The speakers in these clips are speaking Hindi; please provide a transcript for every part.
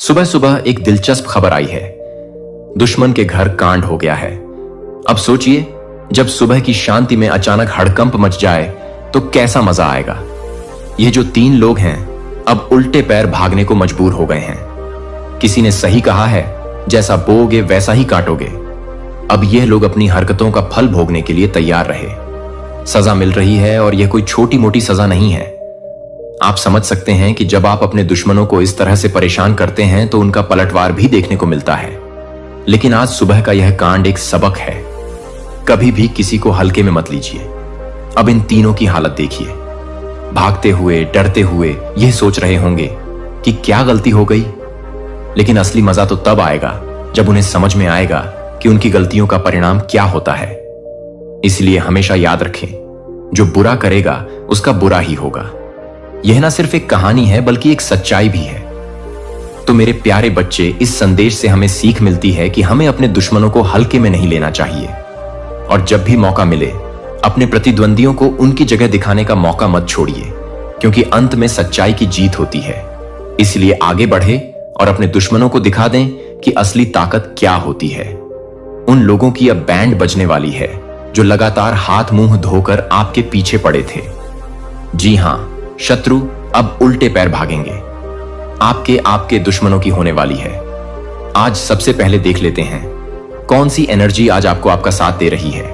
सुबह सुबह एक दिलचस्प खबर आई है। दुश्मन के घर कांड हो गया है। अब सोचिए, जब सुबह की शांति में अचानक हड़कंप मच जाए तो कैसा मजा आएगा। ये जो 3 लोग हैं अब उल्टे पैर भागने को मजबूर हो गए हैं। किसी ने सही कहा है, जैसा बोओगे वैसा ही काटोगे। अब ये लोग अपनी हरकतों का फल भोगने के लिए तैयार रहे। सजा मिल रही है और यह कोई छोटी मोटी सजा नहीं है। आप समझ सकते हैं कि जब आप अपने दुश्मनों को इस तरह से परेशान करते हैं तो उनका पलटवार भी देखने को मिलता है। लेकिन आज सुबह का यह कांड एक सबक है। कभी भी किसी को हल्के में मत लीजिए। अब इन तीनों की हालत देखिए। भागते हुए, डरते हुए यह सोच रहे होंगे कि क्या गलती हो गई। लेकिन असली मजा तो तब आएगा जब उन्हें समझ में आएगा कि उनकी गलतियों का परिणाम क्या होता है। इसलिए हमेशा याद रखें, जो बुरा करेगा उसका बुरा ही होगा। यह ना सिर्फ एक कहानी है बल्कि एक सच्चाई भी है। तो मेरे प्यारे बच्चे, इस संदेश से हमें सीख मिलती है कि हमें अपने दुश्मनों को हल्के में नहीं लेना चाहिए। और जब भी मौका मिले, अपने प्रतिद्वंदियों को उनकी जगह दिखाने का मौका मत छोड़िए, क्योंकि अंत में सच्चाई की जीत होती है। इसलिए आगे बढ़े और अपने दुश्मनों को दिखा दें कि असली ताकत क्या होती है। उन लोगों की अब बैंड बजने वाली है जो लगातार हाथ मुंह धोकर आपके पीछे पड़े थे। जी हां, शत्रु अब उल्टे पैर भागेंगे। आपके दुश्मनों की होने वाली है। आज सबसे पहले देख लेते हैं कौन सी एनर्जी आज आपको आपका साथ दे रही है।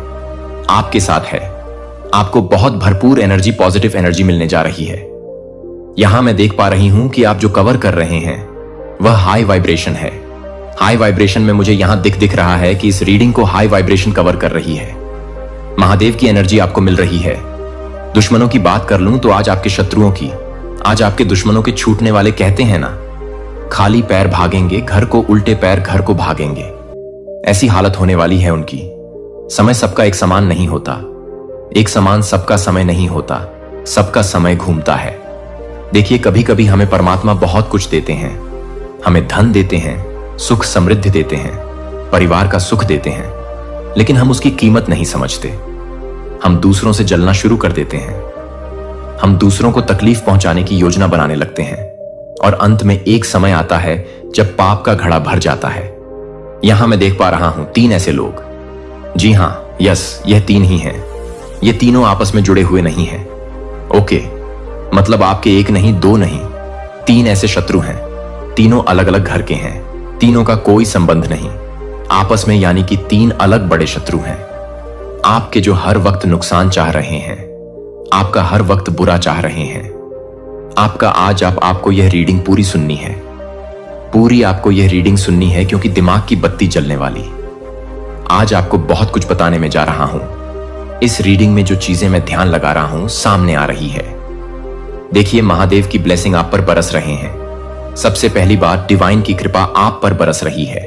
आपके साथ है। आपको बहुत भरपूर एनर्जी, पॉजिटिव एनर्जी मिलने जा रही है। यहां मैं देख पा रही हूं कि आप जो कवर कर रहे हैं वह हाई वाइब्रेशन है। हाई वाइब्रेशन में मुझे यहां दिख रहा है कि इस रीडिंग को हाई वाइब्रेशन कवर कर रही है। महादेव की एनर्जी आपको मिल रही है। दुश्मनों की बात कर लूं तो आज आपके शत्रुओं की, आज आपके दुश्मनों के छूटने वाले कहते हैं ना, खाली पैर भागेंगे घर को, उल्टे पैर घर को भागेंगे। ऐसी हालत होने वाली है उनकी। समय सबका एक समान नहीं होता। एक समान सबका समय नहीं होता। सबका समय घूमता है। देखिए, कभी कभी हमें परमात्मा बहुत कुछ देते हैं। हमें धन देते हैं, सुख समृद्धि देते हैं, परिवार का सुख देते हैं, लेकिन हम उसकी कीमत नहीं समझते। हम दूसरों से जलना शुरू कर देते हैं। हम दूसरों को तकलीफ पहुंचाने की योजना बनाने लगते हैं और अंत में एक समय आता है जब पाप का घड़ा भर जाता है। यहां मैं देख पा रहा हूं 3 ऐसे लोग। जी हां, यस, यह 3 ही हैं। ये तीनों आपस में जुड़े हुए नहीं हैं। ओके, मतलब आपके 1 नहीं, 2 नहीं, 3 ऐसे शत्रु हैं। तीनों अलग अलग घर के हैं। तीनों का कोई संबंध नहीं आपस में, यानी कि 3 अलग बड़े शत्रु हैं। आपके जो हर वक्त नुकसान चाह रहे हैं, आपका हर वक्त बुरा चाह रहे हैं। आपको यह रीडिंग पूरी सुननी है। पूरी आपको यह रीडिंग सुननी है, क्योंकि दिमाग की बत्ती जलने वाली। आज आपको बहुत कुछ बताने में जा रहा हूं। इस रीडिंग में जो चीजें मैं ध्यान लगा रहा हूं सामने आ रही है। देखिए, महादेव की ब्लेसिंग आप पर बरस रहे हैं। सबसे पहली बात, डिवाइन की कृपा आप पर बरस रही है।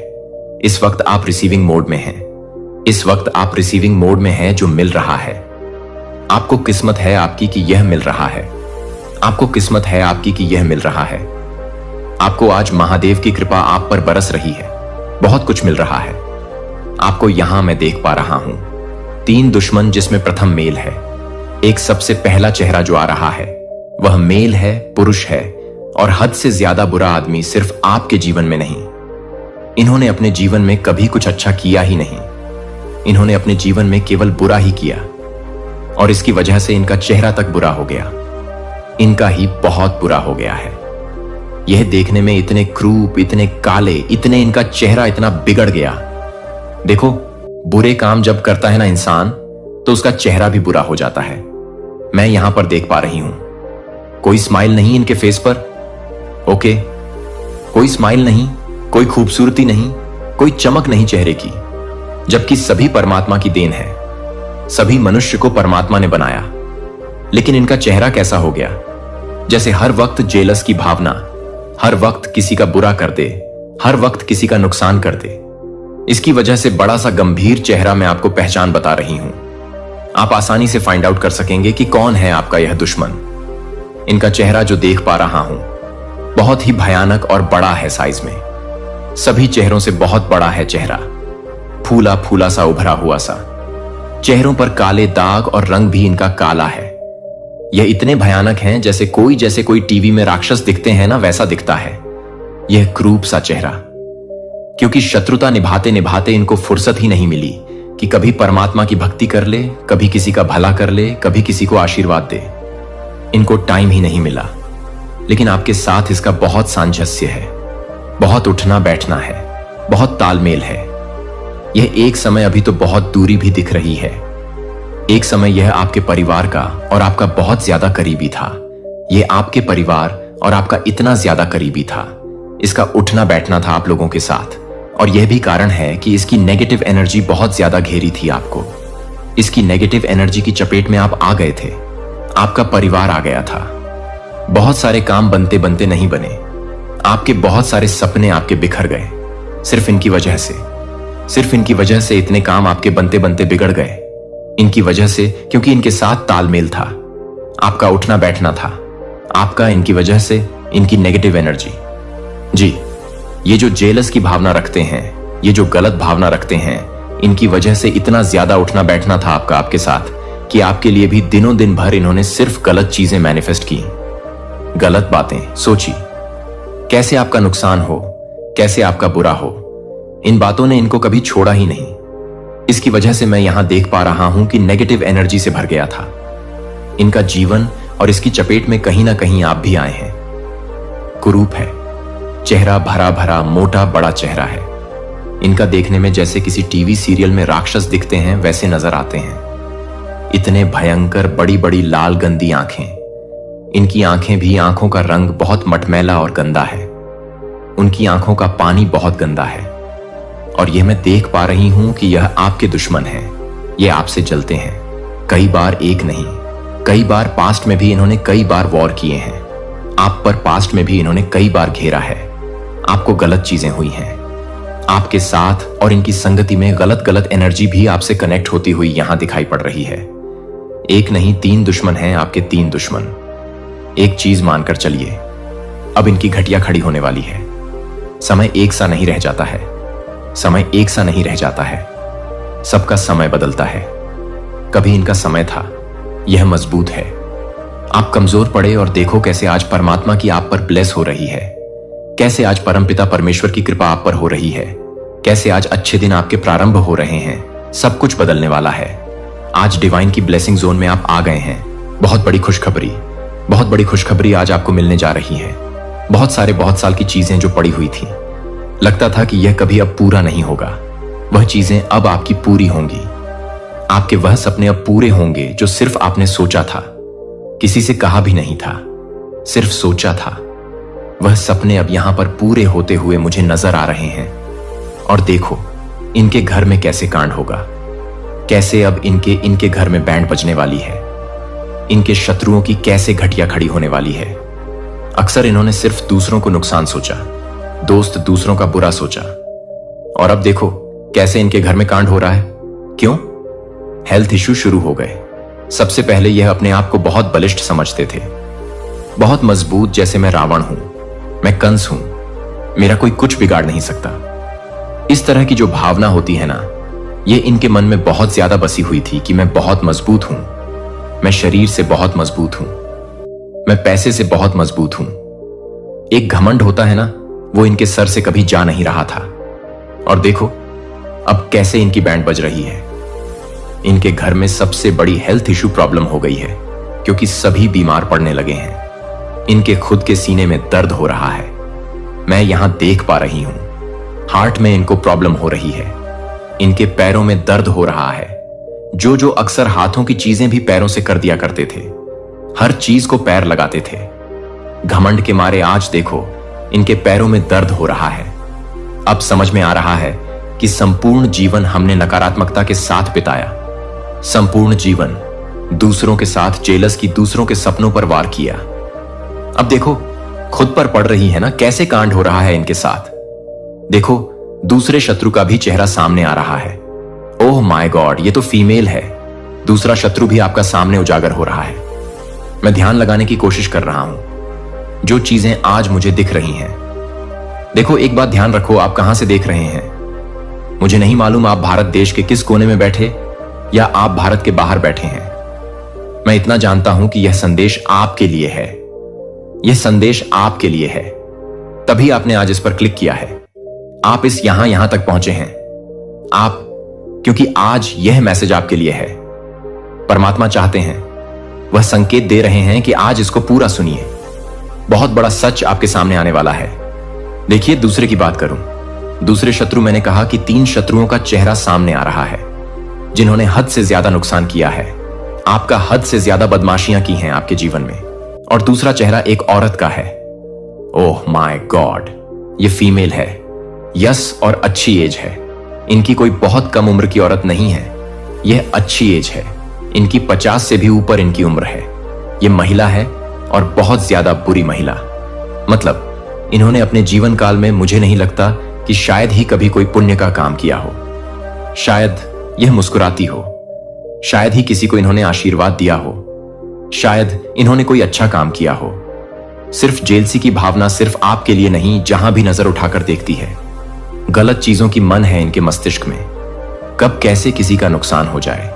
इस वक्त आप रिसीविंग मोड में हैं। इस वक्त आप रिसीविंग मोड में हैं, जो मिल रहा है। आपको किस्मत है आपकी कि यह मिल रहा है। आपको किस्मत है आपकी कि यह मिल रहा है। आपको आज महादेव की कृपा आप पर बरस रही है। बहुत कुछ मिल रहा है आपको। यहां मैं देख पा रहा हूं 3 दुश्मन, जिसमें प्रथम मेल है। एक सबसे पहला चेहरा जो आ रहा है वह मेल है, पुरुष है, और हद से ज्यादा बुरा आदमी सिर्फ आपके जीवन में नहीं। इन्होंने अपने जीवन में कभी कुछ अच्छा किया ही नहीं। इन्होंने अपने जीवन में केवल बुरा ही किया, और इसकी वजह से इनका चेहरा तक बुरा हो गया। इनका ही बहुत बुरा हो गया है। यह देखने में इतने क्रूप, इतने काले, इतने इनका चेहरा इतना बिगड़ गया। देखो, बुरे काम जब करता है ना इंसान, तो उसका चेहरा भी बुरा हो जाता है। मैं यहां पर देख पा रही हूं कोई स्माइल नहीं इनके फेस पर। ओके, कोई स्माइल नहीं, कोई खूबसूरती नहीं, कोई चमक नहीं चेहरे की, जबकि सभी परमात्मा की देन है। सभी मनुष्य को परमात्मा ने बनाया, लेकिन इनका चेहरा कैसा हो गया? जैसे हर वक्त जेलस की भावना, हर वक्त किसी का बुरा कर दे, हर वक्त किसी का नुकसान कर दे। इसकी वजह से बड़ा सा गंभीर चेहरा मैं आपको पहचान बता रही हूं। आप आसानी से फाइंड आउट कर सकेंगे कि कौन है आपका यह दुश्मन। इनका चेहरा जो देख पा रहा हूं बहुत ही भयानक और बड़ा है साइज में। सभी चेहरों से बहुत बड़ा है चेहरा, फूला फूला सा, उभरा हुआ सा। चेहरों पर काले दाग और रंग भी इनका काला है। यह इतने भयानक हैं जैसे कोई टीवी में राक्षस दिखते हैं ना, वैसा दिखता है। यह क्रूप सा चेहरा, क्योंकि शत्रुता निभाते निभाते इनको फुर्सत ही नहीं मिली कि कभी परमात्मा की भक्ति कर ले, कभी किसी का भला कर ले, कभी किसी को आशीर्वाद दे। इनको टाइम ही नहीं मिला। लेकिन आपके साथ इसका बहुत सामंजस्य है, बहुत उठना बैठना है, बहुत तालमेल है। यह एक समय अभी तो बहुत दूरी भी दिख रही है। एक समय यह आपके परिवार का और आपका बहुत ज्यादा करीबी था। यह आपके परिवार और आपका इतना ज्यादा करीबी था। इसका उठना बैठना था आप लोगों के साथ, और यह भी कारण है कि इसकी नेगेटिव एनर्जी बहुत ज्यादा घेरी थी आपको। इसकी नेगेटिव एनर्जी की चपेट में आप आ गए थे। आपका परिवार आ गया था। बहुत सारे काम बनते बनते नहीं बने। आपके बहुत सारे सपने आपके बिखर गए सिर्फ इनकी वजह से। सिर्फ इनकी वजह से इतने काम आपके बनते बनते बिगड़ गए। इनकी वजह से, क्योंकि इनके साथ तालमेल था, आपका उठना बैठना था। आपका इनकी वजह से, इनकी नेगेटिव एनर्जी। जी, ये जो जेलस की भावना रखते हैं, ये जो गलत भावना रखते हैं, इनकी वजह से इतना ज्यादा उठना बैठना था आपका आपके साथ कि आपके लिए भी दिनों दिन भर इन्होंने सिर्फ गलत चीजें मैनिफेस्ट की, गलत बातें सोची। कैसे आपका नुकसान हो, कैसे आपका बुरा हो, इन बातों ने इनको कभी छोड़ा ही नहीं। इसकी वजह से मैं यहां देख पा रहा हूं कि नेगेटिव एनर्जी से भर गया था इनका जीवन, और इसकी चपेट में कहीं ना कहीं आप भी आए हैं। कुरूप है, चेहरा भरा भरा मोटा बड़ा चेहरा है। इनका देखने में जैसे किसी टीवी सीरियल में राक्षस दिखते हैं वैसे नजर आते हैं। इतने भयंकर बड़ी बड़ी लाल गंदी आंखें। इनकी आंखें भी, आंखों का रंग बहुत मटमैला और गंदा है। उनकी आंखों का पानी बहुत गंदा है, और यह मैं देख पा रही हूं कि यह आपके दुश्मन हैं। ये आपसे जलते हैं। कई बार, एक नहीं, कई बार पास्ट में भी इन्होंने कई बार वॉर किए हैं। आप पर पास्ट में भी इन्होंने कई बार घेरा है। आपको गलत चीजें हुई हैं आपके साथ, और इनकी संगति में गलत गलत एनर्जी भी आपसे कनेक्ट होती हुई यहां दिखाई पड़ रही है। एक नहीं, 3 दुश्मन हैं आपके, 3 दुश्मन। एक चीज मानकर चलिए, अब इनकी घटिया खड़ी होने वाली है। समय एक सा नहीं रह जाता है। समय एक सा नहीं रह जाता है। सबका समय बदलता है। कभी इनका समय था, यह मजबूत है। आप कमजोर पड़े और देखो कैसे आज परमात्मा की आप पर ब्लेस हो रही है। कैसे आज परमपिता परमेश्वर की कृपा आप पर हो रही है। कैसे आज अच्छे दिन आपके प्रारंभ हो रहे हैं। सब कुछ बदलने वाला है। आज डिवाइन की ब्लेसिंग जोन में आप आ गए हैं। बहुत बड़ी खुशखबरी, बहुत बड़ी खुशखबरी आज आपको मिलने जा रही है। बहुत साल की चीजें जो पड़ी हुई थी, लगता था कि यह कभी अब पूरा नहीं होगा, वह चीजें अब आपकी पूरी होंगी। आपके वह सपने अब पूरे होंगे जो सिर्फ आपने सोचा था, किसी से कहा भी नहीं था, सिर्फ सोचा था। वह सपने अब यहां पर पूरे होते हुए मुझे नजर आ रहे हैं। और देखो इनके घर में कैसे कांड होगा, कैसे अब इनके घर में बैंड बजने वाली है। इनके शत्रुओं की कैसे घटिया खड़ी होने वाली है। अक्सर इन्होंने सिर्फ दूसरों को नुकसान सोचा, दोस्त दूसरों का बुरा सोचा, और अब देखो कैसे इनके घर में कांड हो रहा है। क्यों? हेल्थ इश्यू शुरू हो गए। सबसे पहले यह अपने आप को बहुत बलिष्ठ समझते थे, बहुत मजबूत, जैसे मैं रावण हूं, मैं कंस हूं, मेरा कोई कुछ बिगाड़ नहीं सकता। इस तरह की जो भावना होती है ना, यह इनके मन में बहुत ज्यादा बसी हुई थी कि मैं बहुत मजबूत हूं, मैं शरीर से बहुत मजबूत हूं, मैं पैसे से बहुत मजबूत हूं। एक घमंड होता है ना, वो इनके सर से कभी जा नहीं रहा था। और देखो अब कैसे इनकी बैंड बज रही है। इनके घर में सबसे बड़ी हेल्थ इशू प्रॉब्लम हो गई है, क्योंकि सभी बीमार पड़ने लगे हैं। इनके खुद के सीने में दर्द हो रहा है, मैं यहां देख पा रही हूं। हार्ट में इनको प्रॉब्लम हो रही है, इनके पैरों में दर्द हो रहा है। जो अक्सर हाथों की चीजें भी पैरों से कर दिया करते थे, हर चीज को पैर लगाते थे, घमंड के मारे आज देखो इनके पैरों में दर्द हो रहा है। अब समझ में आ रहा है कि संपूर्ण जीवन हमने नकारात्मकता के साथ बिताया। संपूर्ण जीवन दूसरों के साथ जेलस की, दूसरों के सपनों पर वार किया। अब देखो खुद पर पड़ रही है ना, कैसे कांड हो रहा है इनके साथ। देखो दूसरे शत्रु का भी चेहरा सामने आ रहा है। ओह माय गॉड, ये तो फीमेल है। दूसरा शत्रु भी आपका सामने उजागर हो रहा है। मैं ध्यान लगाने की कोशिश कर रहा हूं जो चीजें आज मुझे दिख रही हैं। देखो एक बात ध्यान रखो, आप कहां से देख रहे हैं। मुझे नहीं मालूम आप भारत देश के किस कोने में बैठे या आप भारत के बाहर बैठे हैं। मैं इतना जानता हूं कि यह संदेश आपके लिए है। यह संदेश आपके लिए है। तभी आपने आज इस पर क्लिक किया है। आप इस यहां तक पहुंचे हैं आप क्योंकि आज यह मैसेज आपके लिए है। परमात्मा चाहते हैं, वह संकेत दे रहे हैं कि आज इसको पूरा सुनिए। बहुत बड़ा सच आपके सामने आने वाला है। देखिए, दूसरे की बात करूं, दूसरे शत्रु, मैंने कहा कि 3 शत्रुओं का चेहरा सामने आ रहा है जिन्होंने हद से ज्यादा नुकसान किया है। आपका हद से ज्यादा बदमाशियां की हैं आपके जीवन में। और दूसरा चेहरा एक औरत का है। ओह माय गॉड, ये फीमेल है, यस, और अच्छी एज है। इनकी कोई बहुत कम उम्र की औरत नहीं है, यह अच्छी एज है। इनकी 50 से भी ऊपर इनकी उम्र है। यह महिला है और बहुत ज्यादा बुरी महिला। मतलब इन्होंने अपने जीवन काल में, मुझे नहीं लगता कि शायद ही कभी कोई पुण्य का काम किया हो। शायद यह मुस्कुराती हो, शायद ही किसी को इन्होंने आशीर्वाद दिया हो, शायद इन्होंने कोई अच्छा काम किया हो। सिर्फ जेलसी की भावना सिर्फ आपके लिए नहीं, जहां भी नजर उठाकर देखती है। गलत चीजों की मन है इनके मस्तिष्क में। कब कैसे किसी का नुकसान हो जाए,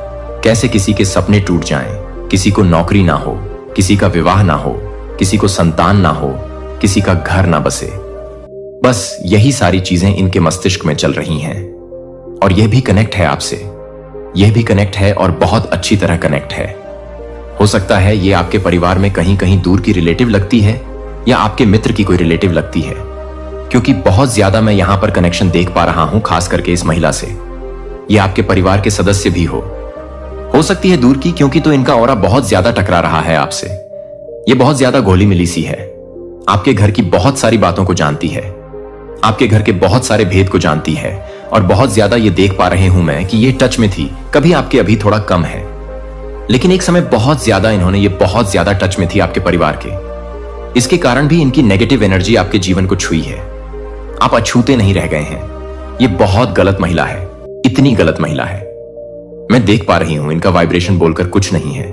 कैसे किसी के सपने टूट जाएं, किसी को नौकरी ना हो, किसी का विवाह ना हो, किसी को संतान ना हो, किसी का घर ना बसे। बस यही सारी चीजें इनके मस्तिष्क में चल रही हैं। और यह भी कनेक्ट है आपसे, यह भी कनेक्ट है और बहुत अच्छी तरह कनेक्ट है। हो सकता है ये आपके परिवार में कहीं कहीं दूर की रिलेटिव लगती है या आपके मित्र की कोई रिलेटिव लगती है, क्योंकि बहुत ज्यादा मैं यहां पर कनेक्शन देख पा रहा हूं, खास करके इस महिला से। ये आपके परिवार के सदस्य भी हो सकती है दूर की, क्योंकि तो इनका ऑरा बहुत ज्यादा टकरा रहा है आपसे। ये बहुत ज्यादा घोली मिली सी है, आपके घर की बहुत सारी बातों को जानती है, आपके घर के बहुत सारे भेद को जानती है। और बहुत ज्यादा ये देख पा रहे हूं मैं कि ये टच में थी, कभी आपके अभी थोड़ा कम है, लेकिन एक समय बहुत ज्यादा ये बहुत ज्यादा टच में थी आपके परिवार के। इसके कारण भी इनकी नेगेटिव एनर्जी आपके जीवन को छुई है। आप अछूते नहीं रह गए हैं। ये बहुत गलत महिला है, इतनी गलत महिला है। मैं देख पा रही हूं इनका वाइब्रेशन बोलकर कुछ नहीं है।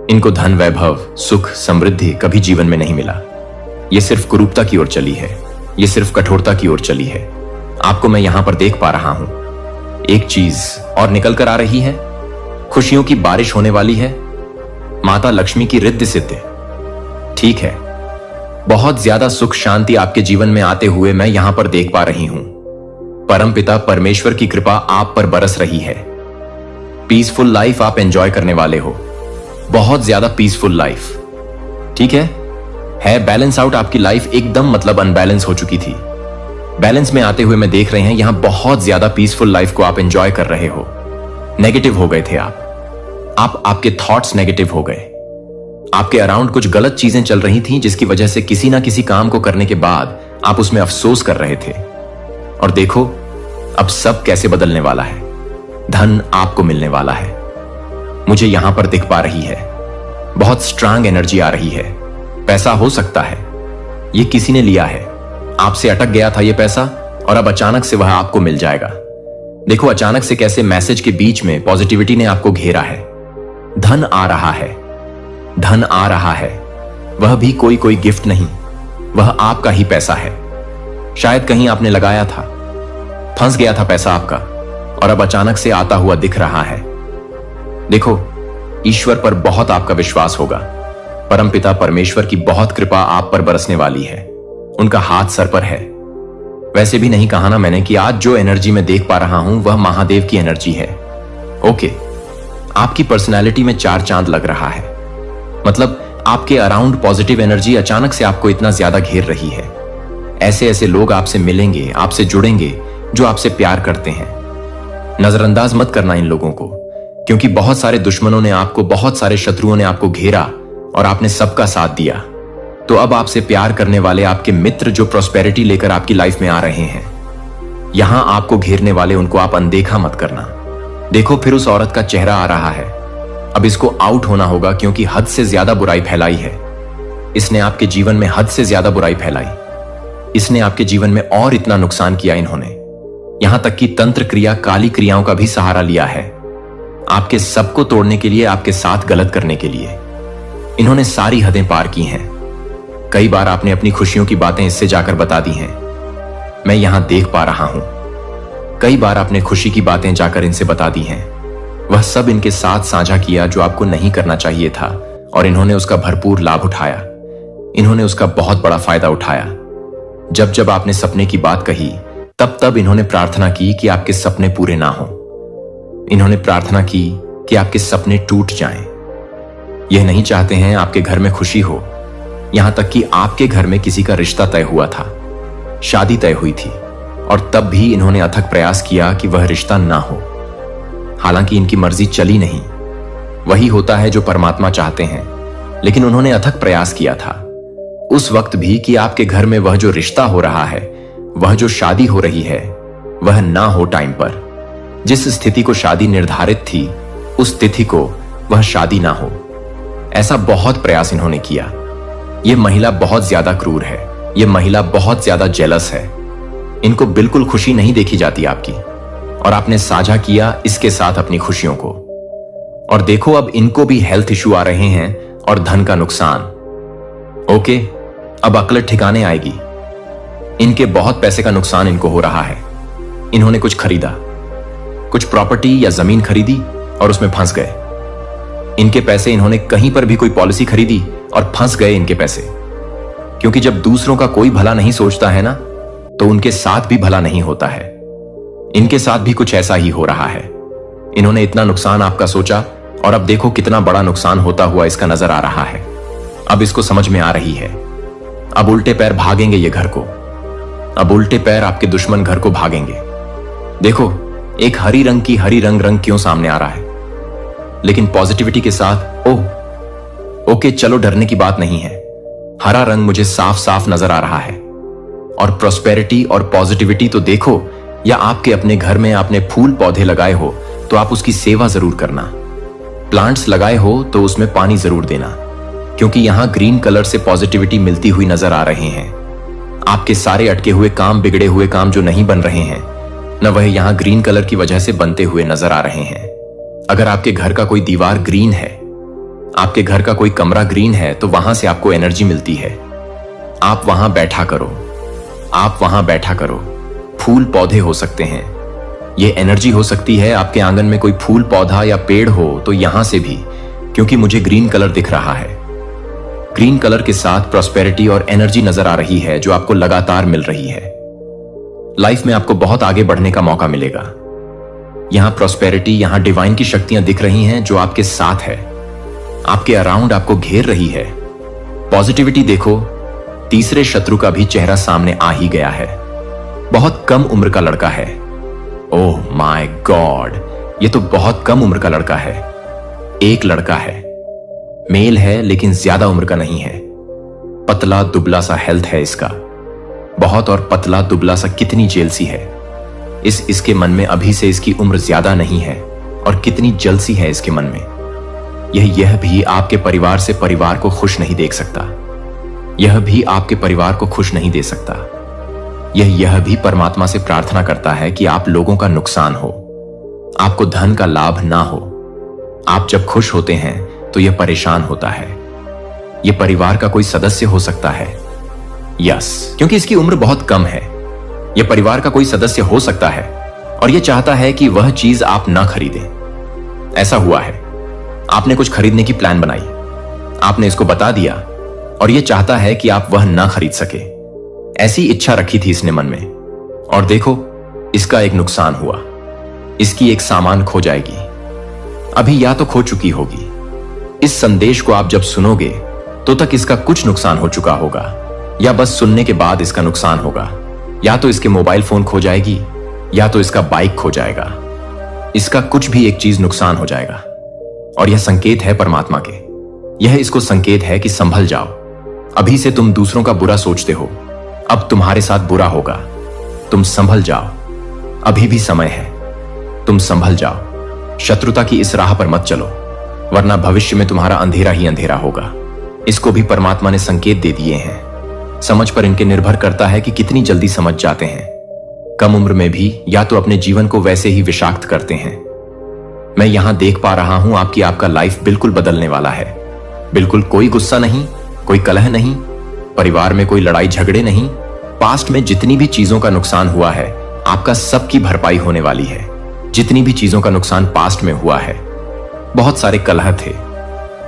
इनको धन, वैभव, सुख, समृद्धि कभी जीवन में नहीं मिला। ये सिर्फ कुरूपता की ओर चली है, ये सिर्फ कठोरता की ओर चली है। आपको मैं यहां पर देख पा रहा हूं। एक चीज और निकल कर आ रही है, खुशियों की बारिश होने वाली है, माता लक्ष्मी की रिद्धि सिद्धि। ठीक है, बहुत ज्यादा सुख शांति आपके जीवन में आते हुए मैं यहां पर देख पा रही हूं। परमपिता परमेश्वर की कृपा आप पर बरस रही है। पीसफुल लाइफ आप एंजॉय करने वाले हो, बहुत ज्यादा पीसफुल लाइफ। ठीक है बैलेंस आउट आपकी लाइफ एकदम मतलब अनबैलेंस हो चुकी थी। बैलेंस में आते हुए मैं देख रहे हैं यहां बहुत ज्यादा पीसफुल लाइफ को आप एंजॉय कर रहे हो। नेगेटिव हो गए थे आपके थॉट्स नेगेटिव हो गए। आपके अराउंड कुछ गलत चीजें चल रही थीं, जिसकी वजह से किसी ना किसी काम को करने के बाद आप उसमें अफसोस कर रहे थे। और देखो अब सब कैसे बदलने वाला है। धन आपको मिलने वाला है, मुझे यहां पर दिख पा रही है। बहुत स्ट्रांग एनर्जी आ रही है। पैसा हो सकता है ये किसी ने लिया है, आपसे अटक गया था ये पैसा, और अब अचानक से वह आपको मिल जाएगा। देखो अचानक से कैसे मैसेज के बीच में पॉजिटिविटी ने आपको घेरा है। धन आ रहा है, धन आ रहा है। वह भी कोई गिफ्ट नहीं, वह आपका ही पैसा है। शायद कहीं आपने लगाया था, फंस गया था पैसा आपका, और अब अचानक से आता हुआ दिख रहा है। देखो ईश्वर पर बहुत आपका विश्वास होगा। परमपिता परमेश्वर की बहुत कृपा आप पर बरसने वाली है। उनका हाथ सर पर है। वैसे भी नहीं कहा ना मैंने कि आज जो एनर्जी मैं देख पा रहा हूं वह महादेव की एनर्जी है। ओके, आपकी पर्सनैलिटी में 4 चांद लग रहा है। मतलब आपके अराउंड पॉजिटिव एनर्जी अचानक से आपको इतना ज्यादा घेर रही है। ऐसे ऐसे लोग आपसे मिलेंगे, आपसे जुड़ेंगे जो आपसे प्यार करते हैं। नजरअंदाज मत करना इन लोगों को, क्योंकि बहुत सारे दुश्मनों ने आपको, बहुत सारे शत्रुओं ने आपको घेरा और आपने सबका साथ दिया। तो अब आपसे प्यार करने वाले आपके मित्र जो प्रॉस्पेरिटी लेकर आपकी लाइफ में आ रहे हैं, यहां आपको घेरने वाले उनको आप अनदेखा मत करना। देखो फिर उस औरत का चेहरा आ रहा है। अब इसको आउट होना होगा, क्योंकि हद से ज्यादा बुराई फैलाई है। इसने आपके जीवन में हद से ज्यादा बुराई फैलाई। इसने आपके जीवन में और इतना नुकसान किया। इन्होंने यहां तक कि तंत्र क्रिया, काली क्रियाओं का भी सहारा लिया है आपके सबको तोड़ने के लिए, आपके साथ गलत करने के लिए। इन्होंने सारी हदें पार की हैं। कई बार आपने अपनी खुशियों की बातें इससे जाकर बता दी हैं, मैं यहां देख पा रहा हूं। कई बार आपने खुशी की बातें जाकर इनसे बता दी हैं। वह सब इनके साथ साझा किया जो आपको नहीं करना चाहिए था, और इन्होंने उसका भरपूर लाभ उठाया। इन्होंने उसका बहुत बड़ा फायदा उठाया। जब जब आपने सपने की बात कही, तब तब इन्होंने प्रार्थना की कि आपके सपने पूरे ना हो। इन्होंने प्रार्थना की कि आपके सपने टूट जाएं। यह नहीं चाहते हैं आपके घर में खुशी हो। यहां तक कि आपके घर में किसी का रिश्ता तय हुआ था, शादी तय हुई थी, और तब भी इन्होंने अथक प्रयास किया कि वह रिश्ता ना हो। हालांकि इनकी मर्जी चली नहीं। वही होता है जो परमात्मा चाहते हैं, लेकिन उन्होंने अथक प्रयास किया था उस वक्त भी कि आपके घर में वह जो रिश्ता हो रहा है, वह जो शादी हो रही है, वह ना हो टाइम पर। जिस स्थिति को शादी निर्धारित थी, उस तिथि को वह शादी ना हो। ऐसा बहुत प्रयास इन्होंने किया। यह महिला बहुत ज्यादा क्रूर है। यह महिला बहुत ज्यादा जेलस है। इनको बिल्कुल खुशी नहीं देखी जाती आपकी, और आपने साझा किया इसके साथ अपनी खुशियों को। और देखो, अब इनको भी हेल्थ इश्यू आ रहे हैं और धन का नुकसान। ओके, अब अक्ल ठिकाने आएगी। इनके बहुत पैसे का नुकसान इनको हो रहा है। इन्होंने कुछ खरीदा, कुछ प्रॉपर्टी या जमीन खरीदी और उसमें फंस गए। इनके पैसे, इन्होंने कहीं पर भी कोई पॉलिसी खरीदी और फंस गए इनके पैसे। क्योंकि जब दूसरों का कोई भला नहीं सोचता है ना, तो उनके साथ भी भला नहीं होता है। इनके साथ भी कुछ ऐसा ही हो रहा है। इन्होंने इतना नुकसान आपका सोचा, और अब देखो कितना बड़ा नुकसान होता हुआ इसका नजर आ रहा है। अब इसको समझ में आ रही है। अब उल्टे पैर भागेंगे ये घर को। अब उल्टे पैर आपके दुश्मन घर को भागेंगे। देखो, एक हरी रंग की हरी रंग क्यों सामने आ रहा है, लेकिन पॉजिटिविटी के साथ। ओके, चलो, डरने की बात नहीं है। हरा रंग मुझे साफ साफ नजर आ रहा है। और प्रॉस्पेरिटी और पॉजिटिविटी तो देखो, या आपके अपने घर में आपने फूल पौधे लगाए हो तो आप उसकी सेवा जरूर करना। प्लांट्स लगाए हो तो उसमें पानी जरूर देना, क्योंकि यहां ग्रीन कलर से पॉजिटिविटी मिलती हुई नजर आ रहे हैं। आपके सारे अटके हुए काम, बिगड़े हुए काम जो नहीं बन रहे हैं, न वह यहां ग्रीन कलर की वजह से बनते हुए नजर आ रहे हैं। अगर आपके घर का कोई दीवार ग्रीन है, आपके घर का कोई कमरा ग्रीन है, तो वहां से आपको एनर्जी मिलती है। आप वहां बैठा करो, आप वहां बैठा करो। फूल पौधे हो सकते हैं, यह एनर्जी हो सकती है। आपके आंगन में कोई फूल पौधा या पेड़ हो तो यहां से भी, क्योंकि मुझे ग्रीन कलर दिख रहा है। ग्रीन कलर के साथ प्रॉस्पेरिटी और एनर्जी नजर आ रही है, जो आपको लगातार मिल रही है। लाइफ में आपको बहुत आगे बढ़ने का मौका मिलेगा। यहां प्रॉस्पेरिटी, यहां डिवाइन की शक्तियां दिख रही हैं जो आपके साथ है, आपके अराउंड आपको घेर रही है। पॉजिटिविटी देखो, तीसरे शत्रु का भी चेहरा सामने आ ही गया है। बहुत कम उम्र का लड़का है। ओह माय गॉड, ये तो बहुत कम उम्र का लड़का है। एक लड़का है, मेल है, लेकिन ज्यादा उम्र का नहीं है। पतला दुबला सा हेल्थ है इसका, बहुत। और पतला दुबला सा कितनी जेलसी है। इसके मन में अभी से इसकी उम्र ज्यादा नहीं है, और कितनी जलसी है इसके मन में। यह भी आपके परिवार से परिवार को खुश नहीं देख सकता। यह भी आपके परिवार को खुश नहीं दे सकता। यह भी परमात्मा से प्रार्थना करता है कि आप लोगों का नुकसान हो, आपको धन का लाभ ना हो। आप जब खुश होते हैं तो यह परेशान होता है। यह परिवार का कोई सदस्य हो सकता है, यस, क्योंकि इसकी उम्र बहुत कम है। यह परिवार का कोई सदस्य हो सकता है, और यह चाहता है कि वह चीज आप ना खरीदें। ऐसा हुआ है, आपने कुछ खरीदने की प्लान बनाई, आपने इसको बता दिया, और यह चाहता है कि आप वह ना खरीद सके। ऐसी इच्छा रखी थी इसने मन में, और देखो इसका एक नुकसान हुआ। इसकी एक सामान खो जाएगी, अभी या तो खो चुकी होगी। इस संदेश को आप जब सुनोगे तो तक इसका कुछ नुकसान हो चुका होगा, या बस सुनने के बाद इसका नुकसान होगा। या तो इसके मोबाइल फोन खो जाएगी, या तो इसका बाइक खो जाएगा। इसका कुछ भी एक चीज नुकसान हो जाएगा। और यह संकेत है परमात्मा के। यह इसको संकेत है कि संभल जाओ। अभी से तुम दूसरों का बुरा सोचते हो, अब तुम्हारे साथ बुरा होगा। तुम संभल जाओ, अभी भी समय है। तुम संभल जाओ। शत्रुता की इस राह पर मत चलो, वरना भविष्य में तुम्हारा अंधेरा ही अंधेरा होगा। इसको भी परमात्मा ने संकेत दे दिए हैं। समझ पर इनके निर्भर करता है कि कितनी जल्दी समझ जाते हैं। कम उम्र में भी या तो अपने जीवन को वैसे ही विषाक्त करते हैं। मैं यहां देख पा रहा हूं आपका लाइफ बिल्कुल बदलने वाला है। बिल्कुल कोई गुस्सा नहीं, कोई कलह नहीं, परिवार में कोई लड़ाई झगड़े नहीं। पास्ट में जितनी भी चीजों का नुकसान हुआ है, आपका सबकी भरपाई होने वाली है। जितनी भी चीजों का नुकसान पास्ट में हुआ है, बहुत सारे कलह थे,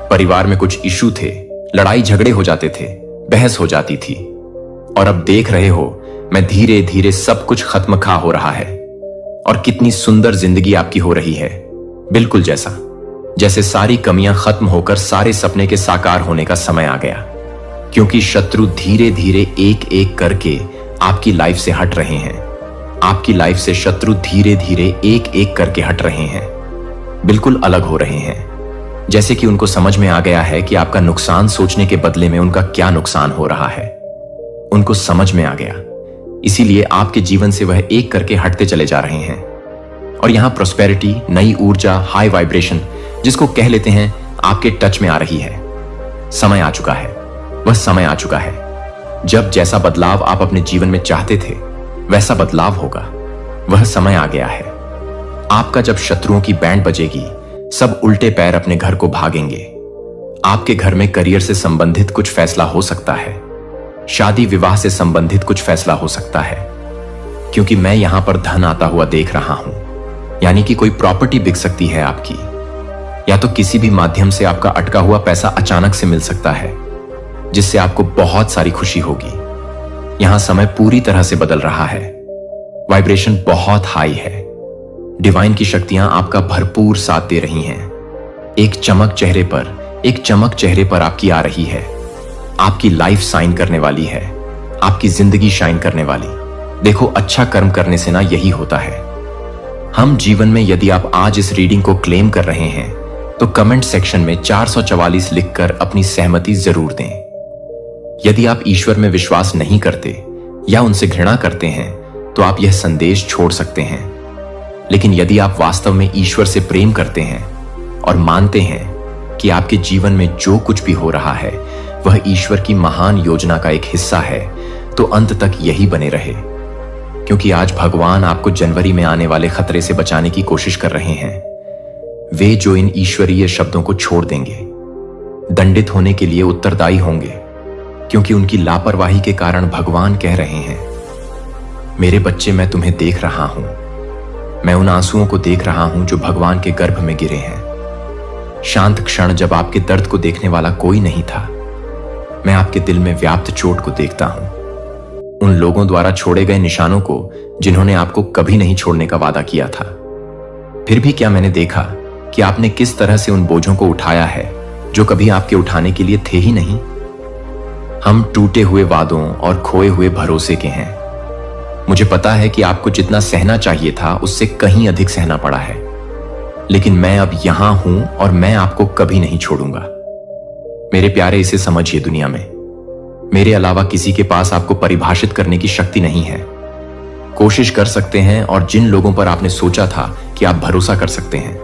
परिवार में कुछ इशू थे, लड़ाई झगड़े हो जाते थे, बहस हो जाती थी। और अब देख रहे हो मैं धीरे धीरे सब कुछ खत्म खा हो रहा है और कितनी सुंदर जिंदगी आपकी हो रही है, बिल्कुल जैसे सारी कमियां खत्म होकर सारे सपने के साकार होने का समय आ गया, क्योंकि शत्रु धीरे धीरे एक एक करके आपकी लाइफ से हट रहे हैं। आपकी लाइफ से शत्रु धीरे धीरे एक एक करके हट रहे हैं, बिल्कुल अलग हो रहे हैं। जैसे कि उनको समझ में आ गया है कि आपका नुकसान सोचने के बदले में उनका क्या नुकसान हो रहा है। उनको समझ में आ गया, इसीलिए आपके जीवन से वह एक करके हटते चले जा रहे हैं। और यहां प्रोस्पेरिटी, नई ऊर्जा, हाई वाइब्रेशन जिसको कह लेते हैं, आपके टच में आ रही है। समय आ चुका है, वह समय आ चुका है जब जैसा बदलाव आप अपने जीवन में चाहते थे वैसा बदलाव होगा। वह समय आ गया है। आपका जब शत्रुओं की बैंड बजेगी, सब उल्टे पैर अपने घर को भागेंगे। आपके घर में करियर से संबंधित कुछ फैसला हो सकता है, शादी विवाह से संबंधित कुछ फैसला हो सकता है, क्योंकि मैं यहां पर धन आता हुआ देख रहा हूं। यानी कि कोई प्रॉपर्टी बिक सकती है आपकी, या तो किसी भी माध्यम से आपका अटका हुआ पैसा अचानक से मिल सकता है, जिससे आपको बहुत सारी खुशी होगी। यहां समय पूरी तरह से बदल रहा है, वाइब्रेशन बहुत हाई है, डिवाइन की शक्तियां आपका भरपूर साथ दे रही हैं। एक चमक चेहरे पर आपकी आ रही है। आपकी लाइफ शाइन करने वाली है, आपकी जिंदगी शाइन करने वाली। देखो, अच्छा कर्म करने से ना यही होता है। हम जीवन में, यदि आप आज इस रीडिंग को क्लेम कर रहे हैं तो कमेंट सेक्शन में 444 लिखकर अपनी सहमति जरूर दें। यदि आप ईश्वर में विश्वास नहीं करते या उनसे घृणा करते हैं तो आप यह संदेश छोड़ सकते हैं। लेकिन यदि आप वास्तव में ईश्वर से प्रेम करते हैं और मानते हैं कि आपके जीवन में जो कुछ भी हो रहा है वह ईश्वर की महान योजना का एक हिस्सा है, तो अंत तक यही बने रहे, क्योंकि आज भगवान आपको जनवरी में आने वाले खतरे से बचाने की कोशिश कर रहे हैं। वे जो इन ईश्वरीय शब्दों को छोड़ देंगे, दंडित होने के लिए उत्तरदायी होंगे, क्योंकि उनकी लापरवाही के कारण भगवान कह रहे हैं, मेरे बच्चे, मैं तुम्हें देख रहा हूं। मैं उन आंसुओं को देख रहा हूं जो भगवान के गर्भ में गिरे हैं। शांत क्षण जब आपके दर्द को देखने वाला कोई नहीं था, मैं आपके दिल में व्याप्त चोट को देखता हूं, उन लोगों द्वारा छोड़े गए निशानों को जिन्होंने आपको कभी नहीं छोड़ने का वादा किया था। फिर भी क्या मैंने देखा कि आपने किस तरह से उन बोझों को उठाया है जो कभी आपके उठाने के लिए थे ही नहीं। हम टूटे हुए वादों और खोए हुए भरोसे के हैं। मुझे पता है कि आपको जितना सहना चाहिए था उससे कहीं अधिक सहना पड़ा है, लेकिन मैं अब यहां हूं और मैं आपको कभी नहीं छोड़ूंगा। मेरे प्यारे, इसे समझिए, दुनिया में मेरे अलावा किसी के पास आपको परिभाषित करने की शक्ति नहीं है। कोशिश कर सकते हैं और जिन लोगों पर आपने सोचा था कि आप भरोसा कर सकते हैं,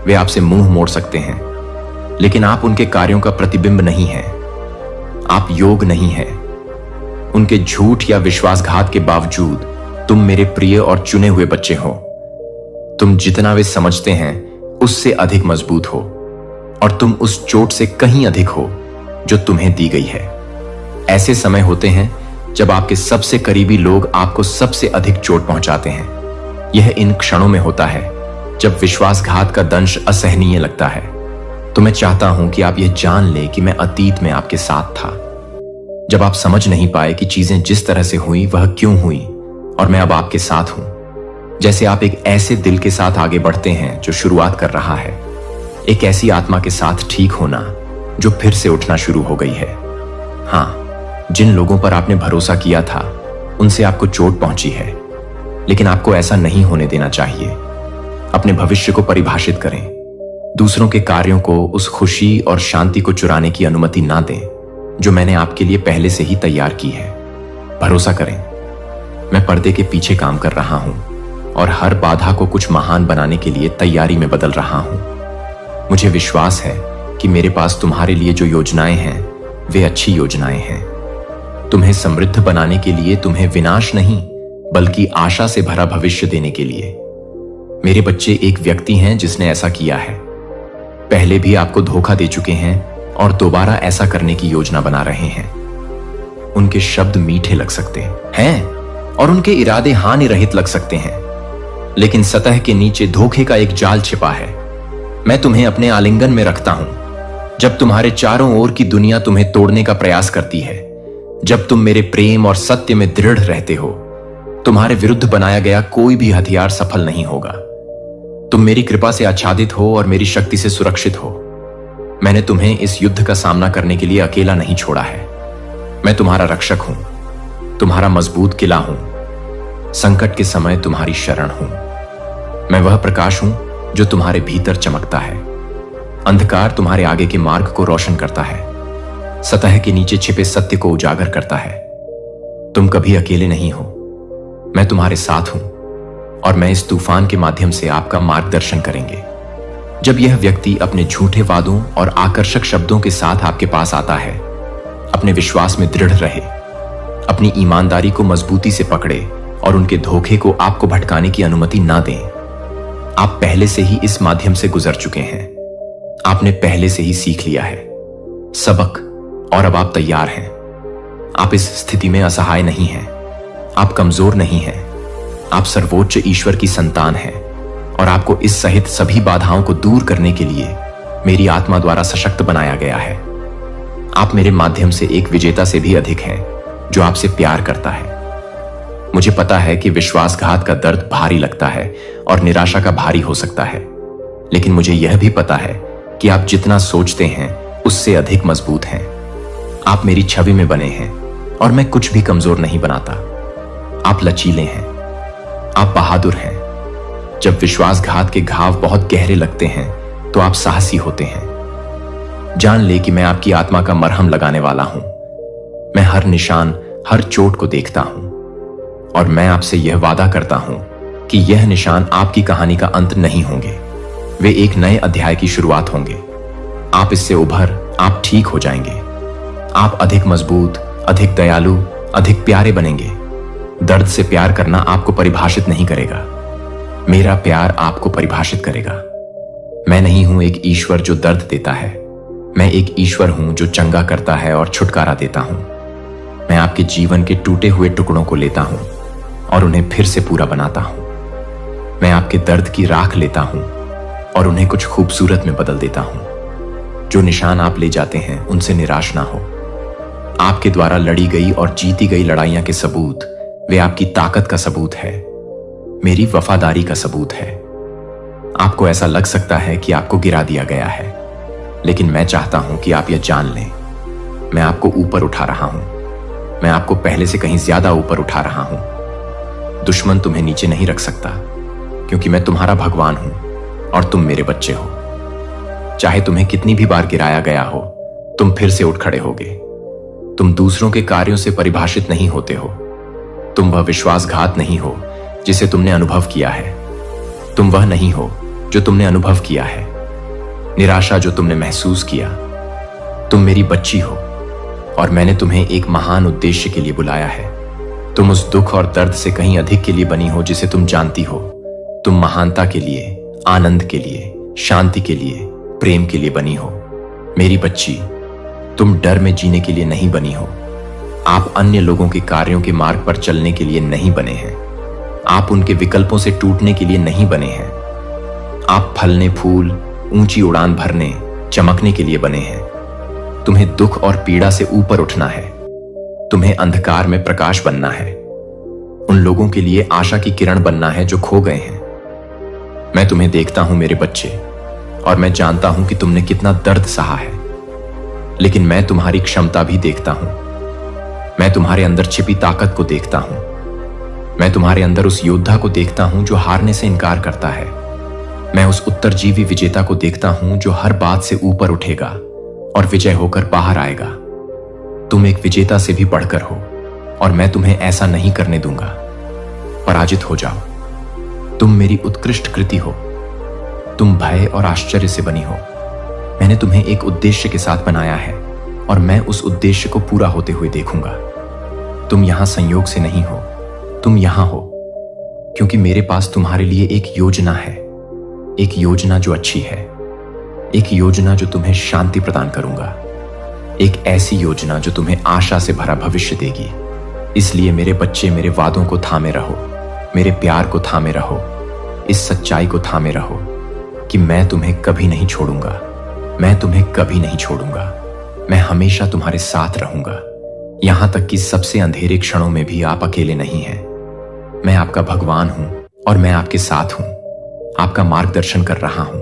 वे आपसे मुंह मोड़ सकते हैं, लेकिन आप उनके कार्यों का प्रतिबिंब नहीं हैं। आप योग नहीं है। उनके झूठ या विश्वासघात के बावजूद तुम मेरे प्रिय और चुने हुए बच्चे हो। तुम जितना वे समझते हैं उससे अधिक मजबूत हो, और तुम उस चोट से कहीं अधिक हो जो तुम्हें दी गई है। ऐसे समय होते हैं जब आपके सबसे करीबी लोग आपको सबसे अधिक चोट पहुंचाते हैं। यह इन क्षणों में होता है जब विश्वासघात का दंश असहनीय लगता है। तो मैं चाहता हूं कि आप यह जान लें कि मैं अतीत में आपके साथ था, जब आप समझ नहीं पाए कि चीजें जिस तरह से हुई वह क्यों हुई, और मैं अब आपके साथ हूं। जैसे आप एक ऐसे दिल के साथ आगे बढ़ते हैं जो शुरुआत कर रहा है, एक ऐसी आत्मा के साथ ठीक होना जो फिर से उठना शुरू हो गई है। हाँ, जिन लोगों पर आपने भरोसा किया था उनसे आपको चोट पहुंची है, लेकिन आपको ऐसा नहीं होने देना चाहिए। अपने भविष्य को परिभाषित करें। दूसरों के कार्यों को, उस खुशी और शांति को चुराने की अनुमति ना दें जो मैंने आपके लिए पहले से ही तैयार की है। भरोसा करें, मैं पर्दे के पीछे काम कर रहा हूं और हर बाधा को कुछ महान बनाने के लिए तैयारी में बदल रहा हूं। मुझे विश्वास है कि मेरे पास तुम्हारे लिए जो योजनाएं हैं वे अच्छी योजनाएं हैं। तुम्हें समृद्ध बनाने के लिए, तुम्हें विनाश नहीं बल्कि आशा से भरा भविष्य देने के लिए। मेरे बच्चे एक व्यक्ति हैं जिसने ऐसा किया है, पहले भी आपको धोखा दे चुके हैं और दोबारा ऐसा करने की योजना बना रहे हैं। उनके शब्द मीठे लग सकते हैं और उनके इरादे हानि रहित लग सकते हैं, लेकिन सतह के नीचे धोखे का एक जाल छिपा है। मैं तुम्हें अपने आलिंगन में रखता हूं जब तुम्हारे चारों ओर की दुनिया तुम्हें तोड़ने का प्रयास करती है, जब तुम मेरे प्रेम और सत्य में दृढ़ रहते हो, तुम्हारे विरुद्ध बनाया गया कोई भी हथियार सफल नहीं होगा। तुम मेरी कृपा से आच्छादित हो और मेरी शक्ति से सुरक्षित हो। मैंने तुम्हें इस युद्ध का सामना करने के लिए अकेला नहीं छोड़ा है। मैं तुम्हारा रक्षक हूं, तुम्हारा मजबूत किला हूं, संकट के समय तुम्हारी शरण हूं। मैं वह प्रकाश हूं जो तुम्हारे भीतर चमकता है। अंधकार तुम्हारे आगे के मार्ग को रोशन करता है, सतह के नीचे छिपे सत्य को उजागर करता है। तुम कभी अकेले नहीं हो, मैं तुम्हारे साथ हूं और मैं इस तूफान के माध्यम से आपका मार्गदर्शन करेंगे। जब यह व्यक्ति अपने झूठे वादों और आकर्षक शब्दों के साथ आपके पास आता है, अपने विश्वास में दृढ़ रहे, अपनी ईमानदारी को मजबूती से पकड़े और उनके धोखे को आपको भटकाने की अनुमति ना दें। आप पहले से ही इस माध्यम से गुजर चुके हैं, आपने पहले से ही सीख लिया है सबक, और अब आप तैयार हैं। आप इस स्थिति में असहाय नहीं हैं, आप कमजोर नहीं हैं, आप सर्वोच्च ईश्वर की संतान हैं और आपको इस सहित सभी बाधाओं को दूर करने के लिए मेरी आत्मा द्वारा सशक्त बनाया गया है। आप मेरे माध्यम से एक विजेता से भी अधिक हैं जो आपसे प्यार करता है। मुझे पता है कि विश्वासघात का दर्द भारी लगता है और निराशा का भारी हो सकता है, लेकिन मुझे यह भी पता है कि आप जितना सोचते हैं उससे अधिक मजबूत हैं। आप मेरी छवि में बने हैं और मैं कुछ भी कमजोर नहीं बनाता। आप लचीले हैं, आप बहादुर हैं। जब विश्वासघात के घाव बहुत गहरे लगते हैं तो आप साहसी होते हैं। जान ले कि मैं आपकी आत्मा का मरहम लगाने वाला हूं। मैं हर निशान, हर चोट को देखता हूं और मैं आपसे यह वादा करता हूं कि यह निशान आपकी कहानी का अंत नहीं होंगे, वे एक नए अध्याय की शुरुआत होंगे। आप इससे उभर, आप ठीक हो जाएंगे। आप अधिक मजबूत, अधिक दयालु, अधिक प्यारे बनेंगे। दर्द से प्यार करना आपको परिभाषित नहीं करेगा, मेरा प्यार आपको परिभाषित करेगा। मैं नहीं हूं एक ईश्वर जो दर्द देता है, मैं एक ईश्वर हूं जो चंगा करता है और छुटकारा देता हूं। मैं आपके जीवन के टूटे हुए टुकड़ों को लेता हूं और उन्हें फिर से पूरा बनाता हूं। मैं आपके दर्द की राख लेता हूं और उन्हें कुछ खूबसूरत में बदल देता हूं। जो निशान आप ले जाते हैं उनसे निराश ना हो। आपके द्वारा लड़ी गई और जीती गई लड़ाइयां के सबूत, वे आपकी ताकत का सबूत है, मेरी वफादारी का सबूत है। आपको ऐसा लग सकता है कि आपको गिरा दिया गया है, लेकिन मैं चाहता हूं कि आप यह जान लें, मैं आपको ऊपर उठा रहा हूं। मैं आपको पहले से कहीं ज्यादा ऊपर उठा रहा हूं। दुश्मन तुम्हें नीचे नहीं रख सकता, क्योंकि मैं तुम्हारा भगवान हूं और तुम मेरे बच्चे हो। चाहे तुम्हें कितनी भी बार गिराया गया हो, तुम फिर से उठ खड़े होगे। तुम दूसरों के कार्यों से परिभाषित नहीं होते हो। तुम वह विश्वासघात नहीं हो जिसे तुमने अनुभव किया है। तुम वह नहीं हो जो तुमने अनुभव किया है, निराशा जो तुमने महसूस किया। तुम मेरी बच्ची हो और मैंने तुम्हें एक महान उद्देश्य के लिए बुलाया है। तुम उस दुख और दर्द से कहीं अधिक के लिए बनी हो जिसे तुम जानती हो। तुम महानता के लिए, आनंद के लिए, शांति के लिए, प्रेम के लिए बनी हो। मेरी बच्ची, तुम डर में जीने के लिए नहीं बनी हो। आप अन्य लोगों के कार्यों के मार्ग पर चलने के लिए नहीं बने हैं। आप उनके विकल्पों से टूटने के लिए नहीं बने हैं। आप फलने फूल, ऊंची उड़ान भरने, चमकने के लिए बने हैं। तुम्हें दुख और पीड़ा से ऊपर उठना है। तुम्हें अंधकार में प्रकाश बनना है। उन लोगों के लिए आशा की किरण बनना है जो खो गए हैं। मैं तुम्हें देखता हूं मेरे बच्चे, और मैं जानता हूं कि तुमने कितना दर्द सहा है, लेकिन मैं तुम्हारी क्षमता भी देखता हूं। मैं तुम्हारे अंदर छिपी ताकत को देखता हूं। मैं तुम्हारे अंदर उस योद्धा को देखता हूं जो हारने से इनकार करता है। मैं उस उत्तरजीवी विजेता को देखता हूं जो हर बात से ऊपर उठेगा और विजय होकर बाहर आएगा। तुम एक विजेता से भी बढ़कर हो और मैं तुम्हें ऐसा नहीं करने दूंगा। पराजित हो जाओ। तुम मेरी उत्कृष्ट कृति हो। तुम भय और आश्चर्य से बनी हो। मैंने तुम्हें एक उद्देश्य के साथ बनाया है और मैं उस उद्देश्य को पूरा होते हुए देखूंगा। तुम यहां संयोग से नहीं हो, तुम यहां हो क्योंकि मेरे पास तुम्हारे लिए एक योजना है। एक योजना जो अच्छी है, एक योजना जो तुम्हें शांति प्रदान करूंगा, एक ऐसी योजना जो तुम्हें आशा से भरा भविष्य देगी। इसलिए मेरे बच्चे, मेरे वादों को थामे रहो, मेरे प्यार को थामे रहो, इस सच्चाई को थामे रहो कि मैं तुम्हें कभी नहीं छोड़ूंगा। मैं तुम्हें कभी नहीं छोड़ूंगा। मैं हमेशा तुम्हारे साथ रहूंगा। यहां तक कि सबसे अंधेरे क्षणों में भी आप अकेले नहीं हैं। मैं आपका भगवान हूं और मैं आपके साथ हूं, आपका मार्गदर्शन कर रहा हूं,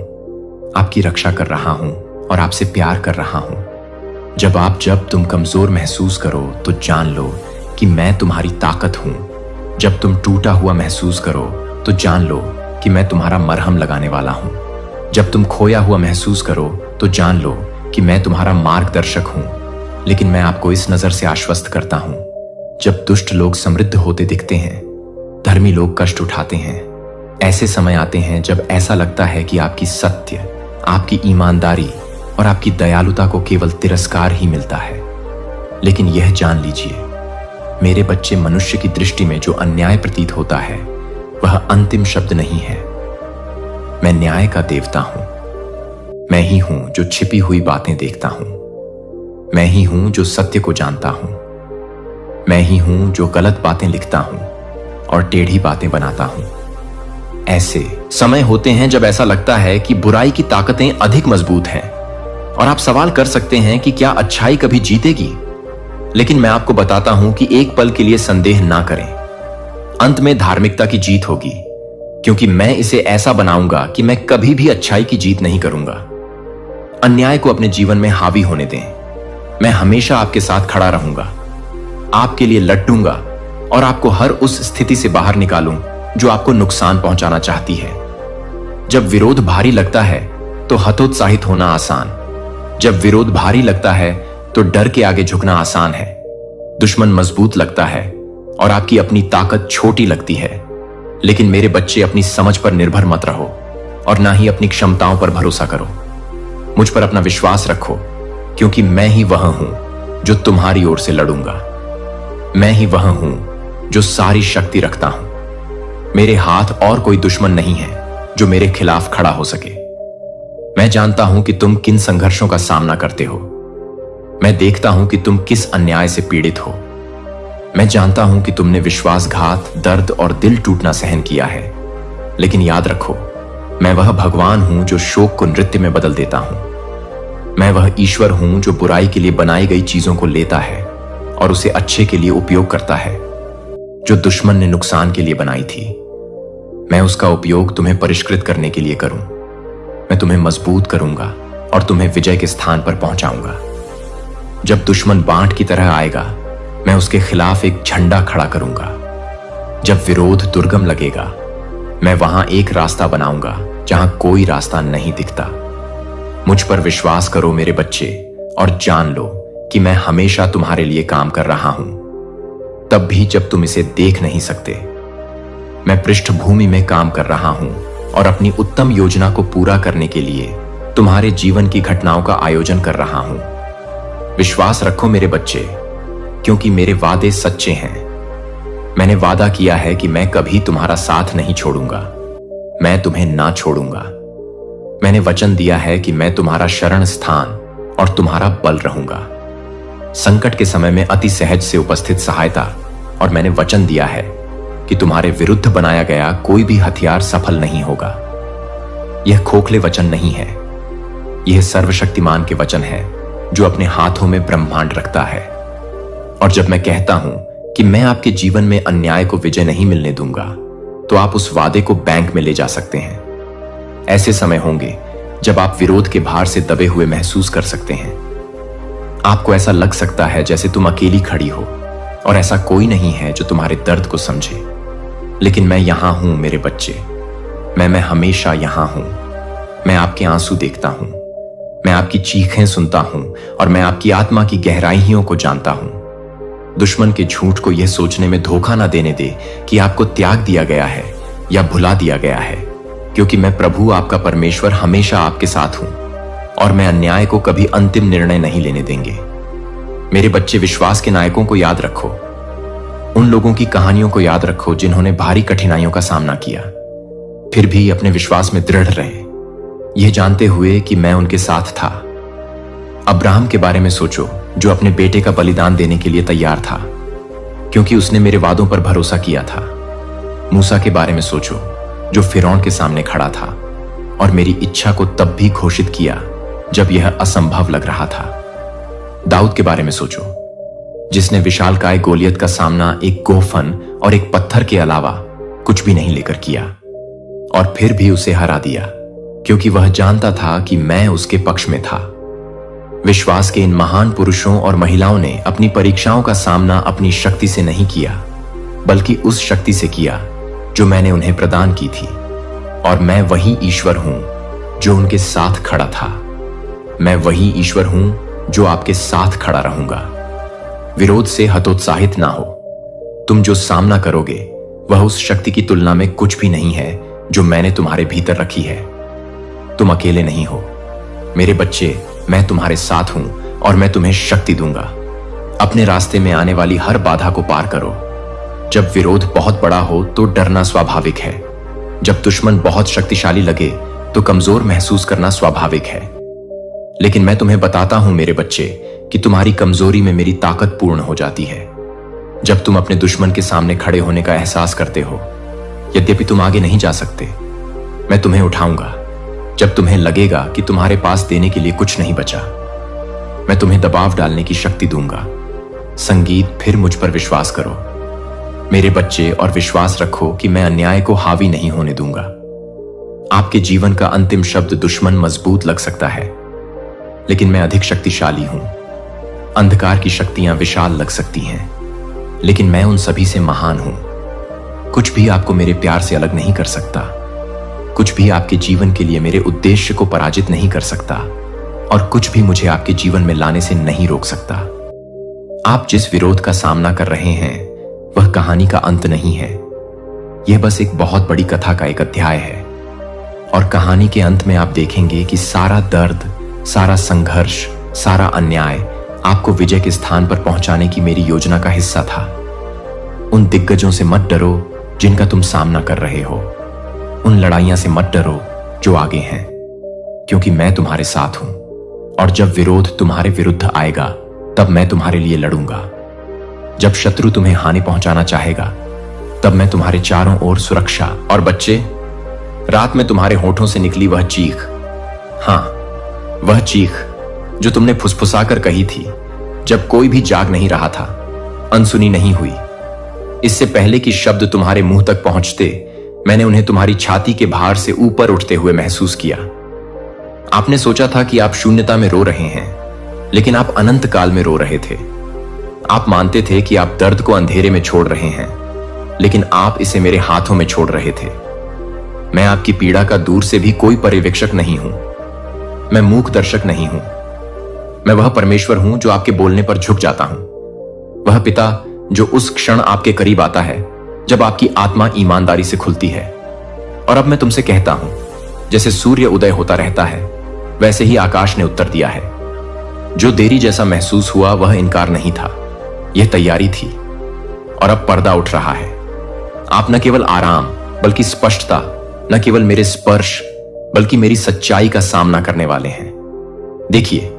आपकी रक्षा कर रहा हूं और आपसे प्यार कर रहा हूं। जब तुम कमजोर महसूस करो तो जान लो कि मैं तुम्हारी ताकत हूं। जब तुम टूटा हुआ महसूस करो तो जान लो कि मैं तुम्हारा मरहम लगाने वाला हूं। जब तुम खोया हुआ महसूस करो तो जान लो कि मैं तुम्हारा मार्गदर्शक हूं। लेकिन मैं आपको इस नजर से आश्वस्त करता हूं, जब दुष्ट लोग समृद्ध होते दिखते हैं, धर्मी लोग कष्ट उठाते हैं, ऐसे समय आते हैं जब ऐसा लगता है कि आपकी सत्य, आपकी ईमानदारी और आपकी दयालुता को केवल तिरस्कार ही मिलता है। लेकिन यह जान लीजिए, मेरे बच्चे, मनुष्य की दृष्टि में जो अन्याय प्रतीत होता है वह अंतिम शब्द नहीं है। मैं न्याय का देवता हूं। मैं ही हूं जो छिपी हुई बातें देखता हूं। मैं ही हूं जो सत्य को जानता हूं। मैं ही हूं जो गलत बातें लिखता हूं और टेढ़ी बातें बनाता हूं। ऐसे समय होते हैं जब ऐसा लगता है कि बुराई की ताकतें अधिक मजबूत हैं और आप सवाल कर सकते हैं कि क्या अच्छाई कभी जीतेगी। लेकिन मैं आपको बताता हूं कि एक पल के लिए संदेह ना करें। अंत में धार्मिकता की जीत होगी, क्योंकि मैं इसे ऐसा बनाऊंगा कि मैं कभी भी अच्छाई की जीत नहीं करूंगा। अन्याय को अपने जीवन में हावी होने दें। मैं हमेशा आपके साथ खड़ा रहूंगा, आपके लिए लड़ूंगा और आपको हर उस स्थिति से बाहर निकालूं जो आपको नुकसान पहुंचाना चाहती है। जब विरोध भारी लगता है तो हतोत्साहित होना आसान। जब विरोध भारी लगता है तो डर के आगे झुकना आसान है। दुश्मन मजबूत लगता है और आपकी अपनी ताकत छोटी लगती है। लेकिन मेरे बच्चे, अपनी समझ पर निर्भर मत रहो और ना ही अपनी क्षमताओं पर भरोसा करो। मुझ पर अपना विश्वास रखो, क्योंकि मैं ही वह हूं जो तुम्हारी ओर से लड़ूंगा। मैं ही वह हूं जो सारी शक्ति रखता हूं। मेरे हाथ और कोई दुश्मन नहीं है जो मेरे खिलाफ खड़ा हो सके। मैं जानता हूं कि तुम किन संघर्षों का सामना करते हो। मैं देखता हूं कि तुम किस अन्याय से पीड़ित हो। मैं जानता हूं कि तुमने विश्वासघात, दर्द और दिल टूटना सहन किया है। लेकिन याद रखो, मैं वह भगवान हूं जो शोक को नृत्य में बदल देता हूं। मैं वह ईश्वर हूं जो बुराई के लिए बनाई गई चीजों को लेता है और उसे अच्छे के लिए उपयोग करता है। जो दुश्मन ने नुकसान के लिए बनाई थी, मैं उसका उपयोग तुम्हें परिष्कृत करने के लिए करूं। मैं तुम्हें मजबूत करूंगा और तुम्हें विजय के स्थान पर पहुंचाऊंगा। जब दुश्मन बांट की तरह आएगा, मैं उसके खिलाफ एक झंडा खड़ा करूंगा। जब विरोध दुर्गम लगेगा, मैं वहां एक रास्ता बनाऊंगा जहां कोई रास्ता नहीं दिखता। मुझ पर विश्वास करो मेरे बच्चे, और जान लो कि मैं हमेशा तुम्हारे लिए काम कर रहा हूं, तब भी जब तुम इसे देख नहीं सकते। मैं पृष्ठभूमि में काम कर रहा हूं और अपनी उत्तम योजना को पूरा करने के लिए तुम्हारे जीवन की घटनाओं का आयोजन कर रहा हूं। विश्वास रखो मेरे बच्चे, क्योंकि मेरे वादे सच्चे हैं। मैंने वादा किया है कि मैं कभी तुम्हारा साथ नहीं छोड़ूंगा। मैं तुम्हें ना छोड़ूंगा। मैंने वचन दिया है कि मैं तुम्हारा शरण स्थान और तुम्हारा बल रहूंगा। संकट के समय में अति सहज से उपस्थित सहायता। और मैंने वचन दिया है कि तुम्हारे विरुद्ध बनाया गया कोई भी हथियार सफल नहीं होगा। यह खोखले वचन नहीं है, यह सर्वशक्तिमान के वचन है जो अपने हाथों में ब्रह्मांड रखता है। और जब मैं कहता हूं कि मैं आपके जीवन में अन्याय को विजय नहीं मिलने दूंगा, तो आप उस वादे को बैंक में ले जा सकते हैं। ऐसे समय होंगे जब आप विरोध के भार से दबे हुए महसूस कर सकते हैं। आपको ऐसा लग सकता है जैसे तुम अकेली खड़ी हो और ऐसा कोई नहीं है जो तुम्हारे दर्द को समझे। लेकिन मैं यहां हूं मेरे बच्चे। मैं हमेशा यहां हूं। मैं आपके आंसू देखता हूं, मैं आपकी चीखें सुनता हूं और मैं आपकी आत्मा की गहराइयों को जानता हूं। दुश्मन के झूठ को यह सोचने में धोखा ना देने दे कि आपको त्याग दिया गया है या भुला दिया गया है, क्योंकि मैं प्रभु आपका परमेश्वर हमेशा आपके साथ हूं और मैं अन्याय को कभी अंतिम निर्णय नहीं लेने देंगे। मेरे बच्चे, विश्वास के नायकों को याद रखो। उन लोगों की कहानियों को याद रखो जिन्होंने भारी कठिनाइयों का सामना किया, फिर भी अपने विश्वास में दृढ़ रहे, यह जानते हुए कि मैं उनके साथ था। अब्राहम के बारे में सोचो, जो अपने बेटे का बलिदान देने के लिए तैयार था, क्योंकि उसने मेरे वादों पर भरोसा किया था। मूसा के बारे में सोचो, जो फिरौन के सामने खड़ा था और मेरी इच्छा को तब भी घोषित किया जब यह असंभव लग रहा था। दाऊद के बारे में सोचो, जिसने विशालकाय गोलियत का सामना एक गोफन और एक पत्थर के अलावा कुछ भी नहीं लेकर किया, और फिर भी उसे हरा दिया, क्योंकि वह जानता था कि मैं उसके पक्ष में था। विश्वास के इन महान पुरुषों और महिलाओं ने अपनी परीक्षाओं का सामना अपनी शक्ति से नहीं किया, बल्कि उस शक्ति से किया जो मैंने उन्हें प्रदान की थी। और मैं वही ईश्वर हूं जो उनके साथ खड़ा था। मैं वही ईश्वर हूं जो आपके साथ खड़ा रहूंगा। विरोध से हतोत्साहित ना हो। तुम जो सामना करोगे वह उस शक्ति की तुलना में कुछ भी नहीं है जो मैंने तुम्हारे भीतर रखी है। तुम अकेले नहीं हो मेरे बच्चे, मैं तुम्हारे साथ हूं और मैं तुम्हें शक्ति दूंगा। अपने रास्ते में आने वाली हर बाधा को पार करो। जब विरोध बहुत बड़ा हो तो डरना स्वाभाविक है। जब दुश्मन बहुत शक्तिशाली लगे तो कमजोर महसूस करना स्वाभाविक है। लेकिन मैं तुम्हें बताता हूं मेरे बच्चे कि तुम्हारी कमजोरी में मेरी ताकत पूर्ण हो जाती है। जब तुम अपने दुश्मन के सामने खड़े होने का एहसास करते हो, यद्यपि तुम आगे नहीं जा सकते, मैं तुम्हें उठाऊंगा। जब तुम्हें लगेगा कि तुम्हारे पास देने के लिए कुछ नहीं बचा, मैं तुम्हें दबाव डालने की शक्ति दूंगा। संगीत, फिर मुझ पर विश्वास करो मेरे बच्चे, और विश्वास रखो कि मैं अन्याय को हावी नहीं होने दूंगा। आपके जीवन का अंतिम शब्द दुश्मन मजबूत लग सकता है, लेकिन मैं अधिक शक्तिशाली हूं। अंधकार की शक्तियां विशाल लग सकती हैं, लेकिन मैं उन सभी से महान हूं। कुछ भी आपको मेरे प्यार से अलग नहीं कर सकता। कुछ भी आपके जीवन के लिए मेरे उद्देश्य को पराजित नहीं कर सकता, और कुछ भी मुझे आपके जीवन में लाने से नहीं रोक सकता। आप जिस विरोध का सामना कर रहे हैं वह कहानी का अंत नहीं है। यह बस एक बहुत बड़ी कथा का एक अध्याय है, और कहानी के अंत में आप देखेंगे कि सारा दर्द, सारा संघर्ष, सारा अन्याय आपको विजय के स्थान पर पहुंचाने की मेरी योजना का हिस्सा था। उन दिग्गजों से मत डरो जिनका तुम सामना कर रहे हो। उन लड़ाइयां से मत डरो जो आगे हैं, क्योंकि मैं तुम्हारे साथ हूं। और जब विरोध तुम्हारे विरुद्ध आएगा तब मैं तुम्हारे लिए लड़ूंगा। जब शत्रु तुम्हें हानि पहुंचाना चाहेगा तब मैं तुम्हारे चारों ओर सुरक्षा। और बच्चे, रात में तुम्हारे होठों से निकली वह चीख, हां, वह चीख जो तुमने फुसफुसाकर कही थी जब कोई भी जाग नहीं रहा था, अनसुनी नहीं हुई। इससे पहले कि शब्द तुम्हारे मुंह तक पहुंचते, मैंने उन्हें तुम्हारी छाती के भार से ऊपर उठते हुए महसूस किया। आपने सोचा था कि आप शून्यता में रो रहे हैं, लेकिन आप अनंत काल में रो रहे थे। आप मानते थे कि आप दर्द को अंधेरे में छोड़ रहे हैं, लेकिन आप इसे मेरे हाथों में छोड़ रहे थे। मैं आपकी पीड़ा का दूर से भी कोई पर्यवेक्षक नहीं हूं। मैं मूक दर्शक नहीं हूं। मैं वह परमेश्वर हूं जो आपके बोलने पर झुक जाता हूं। वह पिता जो उस क्षण आपके करीब आता है जब आपकी आत्मा ईमानदारी से खुलती है। और अब मैं तुमसे कहता हूं, जैसे सूर्य उदय होता रहता है, वैसे ही आकाश ने उत्तर दिया है। जो देरी जैसा महसूस हुआ वह इनकार नहीं था, यह तैयारी थी। और अब पर्दा उठ रहा है। आप न केवल आराम बल्कि स्पष्टता, न केवल मेरे स्पर्श बल्कि मेरी सच्चाई का सामना करने वाले हैं। देखिए,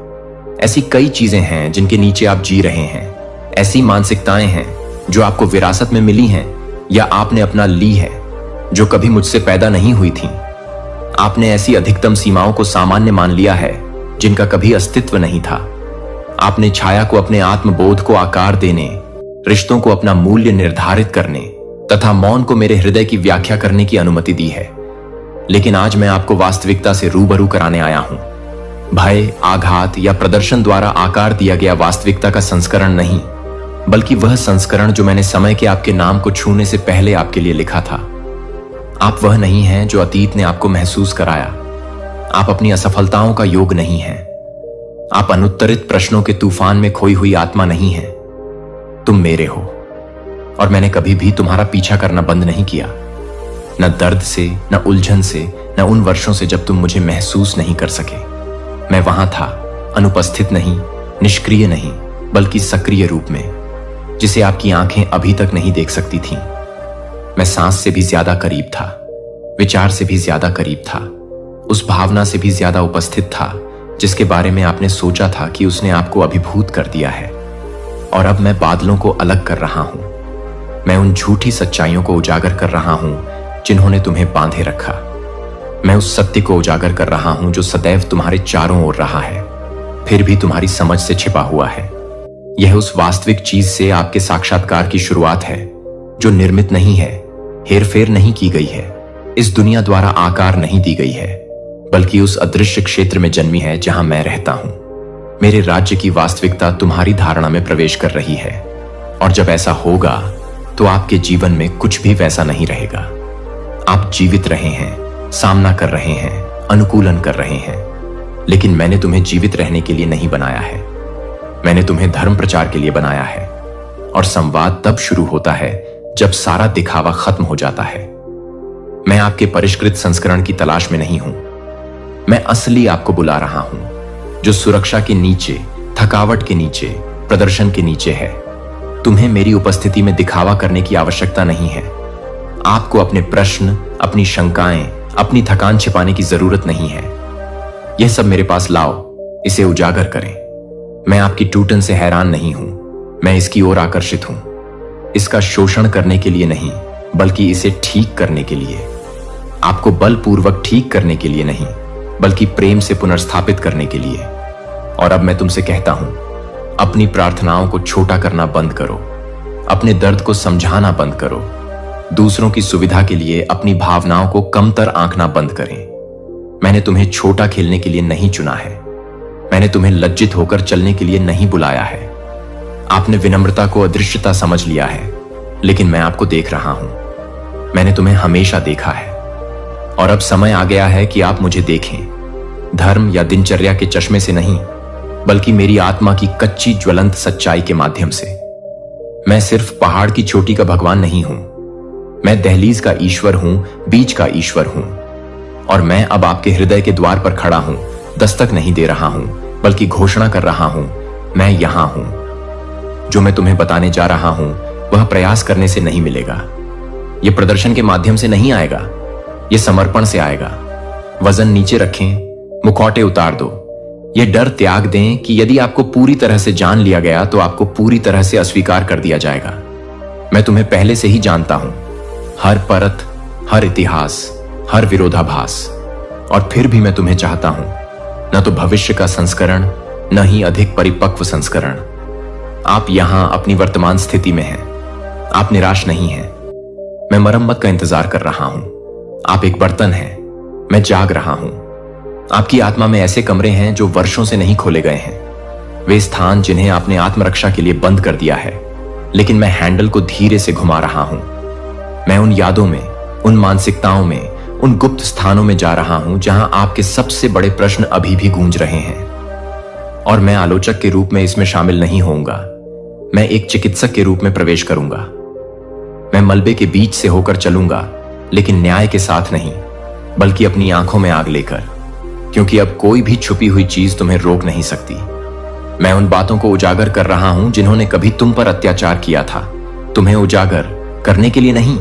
ऐसी कई चीजें हैं जिनके नीचे आप जी रहे हैं। ऐसी मानसिकताएं हैं जो आपको विरासत में मिली हैं या आपने अपना ली है, जो कभी मुझसे पैदा नहीं हुई थीं। आपने ऐसी अधिकतम सीमाओं को सामान्य मान लिया है जिनका कभी अस्तित्व नहीं था। आपने छाया को अपने आत्मबोध को आकार देने, रिश्तों को अपना मूल्य निर्धारित करने तथा मौन को मेरे हृदय की व्याख्या करने की अनुमति दी है। लेकिन आज मैं आपको वास्तविकता से रूबरू कराने आया हूं। भय, आघात या प्रदर्शन द्वारा आकार दिया गया वास्तविकता का संस्करण नहीं, बल्कि वह संस्करण जो मैंने समय के आपके नाम को छूने से पहले आपके लिए लिखा था। आप वह नहीं हैं जो अतीत ने आपको महसूस कराया। आप अपनी असफलताओं का योग नहीं हैं। आप अनुत्तरित प्रश्नों के तूफान में खोई हुई आत्मा नहीं हैं। तुम मेरे हो, और मैंने कभी भी तुम्हारा पीछा करना बंद नहीं किया। न दर्द से, न उलझन से, न उन वर्षों से जब तुम मुझे महसूस नहीं कर सके। मैं वहां था, अनुपस्थित नहीं, निष्क्रिय नहीं, बल्कि सक्रिय रूप में, जिसे आपकी आंखें अभी तक नहीं देख सकती थीं। मैं सांस से भी ज्यादा करीब था, विचार से भी ज्यादा करीब था, उस भावना से भी ज्यादा उपस्थित था जिसके बारे में आपने सोचा था कि उसने आपको अभिभूत कर दिया है। और अब मैं बादलों को अलग कर रहा हूं। मैं उन झूठी सच्चाइयों को उजागर कर रहा हूं जिन्होंने तुम्हें बांधे रखा। मैं उस सत्य को उजागर कर रहा हूं जो सदैव तुम्हारे चारों ओर रहा है, फिर भी तुम्हारी समझ से छिपा हुआ है। यह उस वास्तविक चीज से आपके साक्षात्कार की शुरुआत है जो निर्मित नहीं है, हेरफेर नहीं की गई है, इस दुनिया द्वारा आकार नहीं दी गई है, बल्कि उस अदृश्य क्षेत्र में जन्मी है जहां मैं रहता हूं। मेरे राज्य की वास्तविकता तुम्हारी धारणा में प्रवेश कर रही है, और जब ऐसा होगा तो आपके जीवन में कुछ भी वैसा नहीं रहेगा। आप जीवित रहे हैं, सामना कर रहे हैं, अनुकूलन कर रहे हैं, लेकिन मैंने तुम्हें जीवित रहने के लिए नहीं बनाया है। मैंने तुम्हें धर्म प्रचार के लिए बनाया है, और संवाद तब शुरू होता है जब सारा दिखावा खत्म हो जाता है। मैं आपके परिष्कृत संस्करण की तलाश में नहीं हूं, मैं असली आपको बुला रहा हूं, जो सुरक्षा के नीचे, थकावट के नीचे, प्रदर्शन के नीचे है। तुम्हें मेरी उपस्थिति में दिखावा करने की आवश्यकता नहीं है। आपको अपने प्रश्न, अपनी शंकाएं, अपनी थकान छिपाने की जरूरत नहीं है। यह सब मेरे पास लाओ, इसे उजागर करें। मैं आपकी टूटन से हैरान नहीं हूं, मैं इसकी ओर आकर्षित हूं। इसका शोषण करने के लिए नहीं, बल्कि इसे ठीक करने के लिए। आपको बलपूर्वक ठीक करने के लिए नहीं, बल्कि प्रेम से पुनर्स्थापित करने के लिए। और अब मैं तुमसे कहता हूं, अपनी प्रार्थनाओं को छोटा करना बंद करो, अपने दर्द को समझाना बंद करो, दूसरों की सुविधा के लिए अपनी भावनाओं को कमतर आंकना बंद करें। मैंने तुम्हें छोटा खेलने के लिए नहीं चुना है, मैंने तुम्हें लज्जित होकर चलने के लिए नहीं बुलाया है। आपने विनम्रता को अदृश्यता समझ लिया है, लेकिन मैं आपको देख रहा हूं। मैंने तुम्हें हमेशा देखा है, और अब समय आ गया है कि आप मुझे देखें, धर्म या दिनचर्या के चश्मे से नहीं, बल्कि मेरी आत्मा की कच्ची ज्वलंत सच्चाई के माध्यम से। मैं सिर्फ पहाड़ की चोटी का भगवान नहीं हूं, मैं दहलीज का ईश्वर हूं, बीज का ईश्वर हूं। और मैं अब आपके हृदय के द्वार पर खड़ा हूं, दस्तक नहीं दे रहा हूं, बल्कि घोषणा कर रहा हूं, मैं यहां हूं। जो मैं तुम्हें बताने जा रहा हूं वह प्रयास करने से नहीं मिलेगा, यह प्रदर्शन के माध्यम से नहीं आएगा, यह समर्पण से आएगा। वजन नीचे रखें, मुखौटे उतार दो, यह डर त्याग दें कि यदि आपको पूरी तरह से जान लिया गया तो आपको पूरी तरह से अस्वीकार कर दिया जाएगा। मैं तुम्हें पहले से ही जानता हूं, हर परत, हर इतिहास, हर विरोधाभास। और फिर भी मैं तुम्हें चाहता हूं, न तो भविष्य का संस्करण, न ही अधिक परिपक्व संस्करण। आप यहां अपनी वर्तमान स्थिति में हैं, आप निराश नहीं हैं। मैं मरम्मत का इंतजार कर रहा हूं। आप एक बर्तन हैं, मैं जाग रहा हूं। आपकी आत्मा में ऐसे कमरे हैं जो वर्षों से नहीं खोले गए हैं, वे स्थान जिन्हें आपने आत्मरक्षा के लिए बंद कर दिया है, लेकिन मैं हैंडल को धीरे से घुमा रहा हूं। मैं उन यादों में, उन मानसिकताओं में, उन गुप्त स्थानों में जा रहा हूं जहां आपके सबसे बड़े प्रश्न अभी भी गूंज रहे हैं। और मैं आलोचक के रूप में इसमें शामिल नहीं होऊंगा, मैं एक चिकित्सक के रूप में प्रवेश करूंगा। मैं मलबे के बीच से होकर चलूंगा, लेकिन न्याय के साथ नहीं, बल्कि अपनी आंखों में आग लेकर, क्योंकि अब कोई भी छुपी हुई चीज तुम्हें रोक नहीं सकती। मैं उन बातों को उजागर कर रहा हूं जिन्होंने कभी तुम पर अत्याचार किया था, तुम्हें उजागर करने के लिए नहीं,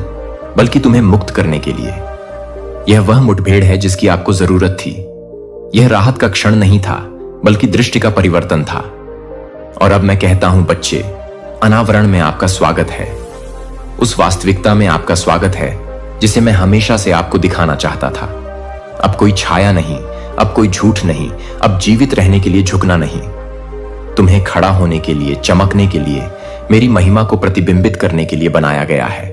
बल्कि तुम्हें मुक्त करने के लिए। यह वह मुठभेड़ है जिसकी आपको जरूरत थी। यह राहत का क्षण नहीं था, बल्कि दृष्टि का परिवर्तन था। और अब मैं कहता हूं, बच्चे, अनावरण में आपका स्वागत है, उस वास्तविकता में आपका स्वागत है जिसे मैं हमेशा से आपको दिखाना चाहता था। अब कोई छाया नहीं, अब कोई झूठ नहीं, अब जीवित रहने के लिए झुकना नहीं, तुम्हें खड़ा होने के लिए, चमकने के लिए, मेरी महिमा को प्रतिबिंबित करने के लिए बनाया गया है।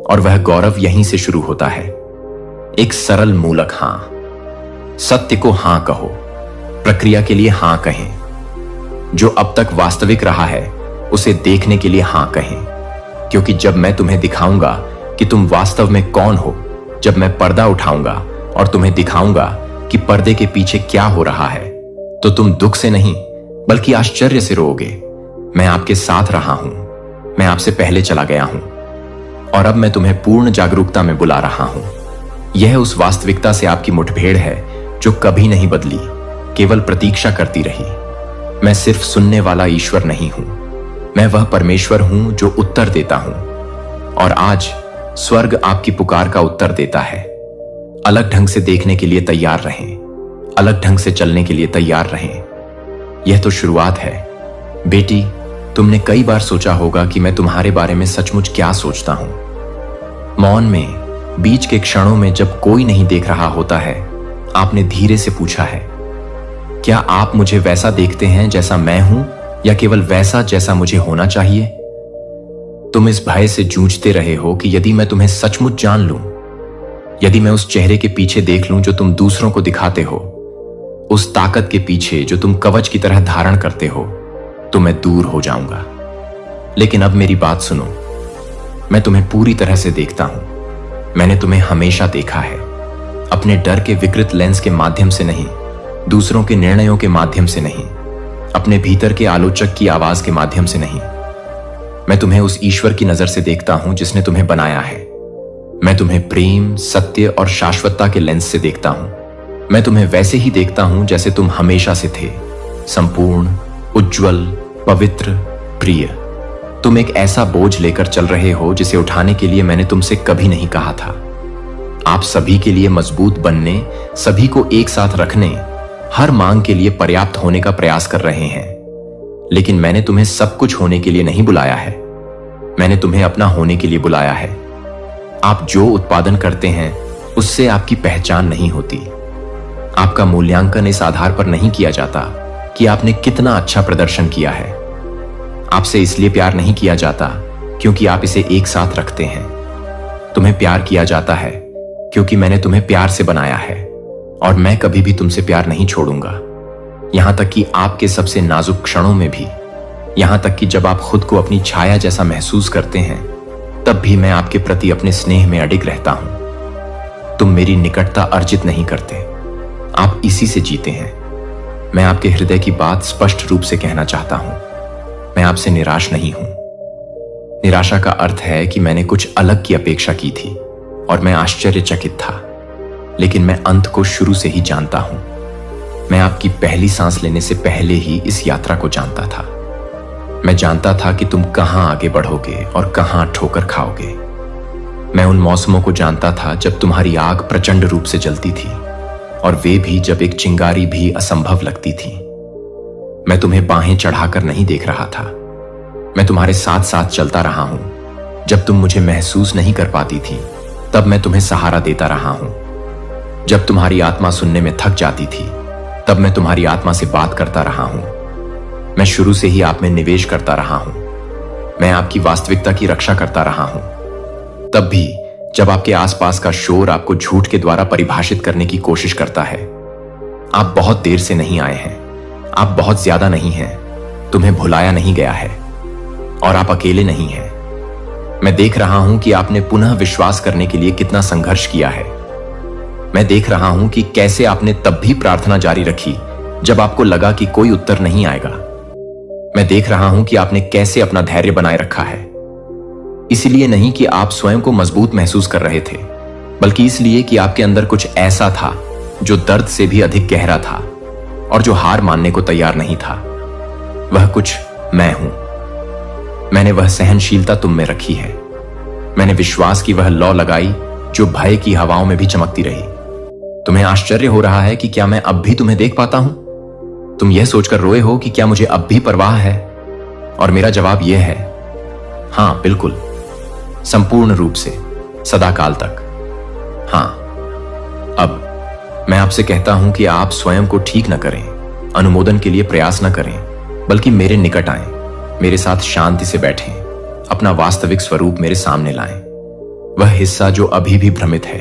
और वह गौरव यहीं से शुरू होता है, एक सरल मूलक हां। सत्य को हां कहो, प्रक्रिया के लिए हां कहें, जो अब तक वास्तविक रहा है उसे देखने के लिए हां कहें। क्योंकि जब मैं तुम्हें दिखाऊंगा कि तुम वास्तव में कौन हो, जब मैं पर्दा उठाऊंगा और तुम्हें दिखाऊंगा कि पर्दे के पीछे क्या हो रहा है, तो तुम दुख से नहीं बल्कि आश्चर्य से रोओगे। मैं आपके साथ रहा हूं, मैं आपसे पहले चला गया हूं, और अब मैं तुम्हें पूर्ण जागरूकता में बुला रहा हूं। यह उस वास्तविकता से आपकी मुठभेड़ है जो कभी नहीं बदली, केवल प्रतीक्षा करती रही। मैं सिर्फ सुनने वाला ईश्वर नहीं हूं, मैं वह परमेश्वर हूं जो उत्तर देता हूं। और आज स्वर्ग आपकी पुकार का उत्तर देता है। अलग ढंग से देखने के लिए तैयार रहें, अलग ढंग से चलने के लिए तैयार रहें। यह तो शुरुआत है। बेटी, तुमने कई बार सोचा होगा कि मैं तुम्हारे बारे में सचमुच क्या सोचता हूं। मौन में, बीच के क्षणों में, जब कोई नहीं देख रहा होता है, आपने धीरे से पूछा है, क्या आप मुझे वैसा देखते हैं जैसा मैं हूं, या केवल वैसा जैसा मुझे होना चाहिए? तुम इस भय से जूझते रहे हो कि यदि मैं तुम्हें सचमुच जान लूं, यदि मैं उस चेहरे के पीछे देख लूं जो तुम दूसरों को दिखाते हो, उस ताकत के पीछे जो तुम कवच की तरह धारण करते हो, तो मैं दूर हो जाऊंगा। लेकिन अब मेरी बात सुनो, मैं तुम्हें पूरी तरह से देखता हूं। मैंने तुम्हें हमेशा देखा है, अपने डर के विकृत लेंस के माध्यम से नहीं, दूसरों के निर्णयों के माध्यम से नहीं, अपने भीतर के आलोचक की आवाज के माध्यम से नहीं। मैं तुम्हें उस ईश्वर की नजर से देखता हूं जिसने तुम्हें बनाया है। मैं तुम्हें प्रेम, सत्य और शाश्वतता के लेंस से देखता हूं। मैं तुम्हें वैसे ही देखता हूं जैसे तुम हमेशा से थे, संपूर्ण, उज्जवल, पवित्र, प्रिय। तुम एक ऐसा बोझ लेकर चल रहे हो जिसे उठाने के लिए मैंने तुमसे कभी नहीं कहा था। आप सभी के लिए मजबूत बनने, सभी को एक साथ रखने, हर मांग के लिए पर्याप्त होने का प्रयास कर रहे हैं। लेकिन मैंने तुम्हें सब कुछ होने के लिए नहीं बुलाया है, मैंने तुम्हें अपना होने के लिए बुलाया है। आप जो उत्पादन करते हैं उससे आपकी पहचान नहीं होती। आपका मूल्यांकन इस आधार पर नहीं किया जाता कि आपने कितना अच्छा प्रदर्शन किया है। आपसे इसलिए प्यार नहीं किया जाता क्योंकि आप इसे एक साथ रखते हैं। तुम्हें प्यार किया जाता है क्योंकि मैंने तुम्हें प्यार से बनाया है, और मैं कभी भी तुमसे प्यार नहीं छोड़ूंगा। यहां तक कि आपके सबसे नाजुक क्षणों में भी, यहां तक कि जब आप खुद को अपनी छाया जैसा महसूस करते हैं, तब भी मैं आपके प्रति अपने स्नेह में अडिग रहता हूं। तुम मेरी निकटता अर्जित नहीं करते, आप इसी से जीते हैं। मैं आपके हृदय की बात स्पष्ट रूप से कहना चाहता हूं, मैं आपसे निराश नहीं हूं। निराशा का अर्थ है कि मैंने कुछ अलग की अपेक्षा की थी और मैं आश्चर्यचकित था, लेकिन मैं अंत को शुरू से ही जानता हूं। मैं आपकी पहली सांस लेने से पहले ही इस यात्रा को जानता था। मैं जानता था कि तुम कहां आगे बढ़ोगे और कहां ठोकर खाओगे। मैं उन मौसमों को जानता था जब तुम्हारी आग प्रचंड रूप से जलती थी, और वे भी जब एक चिंगारी भी असंभव लगती थी। मैं तुम्हें बाहें चढ़ाकर नहीं देख रहा था, मैं तुम्हारे साथ साथ चलता रहा हूं। जब तुम मुझे महसूस नहीं कर पाती थी, तब मैं तुम्हें सहारा देता रहा हूं। जब तुम्हारी आत्मा सुनने में थक जाती थी, तब मैं तुम्हारी आत्मा से बात करता रहा हूं। मैं शुरू से ही आप में निवेश करता रहा हूं। मैं आपकी वास्तविकता की रक्षा करता रहा हूं। तब भी जब आपके आसपास का शोर आपको झूठ के द्वारा परिभाषित करने की कोशिश करता है। आप बहुत देर से नहीं आए हैं, आप बहुत ज्यादा नहीं हैं, तुम्हें भुलाया नहीं गया है, और आप अकेले नहीं हैं। मैं देख रहा हूं कि आपने पुनः विश्वास करने के लिए कितना संघर्ष किया है। मैं देख रहा हूं कि कैसे आपने तब भी प्रार्थना जारी रखी जब आपको लगा कि कोई उत्तर नहीं आएगा। मैं देख रहा हूं कि आपने कैसे अपना धैर्य बनाए रखा है, इसलिए नहीं कि आप स्वयं को मजबूत महसूस कर रहे थे, बल्कि इसलिए कि आपके अंदर कुछ ऐसा था जो दर्द से भी अधिक गहरा था और जो हार मानने को तैयार नहीं था। वह कुछ मैं हूं। मैंने वह सहनशीलता तुम में रखी है। मैंने विश्वास की वह लौ लगाई जो भय की हवाओं में भी चमकती रही। तुम्हें आश्चर्य हो रहा है कि क्या मैं अब भी तुम्हें देख पाता हूं? तुम यह सोचकर रोए हो कि क्या मुझे अब भी परवाह है? और मेरा जवाब यह है, हां, बिल्कुल, संपूर्ण रूप से, सदाकाल तक। हां, अब मैं आपसे कहता हूं कि आप स्वयं को ठीक न करें, अनुमोदन के लिए प्रयास न करें, बल्कि मेरे निकट आएं, मेरे साथ शांति से बैठें, अपना वास्तविक स्वरूप मेरे सामने लाएं। वह हिस्सा जो अभी भी भ्रमित है,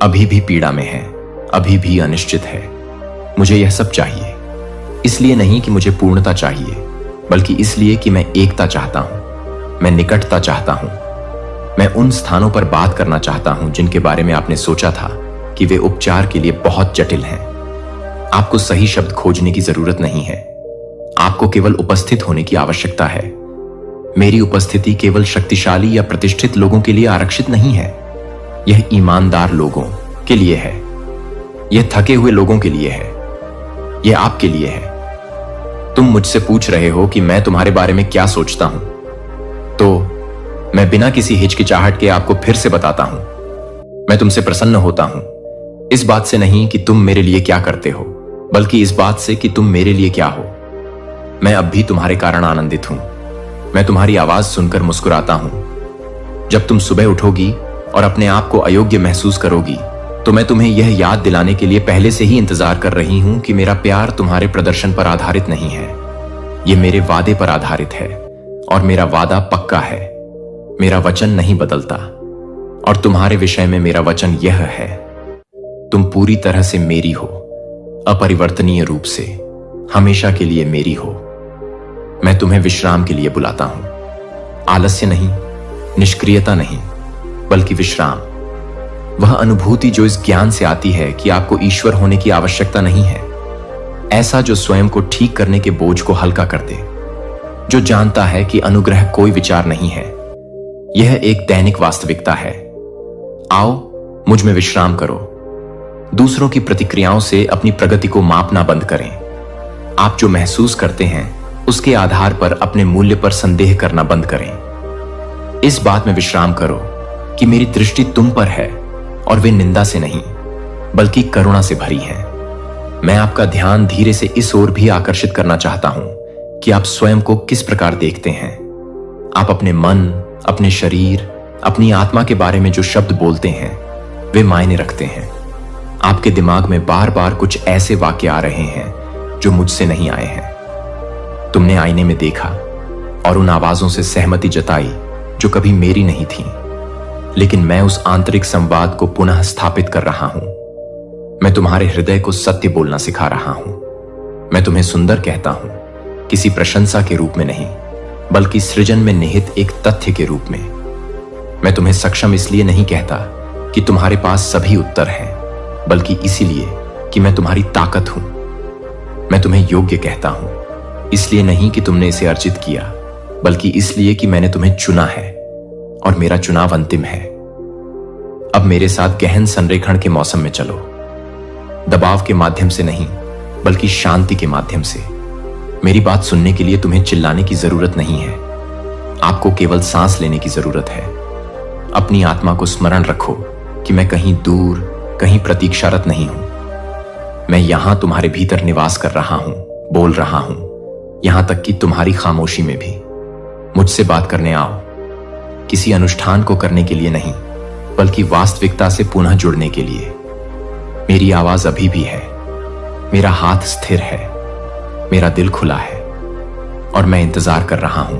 अभी भी पीड़ा में है, अभी भी अनिश्चित है। मुझे यह सब चाहिए, इसलिए नहीं कि मुझे पूर्णता चाहिए, बल्कि इसलिए कि मैं एकता चाहता हूं, मैं निकटता चाहता हूं। मैं उन स्थानों पर बात करना चाहता हूं जिनके बारे में आपने सोचा था कि वे उपचार के लिए बहुत जटिल हैं। आपको सही शब्द खोजने की जरूरत नहीं है, आपको केवल उपस्थित होने की आवश्यकता है। मेरी उपस्थिति केवल शक्तिशाली या प्रतिष्ठित लोगों के लिए आरक्षित नहीं है, यह ईमानदार लोगों के लिए है, यह थके हुए लोगों के लिए है, यह आपके लिए है। तुम मुझसे पूछ रहे हो कि मैं तुम्हारे बारे में क्या सोचता हूं, तो मैं बिना किसी हिचकिचाहट के आपको फिर से बताता हूं। मैं तुमसे प्रसन्न होता हूं, इस बात से नहीं कि तुम मेरे लिए क्या करते हो, बल्कि इस बात से कि तुम मेरे लिए क्या हो। मैं अब भी तुम्हारे कारण आनंदित हूं। मैं तुम्हारी आवाज सुनकर मुस्कुराता हूं। जब तुम सुबह उठोगी और अपने आप को अयोग्य महसूस करोगी, तो मैं तुम्हें यह याद दिलाने के लिए पहले से ही इंतजार कर रही हूं कि मेरा प्यार तुम्हारे प्रदर्शन पर आधारित नहीं है। ये मेरे वादे पर आधारित है और मेरा वादा पक्का है। मेरा वचन नहीं बदलता और तुम्हारे विषय में मेरा वचन यह है, तुम पूरी तरह से मेरी हो, अपरिवर्तनीय रूप से, हमेशा के लिए मेरी हो। मैं तुम्हें विश्राम के लिए बुलाता हूं, आलस्य नहीं, निष्क्रियता नहीं, बल्कि विश्राम। वह अनुभूति जो इस ज्ञान से आती है कि आपको ईश्वर होने की आवश्यकता नहीं है, ऐसा जो स्वयं को ठीक करने के बोझ को हल्का कर दे, जो जानता है कि अनुग्रह कोई विचार नहीं है, यह एक दैनिक वास्तविकता है। आओ मुझ में विश्राम करो। दूसरों की प्रतिक्रियाओं से अपनी प्रगति को मापना बंद करें। आप जो महसूस करते हैं उसके आधार पर अपने मूल्य पर संदेह करना बंद करें। इस बात में विश्राम करो कि मेरी दृष्टि तुम पर है और वे निंदा से नहीं बल्कि करुणा से भरी है। मैं आपका ध्यान धीरे से इस ओर भी आकर्षित करना चाहता हूं कि आप स्वयं को किस प्रकार देखते हैं। आप अपने मन, अपने शरीर, अपनी आत्मा के बारे में जो शब्द बोलते हैं वे मायने रखते हैं। आपके दिमाग में बार बार कुछ ऐसे वाक्य आ रहे हैं जो मुझसे नहीं आए हैं। तुमने आईने में देखा और उन आवाजों से सहमति जताई जो कभी मेरी नहीं थी, लेकिन मैं उस आंतरिक संवाद को पुनः स्थापित कर रहा हूं। मैं तुम्हारे हृदय को सत्य बोलना सिखा रहा हूं। मैं तुम्हें सुंदर कहता हूं, किसी प्रशंसा के रूप में नहीं बल्कि सृजन में निहित एक तथ्य के रूप में। मैं तुम्हें सक्षम इसलिए नहीं कहता कि तुम्हारे पास सभी उत्तर हैं, बल्कि इसीलिए कि मैं तुम्हारी ताकत हूं। मैं तुम्हें योग्य कहता हूं, इसलिए नहीं कि तुमने इसे अर्जित किया, बल्कि इसलिए कि मैंने तुम्हें चुना है और मेरा चुनाव अंतिम है। अब मेरे साथ गहन संरेखण के मौसम में चलो, दबाव के माध्यम से नहीं बल्कि शांति के माध्यम से। मेरी बात सुनने के लिए तुम्हें चिल्लाने की जरूरत नहीं है, आपको केवल सांस लेने की जरूरत है। अपनी आत्मा को स्मरण रखो कि मैं कहीं दूर, कहीं प्रतीक्षारत नहीं हूं। मैं यहां तुम्हारे भीतर निवास कर रहा हूं, बोल रहा हूं, यहां तक कि तुम्हारी खामोशी में भी। मुझसे बात करने आओ, किसी अनुष्ठान को करने के लिए नहीं बल्कि वास्तविकता से पुनः जुड़ने के लिए। मेरी आवाज अभी भी है, मेरा हाथ स्थिर है, मेरा दिल खुला है और मैं इंतजार कर रहा हूं।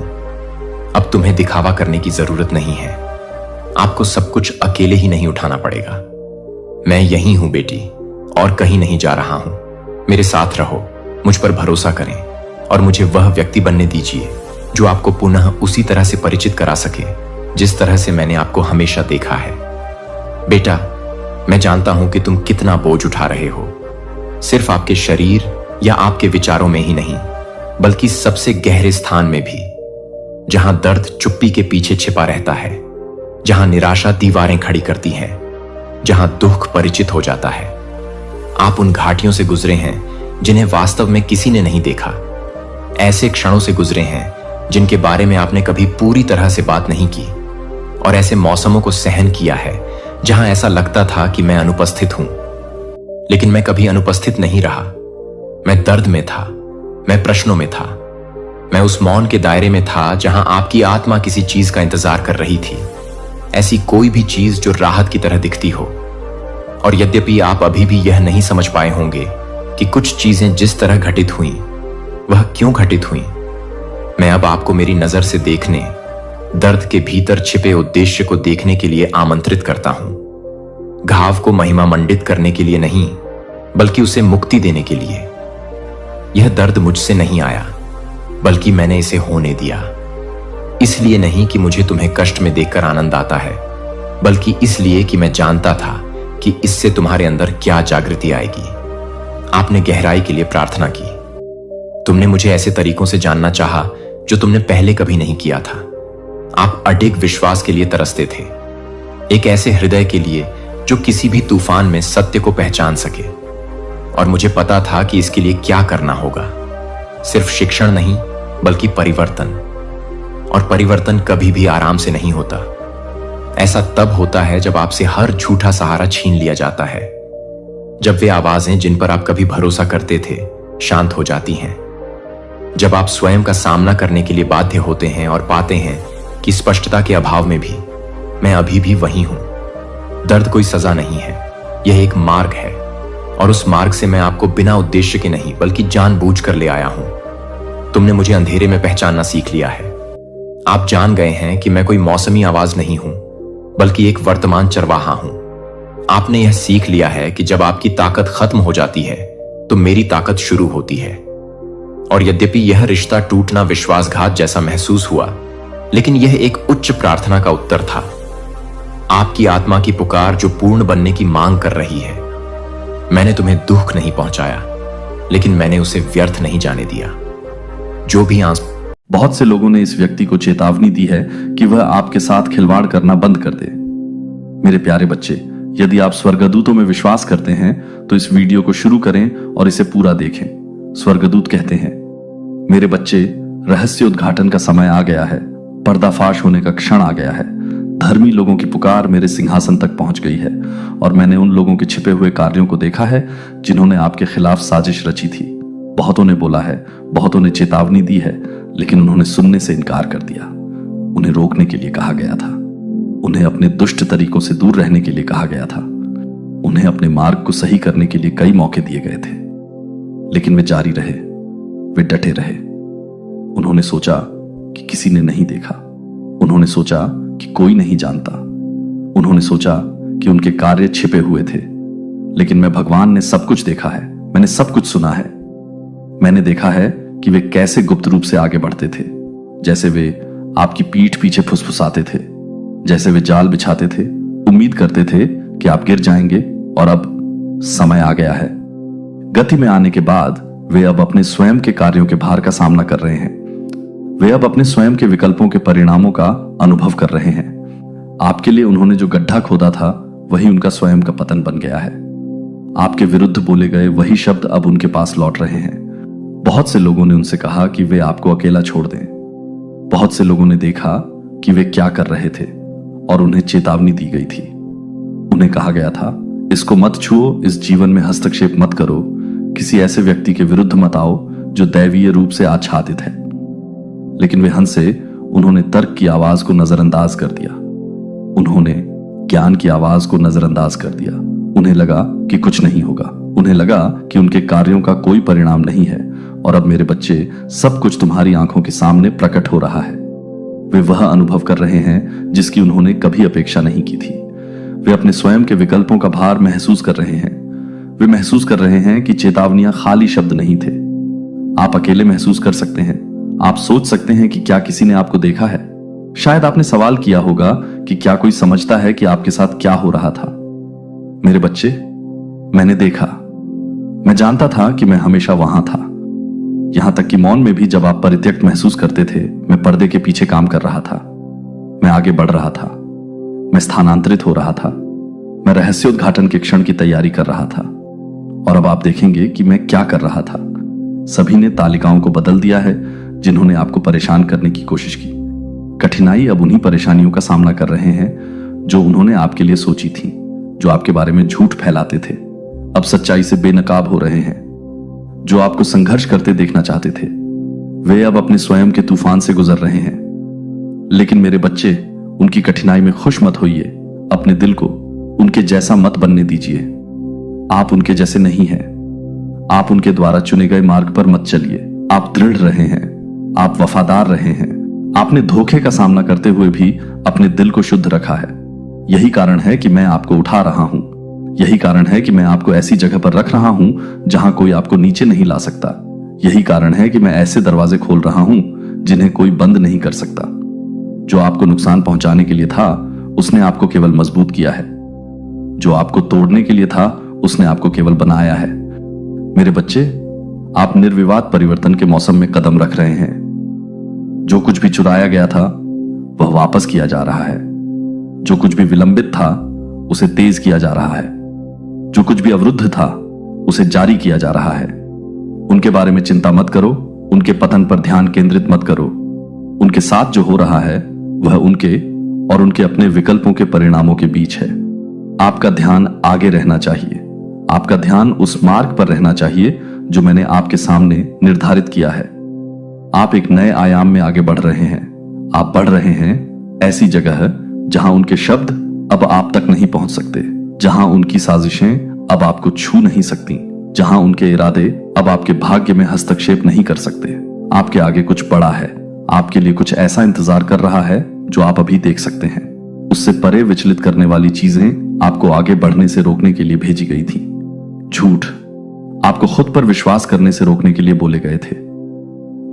अब तुम्हें दिखावा करने की जरूरत नहीं है, आपको सब कुछ अकेले ही नहीं उठाना पड़ेगा। मैं यहीं हूं बेटी और कहीं नहीं जा रहा हूं। मेरे साथ रहो, मुझ पर भरोसा करें और मुझे वह व्यक्ति बनने दीजिए जो आपको पुनः उसी तरह से परिचित करा सके जिस तरह से मैंने आपको हमेशा देखा है। बेटा, मैं जानता हूं कि तुम कितना बोझ उठा रहे हो, सिर्फ आपके शरीर या आपके विचारों में ही नहीं बल्कि सबसे गहरे स्थान में भी, जहां दर्द चुप्पी के पीछे छिपा रहता है, जहां निराशा दीवारें खड़ी करती है, जहां दुख परिचित हो जाता है। आप उन घाटियों से गुजरे हैं जिन्हें वास्तव में किसी ने नहीं देखा, ऐसे क्षणों से गुजरे हैं जिनके बारे में आपने कभी पूरी तरह से बात नहीं की, और ऐसे मौसमों को सहन किया है जहां ऐसा लगता था कि मैं अनुपस्थित हूं, लेकिन मैं कभी अनुपस्थित नहीं रहा। मैं दर्द में था, मैं प्रश्नों में था, मैं उस मौन के दायरे में था जहां आपकी आत्मा किसी चीज का इंतजार कर रही थी, ऐसी कोई भी चीज जो राहत की तरह दिखती हो। और यद्यपि आप अभी भी यह नहीं समझ पाए होंगे कि कुछ चीजें जिस तरह घटित हुई वह क्यों घटित हुई, मैं अब आपको मेरी नजर से देखने, दर्द के भीतर छिपे उद्देश्य को देखने के लिए आमंत्रित करता हूं। घाव को महिमा मंडित करने के लिए नहीं बल्कि उसे मुक्ति देने के लिए। यह दर्द मुझसे नहीं आया बल्कि मैंने इसे होने दिया, इसलिए नहीं कि मुझे तुम्हें कष्ट में देखकर आनंद आता है, बल्कि इसलिए कि मैं जानता था कि इससे तुम्हारे अंदर क्या जागृति आएगी। आपने गहराई के लिए प्रार्थना की, तुमने मुझे ऐसे तरीकों से जानना चाहा जो तुमने पहले कभी नहीं किया था। आप अडिग विश्वास के लिए तरसते थे, एक ऐसे हृदय के लिए जो किसी भी तूफान में सत्य को पहचान सके। और मुझे पता था कि इसके लिए क्या करना होगा, सिर्फ शिक्षण नहीं बल्कि परिवर्तन। और परिवर्तन कभी भी आराम से नहीं होता। ऐसा तब होता है जब आपसे हर झूठा सहारा छीन लिया जाता है, जब वे आवाजें जिन पर आप कभी भरोसा करते थे शांत हो जाती हैं, जब आप स्वयं का सामना करने के लिए बाध्य होते हैं और पाते हैं कि स्पष्टता के अभाव में भी मैं अभी भी वही हूं। दर्द कोई सजा नहीं है, यह एक मार्ग है, और उस मार्ग से मैं आपको बिना उद्देश्य के नहीं बल्कि जानबूझकर ले आया हूं। तुमने मुझे अंधेरे में पहचानना सीख लिया है। आप जान गए हैं कि मैं कोई मौसमी आवाज नहीं हूं, बल्कि एक वर्तमान चरवाहा हूं। आपने यह सीख लिया है कि जब आपकी ताकत खत्म हो जाती है तो मेरी ताकत शुरू होती है। और यद्यपि यह रिश्ता टूटना विश्वासघात जैसा महसूस हुआ, लेकिन यह एक उच्च प्रार्थना का उत्तर था। आपकी आत्मा की पुकार जो पूर्ण बनने की मांग कर रही है। मैंने तुम्हें दुख नहीं पहुंचाया, लेकिन मैंने उसे व्यर्थ नहीं जाने दिया। जो भी आंसू बहुत से लोगों ने इस व्यक्ति को चेतावनी दी है कि वह आपके साथ खिलवाड़ करना बंद कर दे। मेरे प्यारे बच्चे, यदि आप स्वर्गदूतों में विश्वास करते हैं तो इस वीडियो को शुरू करें और इसे पूरा देखें। स्वर्गदूत कहते हैं, मेरे बच्चे, रहस्य उद्घाटन का समय आ गया है, पर्दाफाश होने का क्षण आ गया है। धर्मी लोगों की पुकार मेरे सिंहासन तक पहुंच गई है और मैंने उन लोगों के छिपे हुए कार्यों को देखा है जिन्होंने आपके खिलाफ साजिश रची थी। बहुतों ने बोला है, बहुतों ने चेतावनी दी है, लेकिन उन्होंने सुनने से इनकार कर दिया। उन्हें रोकने के लिए कहा गया था, उन्हें अपने दुष्ट तरीकों से दूर रहने के लिए कहा गया था, उन्हें अपने मार्ग को सही करने के लिए कई मौके दिए गए थे, लेकिन वे जारी रहे, वे डटे रहे। उन्होंने सोचा कि किसी ने नहीं देखा, उन्होंने सोचा कि कोई नहीं जानता, उन्होंने सोचा कि उनके कार्य छिपे हुए थे। लेकिन मैं भगवान ने सब कुछ देखा है, मैंने सब कुछ सुना है। मैंने देखा है कि वे कैसे गुप्त रूप से आगे बढ़ते थे, जैसे वे आपकी पीठ पीछे फुसफुसाते थे, जैसे वे जाल बिछाते थे, उम्मीद करते थे कि आप गिर जाएंगे। और अब समय आ गया है। गति में आने के बाद वे अब अपने स्वयं के कार्यों के भार का सामना कर रहे हैं। वे अब अपने स्वयं के विकल्पों के परिणामों का अनुभव कर रहे हैं। आपके लिए उन्होंने जो गड्ढा खोदा था वही उनका स्वयं का पतन बन गया है। आपके विरुद्ध बोले गए वही शब्द अब उनके पास लौट रहे हैं। बहुत से लोगों ने उनसे कहा कि वे आपको अकेला छोड़ दें। बहुत से लोगों ने देखा कि वे क्या कर रहे थे और उन्हें चेतावनी दी गई थी। उन्हें कहा गया था, इसको मत छुओ, इस जीवन में हस्तक्षेप मत करो, किसी ऐसे व्यक्ति के विरुद्ध मत आओ जो दैवीय रूप से आच्छादित है। लेकिन वे हंसे, उन्होंने तर्क की आवाज को नजरअंदाज कर दिया, उन्होंने ज्ञान की आवाज को नजरअंदाज कर दिया। उन्हें लगा कि कुछ नहीं होगा, उन्हें लगा कि उनके कार्यों का कोई परिणाम नहीं है। और अब मेरे बच्चे, सब कुछ तुम्हारी आंखों के सामने प्रकट हो रहा है। वे वह अनुभव कर रहे हैं जिसकी उन्होंने कभी अपेक्षा नहीं की थी। वे अपने स्वयं के विकल्पों का भार महसूस कर रहे हैं। वे महसूस कर रहे हैं कि चेतावनियां खाली शब्द नहीं थे। आप अकेले महसूस कर सकते हैं। आप सोच सकते हैं कि क्या किसी ने आपको देखा है। शायद आपने सवाल किया होगा कि क्या कोई समझता है कि आपके साथ क्या हो रहा था। मेरे बच्चे, मैंने देखा, मैं जानता था कि मैं हमेशा वहां था। यहां तक कि मौन में भी जब आप परित्यक्त महसूस करते थे, मैं पर्दे के पीछे काम कर रहा था। मैं आगे बढ़ रहा था, मैं स्थानांतरित हो रहा था, मैं रहस्य उद्घाटन के क्षण की तैयारी कर रहा था। और अब आप देखेंगे कि मैं क्या कर रहा था। सभी ने तालिकाओं को बदल दिया है जिन्होंने आपको परेशान करने की कोशिश की। कठिनाई अब उन्हीं परेशानियों का सामना कर रहे हैं जो उन्होंने आपके लिए सोची थी, जो आपके बारे में झूठ फैलाते थे, अब सच्चाई से बेनकाब हो रहे हैं। जो आपको संघर्ष करते देखना चाहते थे, वे अब अपने स्वयं के तूफान से गुजर रहे हैं। लेकिन मेरे बच्चे, उनकी कठिनाई में खुश मत होइए। अपने दिल को उनके जैसा मत बनने दीजिए। आप उनके जैसे नहीं हैं। आप उनके द्वारा चुने गए मार्ग पर मत चलिए। आप दृढ़ रहे हैं, आप वफादार रहे हैं। आपने धोखे का सामना करते हुए भी अपने दिल को शुद्ध रखा है। यही कारण है कि मैं आपको उठा रहा हूं। यही कारण है कि मैं आपको ऐसी जगह पर रख रहा हूं जहां कोई आपको नीचे नहीं ला सकता। यही कारण है कि मैं ऐसे दरवाजे खोल रहा हूं जिन्हें कोई बंद नहीं कर सकता। जो आपको नुकसान पहुंचाने के लिए था, उसने आपको केवल मजबूत किया है। जो आपको तोड़ने के लिए था, उसने आपको केवल बनाया है। मेरे बच्चे, आप निर्विवाद परिवर्तन के मौसम में कदम रख रहे हैं। जो कुछ भी चुराया गया था वह वापस किया जा रहा है। जो कुछ भी विलंबित था उसे तेज किया जा रहा है। जो कुछ भी अवरुद्ध था उसे जारी किया जा रहा है। उनके बारे में चिंता मत करो, उनके पतन पर ध्यान केंद्रित मत करो। उनके साथ जो हो रहा है वह उनके और उनके अपने विकल्पों के परिणामों के बीच है। आपका ध्यान आगे रहना चाहिए। आपका ध्यान उस मार्ग पर रहना चाहिए जो मैंने आपके सामने निर्धारित किया है। आप एक नए आयाम में आगे बढ़ रहे हैं। आप बढ़ रहे हैं ऐसी जगह जहां उनके शब्द अब आप तक नहीं पहुंच सकते, जहां उनकी साजिशें अब आपको छू नहीं सकती, जहां उनके इरादे अब आपके भाग्य में हस्तक्षेप नहीं कर सकते। आपके आगे कुछ बड़ा है, आपके लिए कुछ ऐसा इंतजार कर रहा है जो आप अभी देख सकते हैं। उससे परे विचलित करने वाली चीजें आपको आगे बढ़ने से रोकने के लिए भेजी गई थी। झूठ आपको खुद पर विश्वास करने से रोकने के लिए बोले गए थे।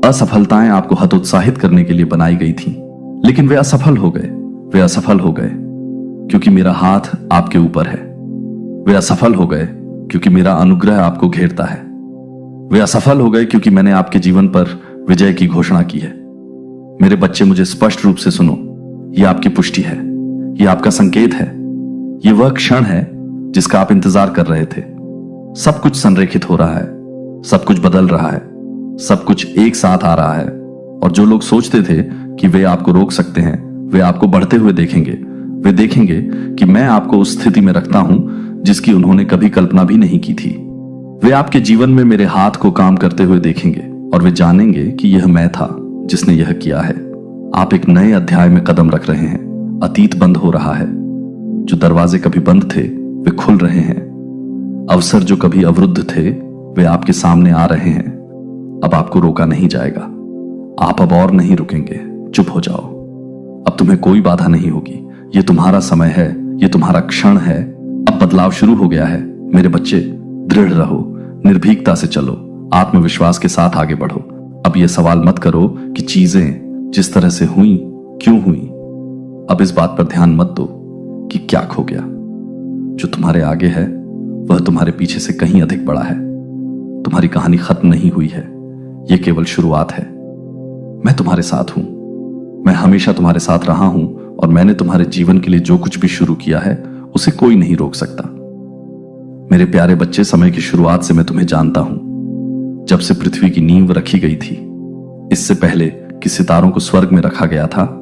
असफलताएं आपको हतोत्साहित करने के लिए बनाई गई थी, लेकिन वे असफल हो गए। वे असफल हो गए क्योंकि मेरा हाथ आपके ऊपर है। वे असफल हो गए क्योंकि मेरा अनुग्रह आपको घेरता है। वे असफल हो गए क्योंकि मैंने आपके जीवन पर विजय की घोषणा की है। मेरे बच्चे, मुझे स्पष्ट रूप से सुनो, यह आपकी पुष्टि है, यह आपका संकेत है, यह वह क्षण है जिसका आप इंतजार कर रहे थे। सब कुछ संरेखित हो रहा है, सब कुछ बदल रहा है, सब कुछ एक साथ आ रहा है। और जो लोग सोचते थे कि वे आपको रोक सकते हैं, वे आपको बढ़ते हुए देखेंगे। वे देखेंगे कि मैं आपको उस स्थिति में रखता हूं जिसकी उन्होंने कभी कल्पना भी नहीं की थी। वे आपके जीवन में मेरे हाथ को काम करते हुए देखेंगे और वे जानेंगे कि यह मैं था जिसने यह किया है। आप एक नए अध्याय में कदम रख रहे हैं। अतीत बंद हो रहा है। जो दरवाजे कभी बंद थे वे खुल रहे हैं। अवसर जो कभी अवरुद्ध थे वे आपके सामने आ रहे हैं। अब आपको रोका नहीं जाएगा। आप अब और नहीं रुकेंगे। चुप हो जाओ। अब तुम्हें कोई बाधा नहीं होगी। यह तुम्हारा समय है, यह तुम्हारा क्षण है। अब बदलाव शुरू हो गया है। मेरे बच्चे, दृढ़ रहो, निर्भीकता से चलो, आत्मविश्वास के साथ आगे बढ़ो। अब यह सवाल मत करो कि चीजें जिस तरह से हुई क्यों हुई। अब इस बात पर ध्यान मत दो कि क्या खो गया। जो तुम्हारे आगे है वह तुम्हारे पीछे से कहीं अधिक बड़ा है। तुम्हारी कहानी खत्म नहीं हुई है, यह केवल शुरुआत है। मैं तुम्हारे साथ हूं। मैं हमेशा तुम्हारे साथ रहा हूं और मैंने तुम्हारे जीवन के लिए जो कुछ भी शुरू किया है उसे कोई नहीं रोक सकता। मेरे प्यारे बच्चे, समय की शुरुआत से मैं तुम्हें जानता हूं। जब से पृथ्वी की नींव रखी गई थी, इससे पहले कि सितारों को स्वर्ग में रखा गया था,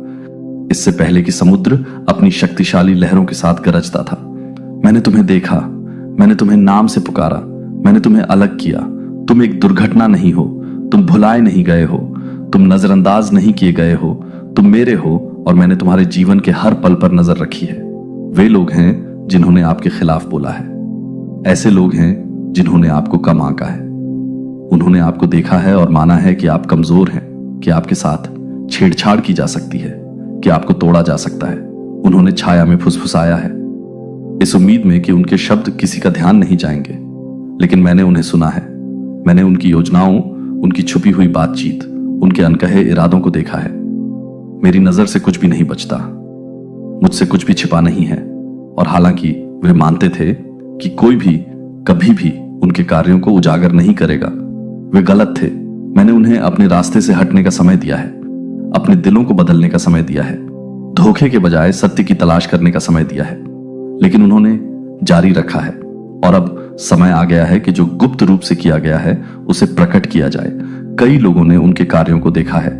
इससे पहले कि समुद्र अपनी शक्तिशाली लहरों के साथ गरजता था, मैंने तुम्हें देखा। मैंने तुम्हें नाम से पुकारा। मैंने तुम्हें अलग किया। तुम एक दुर्घटना नहीं हो। तुम भुलाए नहीं गए हो। तुम नजरअंदाज नहीं किए गए हो। तुम मेरे हो और मैंने तुम्हारे जीवन के हर पल पर नजर रखी है। वे लोग हैं जिन्होंने आपके खिलाफ बोला है। ऐसे लोग हैं जिन्होंने आपको कम आंका है। उन्होंने आपको देखा है और माना है कि आप कमजोर हैं, कि आपके साथ छेड़छाड़ की जा सकती है, कि आपको तोड़ा जा सकता है। उन्होंने छाया में फुसफुसाया है, इस उम्मीद में कि उनके शब्द किसी का ध्यान नहीं जाएंगे। लेकिन मैंने उन्हें सुना है। मैंने उनकी योजनाओं, उनकी छुपी हुई बातचीत, उनके अनकहे इरादों को देखा है। मेरी नजर से कुछ भी नहीं बचता। मुझसे कुछ भी छिपा नहीं है। और हालांकि वे मानते थे कि कोई भी कभी भी उनके कार्यों को उजागर नहीं करेगा, वे गलत थे। मैंने उन्हें अपने रास्ते से हटने का समय दिया है, अपने दिलों को बदलने का समय दिया है, धोखे के बजाय सत्य की तलाश करने का समय दिया है। लेकिन उन्होंने जारी रखा है। और अब समय आ गया है कि जो गुप्त रूप से किया गया है उसे प्रकट किया जाए। कई लोगों ने उनके कार्यों को देखा है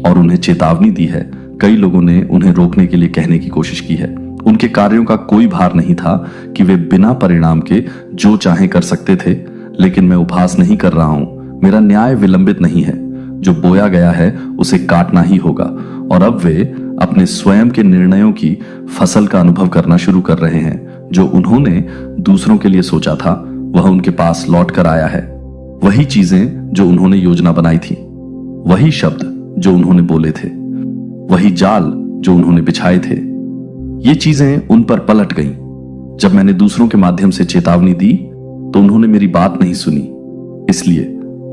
और उन्हें चेतावनी दी है। कई लोगों ने उन्हें रोकने के लिए कहने की कोशिश की है। उनके कार्यों का कोई भार नहीं था कि वे बिना परिणाम के जो चाहे कर सकते थे। लेकिन मैं उपहास नहीं कर रहा हूं। मेरा न्याय विलंबित नहीं है। जो बोया गया है उसे काटना ही होगा। और अब वे अपने स्वयं के निर्णयों की फसल का अनुभव करना शुरू कर रहे हैं। जो उन्होंने दूसरों के लिए सोचा था वह उनके पास लौट कर आया है। वही चीजें जो उन्होंने योजना बनाई थी, वही शब्द जो उन्होंने बोले थे, वही जाल जो उन्होंने बिछाए थे, ये चीजें उन पर पलट गईं। जब मैंने दूसरों के माध्यम से चेतावनी दी तो उन्होंने मेरी बात नहीं सुनी। इसलिए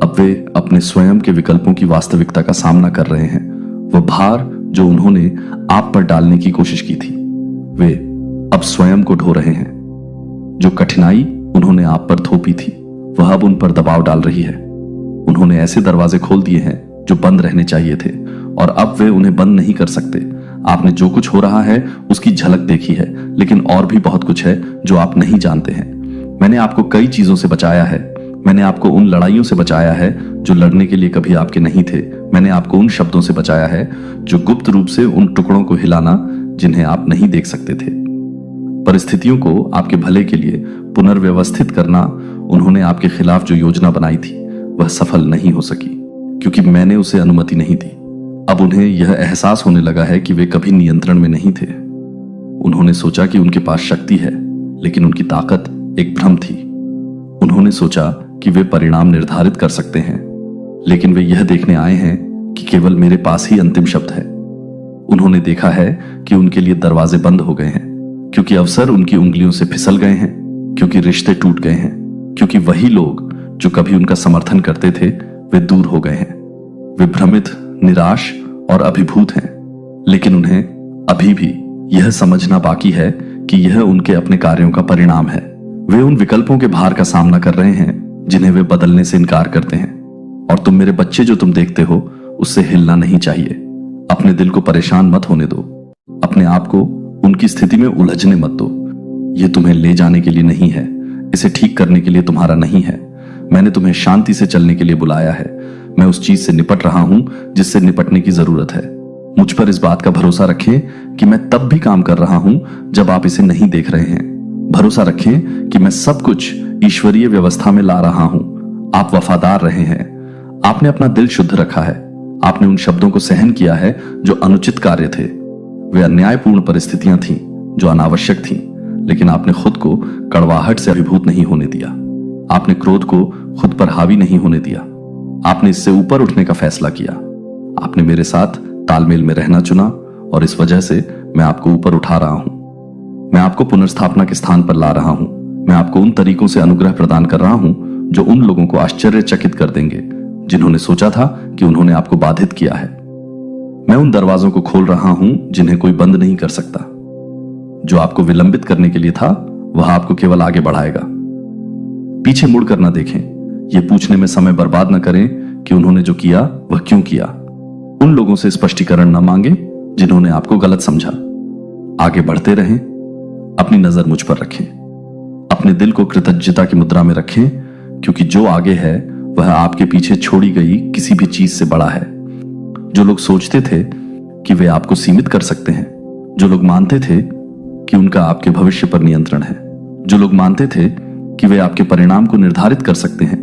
अब वे अपने स्वयं के विकल्पों की वास्तविकता का सामना कर रहे हैं। वह भार जो उन्होंने आप पर डालने की कोशिश की थी, वे अब स्वयं को ढो रहे हैं। जो कठिनाई उन्होंने आप पर थोपी थी वह अब उन पर दबाव डाल रही है। उन्होंने ऐसे दरवाजे खोल दिए हैं जो बंद रहने चाहिए थे और अब वे उन्हें बंद नहीं कर सकते। आपने जो कुछ हो रहा है उसकी झलक देखी है, लेकिन और भी बहुत कुछ है जो आप नहीं जानते हैं। मैंने आपको कई चीजों से बचाया है। मैंने आपको उन लड़ाइयों से बचाया है जो लड़ने के लिए कभी आपके नहीं थे। मैंने आपको उन शब्दों से बचाया है जो गुप्त रूप से उन टुकड़ों को हिलाना जिन्हें आप नहीं देख सकते थे। परिस्थितियों को आपके भले के लिए पुनर्व्यवस्थित करना उन्होंने आपके खिलाफ जो योजना बनाई थी वह सफल नहीं हो सकी, क्योंकि मैंने उसे अनुमति नहीं दी। अब उन्हें यह एहसास होने लगा है कि वे कभी नियंत्रण में नहीं थे। उन्होंने सोचा कि उनके पास शक्ति है, लेकिन उनकी ताकत एक भ्रम थी। उन्होंने सोचा कि वे परिणाम निर्धारित कर सकते हैं, लेकिन वे यह देखने आए हैं कि केवल मेरे पास ही अंतिम शब्द है। उन्होंने देखा है कि उनके लिए दरवाजे बंद हो गए हैं, क्योंकि अवसर उनकी उंगलियों से फिसल गए हैं, क्योंकि रिश्ते टूट गए हैं, क्योंकि वही लोग जो कभी उनका समर्थन करते थे वे दूर हो गए हैं। वे भ्रमित, निराश और अभिभूत हैं, लेकिन उन्हें अभी भी यह समझना बाकी है कि यह उनके अपने कार्यों का परिणाम है। वे उन विकल्पों के भार का सामना कर रहे हैं जिन्हें वे बदलने से इनकार करते हैं। और तुम मेरे बच्चे जो तुम देखते हो उससे हिलना नहीं चाहिए। अपने दिल को परेशान मत होने दो, अपने आप को उनकी स्थिति में उलझने मत दो। यह तुम्हें ले जाने के लिए नहीं है, इसे ठीक करने के लिए तुम्हारा नहीं है। मैंने तुम्हें शांति से चलने के लिए बुलाया है। मैं उस चीज से निपट रहा हूं जिससे निपटने की जरूरत है। मुझ पर इस बात का भरोसा रखें कि मैं तब भी काम कर रहा हूं जब आप इसे नहीं देख रहे हैं। भरोसा रखें कि मैं सब कुछ ईश्वरीय व्यवस्था में ला रहा हूं। आप वफादार रहे हैं, आपने अपना दिल शुद्ध रखा है, आपने उन शब्दों को सहन किया है जो अनुचित कार्य थे। वे अन्यायपूर्ण परिस्थितियां थीं जो अनावश्यक थीं, लेकिन आपने खुद को कड़वाहट से अभिभूत नहीं होने दिया। आपने क्रोध को खुद पर हावी नहीं होने दिया। आपने इससे ऊपर उठने का फैसला किया। आपने मेरे साथ तालमेल में रहना चुना और इस वजह से मैं आपको ऊपर उठा रहा हूं। मैं आपको पुनर्स्थापना के स्थान पर ला रहा हूं। मैं आपको उन तरीकों से अनुग्रह प्रदान कर रहा हूं जो उन लोगों को आश्चर्यचकित कर देंगे जिन्होंने सोचा था कि उन्होंने आपको बाधित किया है। मैं उन दरवाजों को खोल रहा हूं जिन्हें कोई बंद नहीं कर सकता। जो आपको विलंबित करने के लिए था वह आपको केवल आगे बढ़ाएगा। पीछे मुड़कर ना देखें, यह पूछने में समय बर्बाद न करें कि उन्होंने जो किया वह क्यों किया। उन लोगों से स्पष्टीकरण न मांगे जिन्होंने आपको गलत समझा। आगे बढ़ते रहें, अपनी नजर मुझ पर रखें, अपने दिल को कृतज्ञता की मुद्रा में रखें, क्योंकि जो आगे है वह आपके पीछे छोड़ी गई किसी भी चीज से बड़ा है। जो लोग सोचते थे कि वे आपको सीमित कर सकते हैं, जो लोग मानते थे कि उनका आपके भविष्य पर नियंत्रण है, जो लोग मानते थे कि वे आपके परिणाम को निर्धारित कर सकते हैं,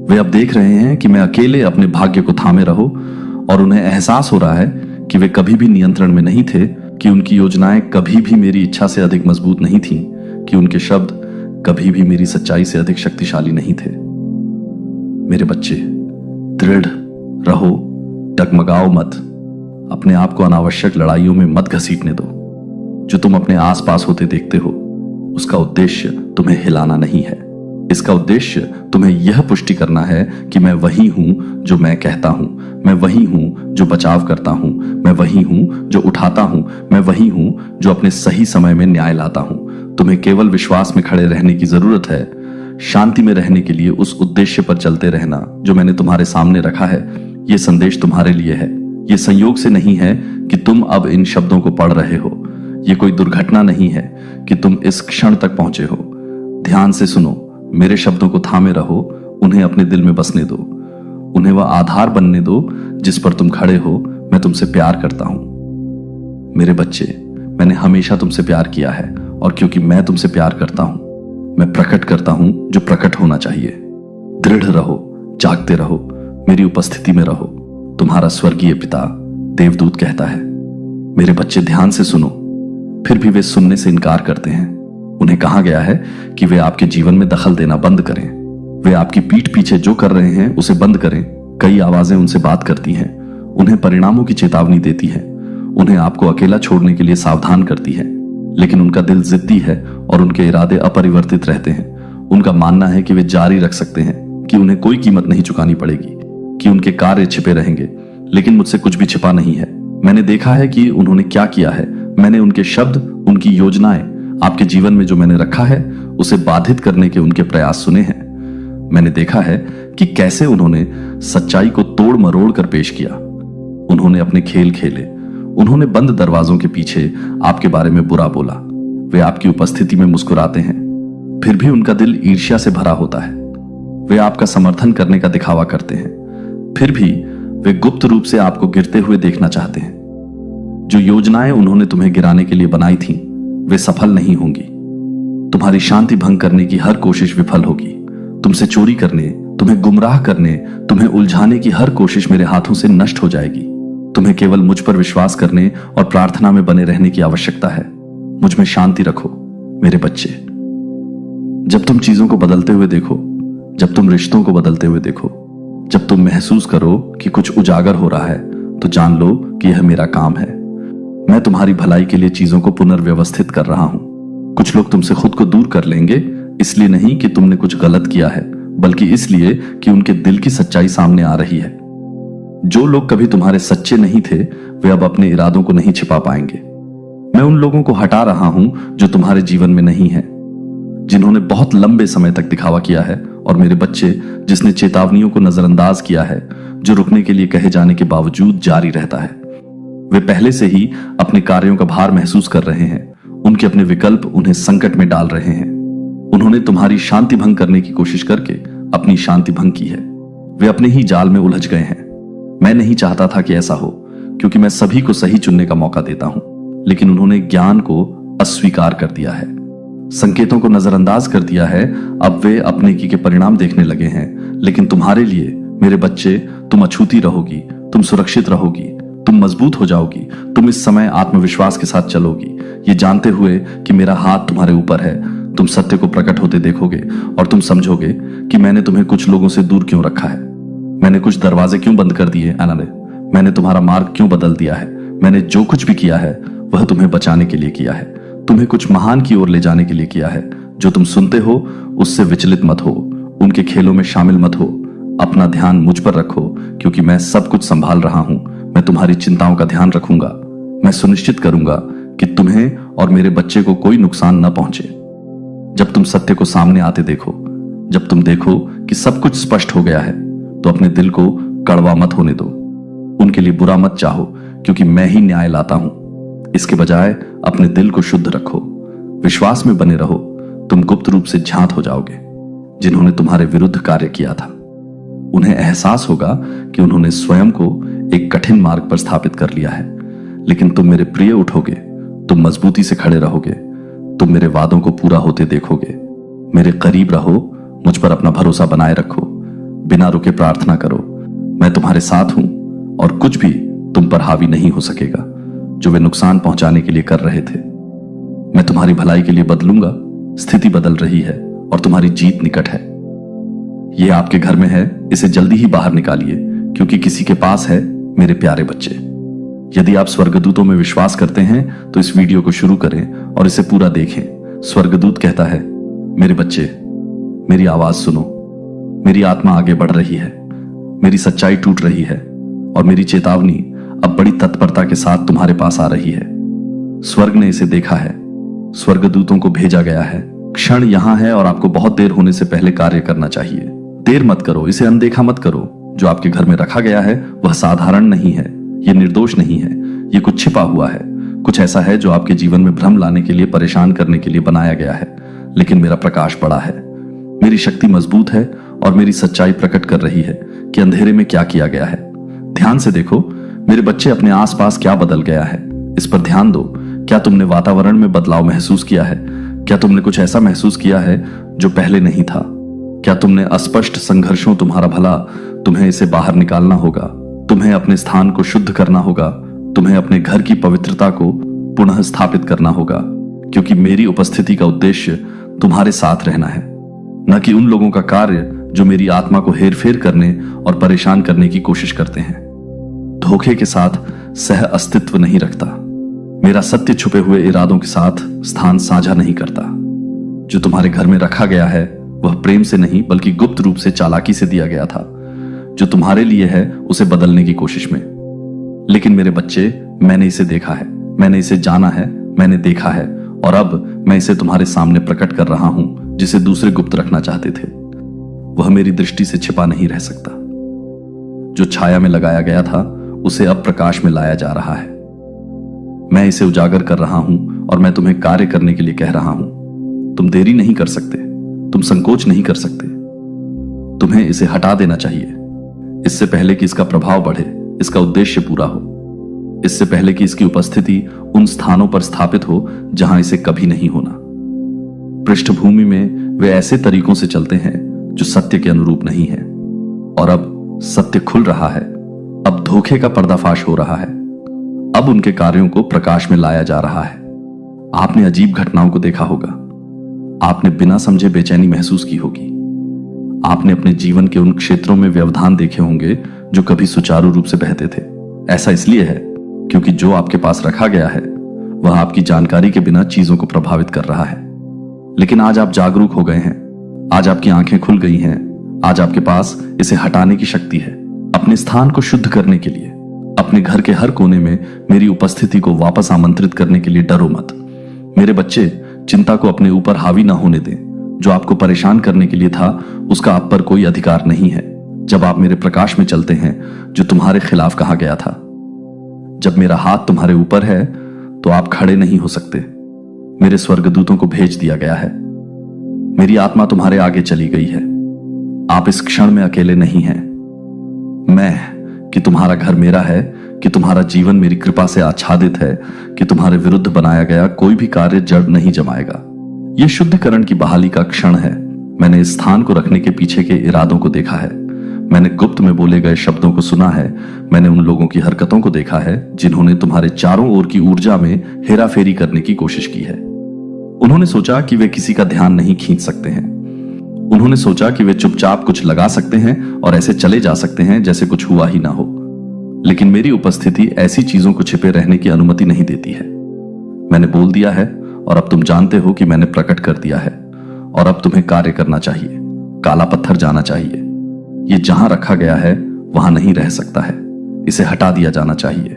वे अब देख रहे हैं कि मैं अकेले अपने भाग्य को थामे रहो, और उन्हें एहसास हो रहा है कि वे कभी भी नियंत्रण में नहीं थे, कि उनकी योजनाएं कभी भी मेरी इच्छा से अधिक मजबूत नहीं थीं, कि उनके शब्द कभी भी मेरी सच्चाई से अधिक शक्तिशाली नहीं थे। मेरे बच्चे, दृढ़ रहो, डगमगाओ मत, अपने आप को अनावश्यक लड़ाइयों में मत घसीटने दो। जो तुम अपने आसपास होते देखते हो उसका उद्देश्य तुम्हें हिलाना नहीं है। इसका उद्देश्य तुम्हें यह पुष्टि करना है कि मैं वही हूं जो मैं कहता हूं, मैं वही हूं जो बचाव करता हूं, मैं वही हूं जो उठाता हूं, मैं वही हूं जो अपने सही समय में न्याय लाता हूं। तुम्हें केवल विश्वास में खड़े रहने की जरूरत है, शांति में रहने के लिए उस उद्देश्य पर चलते रहना जो मैंने तुम्हारे सामने रखा है। यह संदेश तुम्हारे लिए है। यह संयोग से नहीं है कि तुम अब इन शब्दों को पढ़ रहे हो। यह कोई दुर्घटना नहीं है कि तुम इस क्षण तक पहुंचे हो। ध्यान से सुनो, मेरे शब्दों को थामे रहो, उन्हें अपने दिल में बसने दो, उन्हें वह आधार बनने दो जिस पर तुम खड़े हो। मैं तुमसे प्यार करता हूं मेरे बच्चे, मैंने हमेशा तुमसे प्यार किया है, और क्योंकि मैं तुमसे प्यार करता हूं मैं प्रकट करता हूं जो प्रकट होना चाहिए। दृढ़ रहो, जागते रहो, मेरी उपस्थिति में रहो, तुम्हारा स्वर्गीय पिता देवदूत कहता है। मेरे बच्चे ध्यान से सुनो, फिर भी वे सुनने से इनकार करते हैं। उन्हें कहा गया है कि वे आपके जीवन में दखल देना बंद करें। वे आपकी पीठ पीछे जो कर रहे हैं उसे बंद करें। कई आवाजें उनसे बात करती हैं, उन्हें परिणामों की चेतावनी देती हैं, उन्हें आपको अकेला छोड़ने के लिए सावधान करती है, लेकिन उनका दिल जिद्दी है और उनके इरादे अपरिवर्तित रहते हैं। उनका मानना है कि वे जारी रख सकते हैं, कि उन्हें कोई कीमत नहीं चुकानी पड़ेगी, कि उनके कार्य छिपे रहेंगे, लेकिन मुझसे कुछ भी छिपा नहीं है। मैंने देखा है कि उन्होंने क्या किया है। मैंने उनके शब्द, उनकी योजनाएं, आपके जीवन में जो मैंने रखा है उसे बाधित करने के उनके प्रयास सुने हैं। मैंने देखा है कि कैसे उन्होंने सच्चाई को तोड़ मरोड़ कर पेश किया। उन्होंने अपने खेल खेले, उन्होंने बंद दरवाजों के पीछे आपके बारे में बुरा बोला। वे आपकी उपस्थिति में मुस्कुराते हैं, फिर भी उनका दिल ईर्ष्या से भरा होता है। वे आपका समर्थन करने का दिखावा करते हैं, फिर भी वे गुप्त रूप से आपको गिरते हुए देखना चाहते हैं। जो योजनाएं उन्होंने तुम्हें गिराने के लिए बनाई थीं, वे सफल नहीं होंगी। तुम्हारी शांति भंग करने की हर कोशिश विफल होगी। तुमसे चोरी करने, तुम्हें गुमराह करने, तुम्हें उलझाने की हर कोशिश मेरे हाथों से नष्ट हो जाएगी। तुम्हें केवल मुझ पर विश्वास करने और प्रार्थना में बने रहने की आवश्यकता है। मुझ में शांति रखो मेरे बच्चे। जब तुम चीजों को बदलते हुए देखो, जब तुम रिश्तों को बदलते हुए देखो, जब तुम महसूस करो कि कुछ उजागर हो रहा है तो जान लो कि यह मेरा काम है। मैं तुम्हारी भलाई के लिए चीजों को पुनर्व्यवस्थित कर रहा हूं। कुछ लोग तुमसे खुद को दूर कर लेंगे, इसलिए नहीं कि तुमने कुछ गलत किया है, बल्कि इसलिए कि उनके दिल की सच्चाई सामने आ रही है। जो लोग कभी तुम्हारे सच्चे नहीं थे वे अब अपने इरादों को नहीं छिपा पाएंगे। मैं उन लोगों को हटा रहा हूं जो तुम्हारे जीवन में नहीं है, जिन्होंने बहुत लंबे समय तक दिखावा किया है, और मेरे बच्चे जिसने चेतावनियों को नजरअंदाज किया है, जो रुकने के लिए कहे जाने के बावजूद जारी रहता है। वे पहले से ही अपने कार्यों का भार महसूस कर रहे हैं। उनके अपने विकल्प उन्हें संकट में डाल रहे हैं। उन्होंने तुम्हारी शांति भंग करने की कोशिश करके अपनी शांति भंग की है। वे अपने ही जाल में उलझ गए हैं। मैं नहीं चाहता था कि ऐसा हो, क्योंकि मैं सभी को सही चुनने का मौका देता हूं, लेकिन उन्होंने ज्ञान को अस्वीकार कर दिया है, संकेतों को नजरअंदाज कर दिया है। अब वे अपने की के परिणाम देखने लगे हैं। लेकिन तुम्हारे लिए मेरे बच्चे, तुम अछूती रहोगी, तुम सुरक्षित रहोगी, तुम मजबूत हो जाओगी। तुम इस समय आत्मविश्वास के साथ चलोगी, ये जानते हुए कि मेरा हाथ तुम्हारे ऊपर है। तुम सत्य को प्रकट होते देखोगे और तुम समझोगे कि मैंने तुम्हें कुछ लोगों से दूर क्यों रखा है, मैंने कुछ दरवाजे क्यों बंद कर दिए, मैंने तुम्हारा मार्ग क्यों बदल दिया है। मैंने जो कुछ भी किया है वह तुम्हें बचाने के लिए किया है, तुम्हें कुछ महान की ओर ले जाने के लिए किया है। जो तुम सुनते हो उससे विचलित मत हो, उनके खेलों में शामिल मत हो। अपना ध्यान मुझ पर रखो, क्योंकि मैं सब कुछ संभाल रहा हूं। मैं तुम्हारी चिंताओं का ध्यान रखूंगा। मैं सुनिश्चित करूंगा कि तुम्हें और मेरे बच्चे को कोई नुकसान न पहुंचे। जब तुम सत्य को सामने आते देखो, जब तुम देखो कि सब कुछ स्पष्ट हो गया है, तो अपने दिल को कड़वा मत होने दो। उनके लिए बुरा मत चाहो, क्योंकि मैं ही न्याय लाता हूं। इसके बजाय अपने दिल को शुद्ध रखो, विश्वास में बने रहो। तुम गुप्त रूप से झांत हो जाओगे। जिन्होंने तुम्हारे विरुद्ध कार्य किया था, उन्हें एहसास होगा कि उन्होंने स्वयं को एक कठिन मार्ग पर स्थापित कर लिया है। लेकिन तुम मेरे प्रिय उठोगे, तुम मजबूती से खड़े रहोगे, तुम मेरे वादों को पूरा होते देखोगे। मेरे करीब रहो, मुझ पर अपना भरोसा बनाए रखो, बिना रुके प्रार्थना करो। मैं तुम्हारे साथ हूं और कुछ भी तुम पर हावी नहीं हो सकेगा जो वे नुकसान पहुंचाने के लिए कर रहे थे। मैं तुम्हारी भलाई के लिए बदलूंगा। स्थिति बदल रही है और तुम्हारी जीत निकट है। यह आपके घर में है, इसे जल्दी ही बाहर निकालिए, क्योंकि किसी के पास है। मेरे प्यारे बच्चे, यदि आप स्वर्गदूतों में विश्वास करते हैं तो इस वीडियो को शुरू करें और इसे पूरा देखें। स्वर्गदूत कहता है, मेरे बच्चे, मेरी आवाज सुनो। मेरी आत्मा आगे बढ़ रही है, मेरी सच्चाई टूट रही है और मेरी चेतावनी अब बड़ी तत्परता के साथ तुम्हारे पास आ रही है। स्वर्ग ने इसे देखा है, स्वर्गदूतों को भेजा गया है। क्षण यहां है और आपको बहुत देर होने से पहले कार्य करना चाहिए। देर मत करो, इसे अनदेखा मत करो। जो आपके घर में रखा गया है वह साधारण नहीं है, यह निर्दोष नहीं है, यह कुछ छिपा हुआ है। कुछ ऐसा है जो आपके जीवन में भ्रम लाने के लिए, परेशान करने के लिए बनाया गया है। लेकिन मेरा प्रकाश बड़ा है, मेरी शक्ति मजबूत है और मेरी सच्चाई प्रकट कर रही है कि अंधेरे में क्या किया गया है। ध्यान से देखो मेरे बच्चे, अपने आसपास क्या बदल गया है, इस पर ध्यान दो। क्या तुमने वातावरण में बदलाव महसूस किया है? क्या तुमने कुछ ऐसा महसूस किया है जो पहले नहीं था? क्या तुमने अस्पष्ट संघर्षों, तुम्हारा भला, तुम्हें इसे बाहर निकालना होगा। तुम्हें अपने स्थान को शुद्ध करना होगा। तुम्हें अपने घर की पवित्रता को पुनः स्थापित करना होगा, क्योंकि मेरी उपस्थिति का उद्देश्य तुम्हारे साथ रहना है, न कि उन लोगों का कार्य जो मेरी आत्मा को हेरफेर करने और परेशान करने की कोशिश करते हैं। धोखे के साथ सह अस्तित्व नहीं रखता। मेरा सत्य छुपे हुए इरादों के साथ स्थान साझा नहीं करता। जो तुम्हारे घर में रखा गया है वह प्रेम से नहीं बल्कि गुप्त रूप से चालाकी से दिया गया था। जो तुम्हारे लिए है उसे बदलने की कोशिश में। लेकिन मेरे बच्चे, मैंने इसे देखा है, मैंने इसे जाना है, मैंने देखा है, और अब मैं इसे तुम्हारे सामने प्रकट कर रहा हूं। जिसे दूसरे गुप्त रखना चाहते थे वह मेरी दृष्टि से छिपा नहीं रह सकता। जो छाया में लगाया गया था उसे अब प्रकाश में लाया जा रहा है। मैं इसे उजागर कर रहा हूं और मैं तुम्हें कार्य करने के लिए कह रहा हूं। तुम देरी नहीं कर सकते, तुम संकोच नहीं कर सकते। तुम्हें इसे हटा देना चाहिए, इससे पहले कि इसका प्रभाव बढ़े, इसका उद्देश्य पूरा हो, इससे पहले कि इसकी उपस्थिति उन स्थानों पर स्थापित हो जहां इसे कभी नहीं होना। पृष्ठभूमि में वे ऐसे तरीकों से चलते हैं जो सत्य के अनुरूप नहीं है, और अब सत्य खुल रहा है। अब धोखे का पर्दाफाश हो रहा है। अब उनके कार्यों को प्रकाश में लाया जा रहा है। आपने अजीब घटनाओं को देखा होगा। आपने बिना समझे बेचैनी महसूस की होगी। आपने अपने जीवन के उन क्षेत्रों में व्यवधान देखे होंगे जो कभी सुचारू रूप से बहते थे। ऐसा इसलिए है क्योंकि जो आपके पास रखा गया है वह आपकी जानकारी के बिना चीजों को प्रभावित कर रहा है। लेकिन आज आप जागरूक हो गए हैं, आज आपकी आंखें खुल गई हैं, आज आपके पास इसे हटाने की शक्ति है। अपने स्थान को शुद्ध करने के लिए अपने घर के हर कोने में मेरी उपस्थिति को वापस आमंत्रित करने के लिए डरो मत। मेरे बच्चे, चिंता को अपने ऊपर हावी ना होने दें। जो आपको परेशान करने के लिए था उसका आप पर कोई अधिकार नहीं है। जब आप मेरे प्रकाश में चलते हैं जो तुम्हारे खिलाफ कहा गया था, जब मेरा हाथ तुम्हारे ऊपर है तो आप खड़े नहीं हो सकते। मेरे स्वर्गदूतों को भेज दिया गया है, मेरी आत्मा तुम्हारे आगे चली गई है। आप इस क्षण में अकेले नहीं हैं। मैं कि तुम्हारा घर मेरा है, कि तुम्हारा जीवन मेरी कृपा से आच्छादित है, कि तुम्हारे विरुद्ध बनाया गया कोई भी कार्य जड़ नहीं जमाएगा। यह शुद्धिकरण की बहाली का क्षण है। मैंने इस स्थान को रखने के पीछे के इरादों को देखा है। मैंने गुप्त में बोले गए शब्दों को सुना है। मैंने उन लोगों की हरकतों को देखा है जिन्होंने तुम्हारे चारों ओर की ऊर्जा में हेराफेरी करने की कोशिश की है। उन्होंने सोचा कि वे किसी का ध्यान नहीं खींच सकते हैं। उन्होंने सोचा कि वे चुपचाप कुछ लगा सकते हैं और ऐसे चले जा सकते हैं जैसे कुछ हुआ ही ना हो। लेकिन मेरी उपस्थिति ऐसी चीजों को छिपे रहने की अनुमति नहीं देती है। मैंने बोल दिया है और अब तुम जानते हो कि मैंने प्रकट कर दिया है। और अब तुम्हें कार्य करना चाहिए। काला पत्थर जाना चाहिए। ये जहां रखा गया है वहां नहीं रह सकता है। इसे हटा दिया जाना चाहिए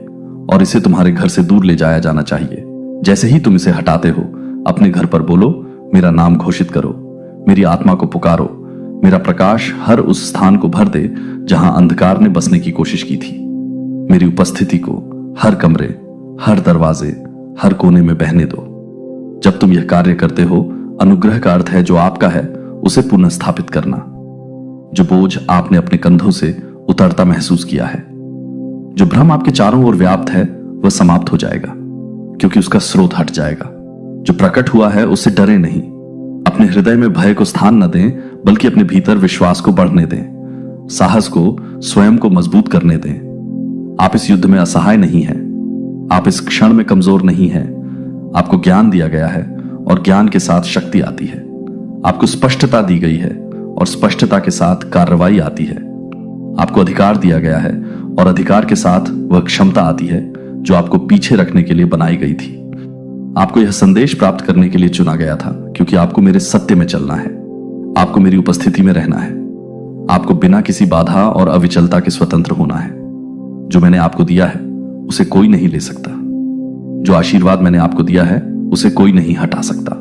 और इसे तुम्हारे घर से दूर ले जाया जाना चाहिए। जैसे ही तुम इसे हटाते हो, अपने घर पर बोलो, मेरा नाम घोषित करो, मेरी आत्मा को पुकारो। मेरा प्रकाश हर उस स्थान को भर दे जहां अंधकार ने बसने की कोशिश की थी। मेरी उपस्थिति को हर कमरे, हर दरवाजे, हर कोने में बहने दो। जब तुम यह कार्य करते हो, अनुग्रह का अर्थ है जो आपका है उसे पुनः स्थापित करना। जो बोझ आपने अपने कंधों से उतरता महसूस किया है, जो भ्रम आपके चारों ओर व्याप्त है, वह समाप्त हो जाएगा क्योंकि उसका स्रोत हट जाएगा। जो प्रकट हुआ है उससे डरे नहीं। अपने हृदय में भय को स्थान न दें, बल्कि अपने भीतर विश्वास को बढ़ने दें, साहस को, स्वयं को मजबूत करने दें। आप इस युद्ध में असहाय नहीं हैं। आप इस क्षण में कमजोर नहीं हैं। आपको ज्ञान दिया गया है और ज्ञान के साथ शक्ति आती है। आपको स्पष्टता दी गई है और स्पष्टता के साथ कार्रवाई आती है। आपको अधिकार दिया गया है और अधिकार के साथ वह क्षमता आती है जो आपको पीछे रखने के लिए बनाई गई थी। आपको यह संदेश प्राप्त करने के लिए चुना गया था क्योंकि आपको मेरे सत्य में चलना है। आपको मेरी उपस्थिति में रहना है। आपको बिना किसी बाधा और अविचलता के स्वतंत्र होना है। जो मैंने आपको दिया है उसे कोई नहीं ले सकता। जो आशीर्वाद मैंने आपको दिया है उसे कोई नहीं हटा सकता।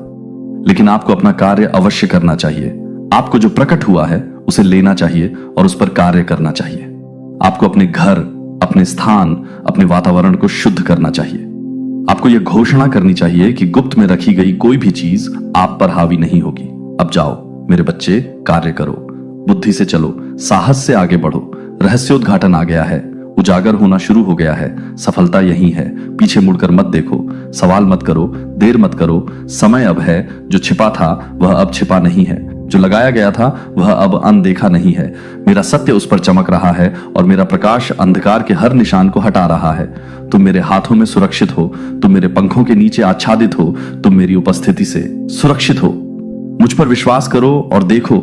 लेकिन आपको अपना कार्य अवश्य करना चाहिए। आपको जो प्रकट हुआ है उसे लेना चाहिए और उस पर कार्य करना चाहिए। आपको अपने घर, अपने स्थान, अपने वातावरण को शुद्ध करना चाहिए। आपको यह घोषणा करनी चाहिए कि गुप्त में रखी गई कोई भी चीज आप पर हावी नहीं होगी। अब जाओ मेरे बच्चे, कार्य करो, बुद्धि से चलो, साहस से आगे बढ़ो। रहस्योद्घाटन आ गया है, उजागर होना शुरू हो गया है। सफलता यही है। पीछे मुड़कर मत देखो, सवाल मत करो, देर मत करो। समय अब है। जो छिपा था वह अब छिपा नहीं है। जो लगाया गया था वह अब अनदेखा नहीं है। मेरा सत्य उस पर चमक रहा है और मेरा प्रकाश अंधकार के हर निशान को हटा रहा है। तुम मेरे हाथों में सुरक्षित हो। तुम मेरे पंखों के नीचे आच्छादित हो। तुम मेरी उपस्थिति से सुरक्षित हो। मुझ पर विश्वास करो और देखो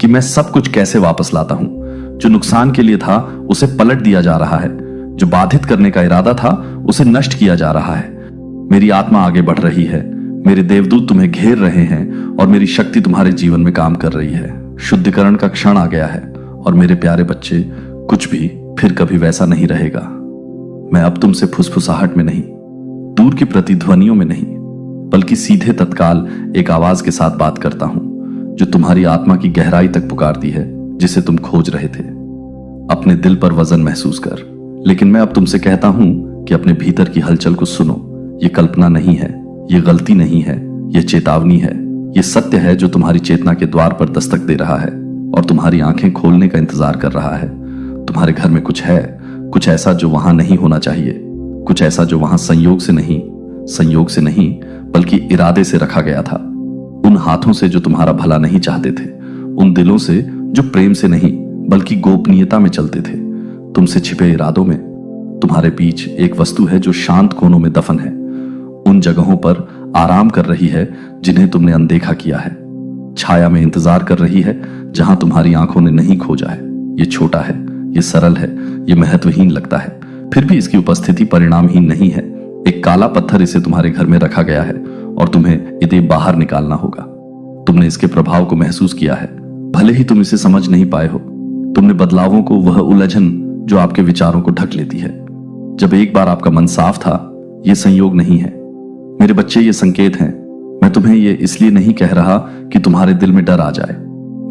कि मैं सब कुछ कैसे वापस लाता हूं। जो नुकसान के लिए था उसे पलट दिया जा रहा है। जो बाधित करने का इरादा था उसे नष्ट किया जा रहा है। मेरी आत्मा आगे बढ़ रही है। मेरे देवदूत तुम्हें घेर रहे हैं और मेरी शक्ति तुम्हारे जीवन में काम कर रही है। शुद्धिकरण का क्षण आ गया है और मेरे प्यारे बच्चे, कुछ भी फिर कभी वैसा नहीं रहेगा। मैं अब तुमसे फुसफुसाहट में नहीं, दूर की प्रतिध्वनियों में नहीं, बल्कि सीधे तत्काल एक आवाज के साथ बात करता हूं जो तुम्हारी आत्मा की गहराई तक पुकारती है, जिसे तुम खोज रहे थे। अपने दिल पर वजन महसूस कर। लेकिन मैं अब तुमसे कहता हूं कि अपने भीतर की हलचल को सुनो। ये कल्पना नहीं है, ये गलती नहीं है, ये चेतावनी है। ये सत्य है जो तुम्हारी चेतना के द्वार पर दस्तक दे रहा है और तुम्हारी आंखें खोलने का इंतजार कर रहा है। तुम्हारे घर में कुछ है, कुछ ऐसा जो वहां नहीं होना चाहिए, कुछ ऐसा जो वहां संयोग से नहीं बल्कि इरादे से रखा गया था। उन हाथों से जो तुम्हारा भला नहीं चाहते थे, उन दिलों से जो प्रेम से नहीं बल्कि गोपनीयता में चलते थे। तुमसे छिपे इरादों में तुम्हारे बीच एक वस्तु है जो शांत कोनों में दफन है, उन जगहों पर आराम कर रही है जिन्हें तुमने अनदेखा किया है, छाया में इंतजार कर रही है जहां तुम्हारी आंखों ने नहीं खोजा है। ये छोटा है, ये सरल है, ये महत्वहीन लगता है, फिर भी इसकी उपस्थिति परिणामहीन नहीं है। एक काला पत्थर इसे तुम्हारे घर में रखा गया है और तुम्हें इसे बाहर निकालना होगा। तुमने इसके प्रभाव को महसूस किया है, भले ही तुम इसे समझ नहीं पाए हो। तुमने बदलावों को, वह उलझन जो आपके विचारों को ढक लेती है। जब एक बार आपका मन साफ था, यह संयोग नहीं है मेरे बच्चे, ये संकेत हैं। मैं तुम्हें ये इसलिए नहीं कह रहा कि तुम्हारे दिल में डर आ जाए।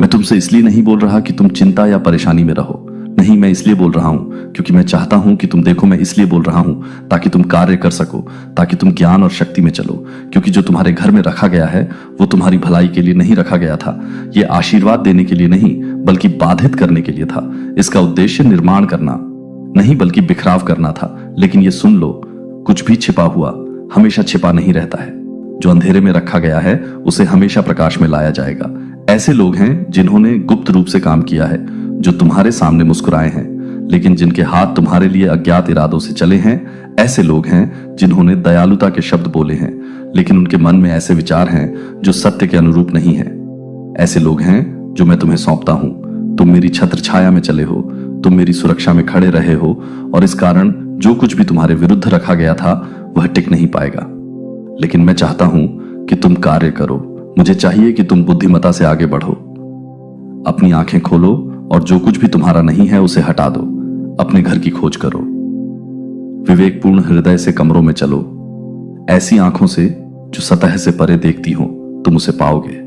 मैं तुमसे इसलिए नहीं बोल रहा कि तुम चिंता या परेशानी में रहो। नहीं, मैं इसलिए बोल रहा हूं क्योंकि मैं चाहता हूं कि तुम देखो। मैं इसलिए बोल रहा हूं ताकि तुम कार्य कर सको, ताकि तुम ज्ञान और शक्ति में चलो। क्योंकि जो तुम्हारे घर में रखा गया है वो तुम्हारी भलाई के लिए नहीं रखा गया था। ये आशीर्वाद देने के लिए नहीं, बल्कि बाधित करने के लिए था। इसका उद्देश्य निर्माण करना नहीं, बल्कि बिखराव करना था। लेकिन ये सुन लो, कुछ भी छिपा हुआ हमेशा छिपा नहीं रहता है। जो अंधेरे में रखा गया है उसे हमेशा प्रकाश में लाया जाएगा। ऐसे लोग हैं जिन्होंने गुप्त रूप से काम किया है, जो तुम्हारे सामने मुस्कुराए हैं, लेकिन जिनके हाथ तुम्हारे लिए अज्ञात इरादों से चले हैं। ऐसे लोग हैं जिन्होंने दयालुता के शब्द बोले हैं, लेकिन उनके मन में ऐसे विचार हैं जो सत्य के अनुरूप नहीं है। ऐसे लोग हैं जो मैं तुम्हें सौंपता हूं। तुम मेरी छत्र छाया में चले हो, तुम मेरी सुरक्षा में खड़े रहे हो, और इस कारण जो कुछ भी तुम्हारे विरुद्ध रखा गया था वह टिक नहीं पाएगा। लेकिन मैं चाहता हूं कि तुम कार्य करो। मुझे चाहिए कि तुम बुद्धिमत्ता से आगे बढ़ो। अपनी आंखें खोलो और जो कुछ भी तुम्हारा नहीं है उसे हटा दो। अपने घर की खोज करो। विवेकपूर्ण हृदय से कमरों में चलो। ऐसी आंखों से जो सतह से परे देखती हो, तुम उसे पाओगे।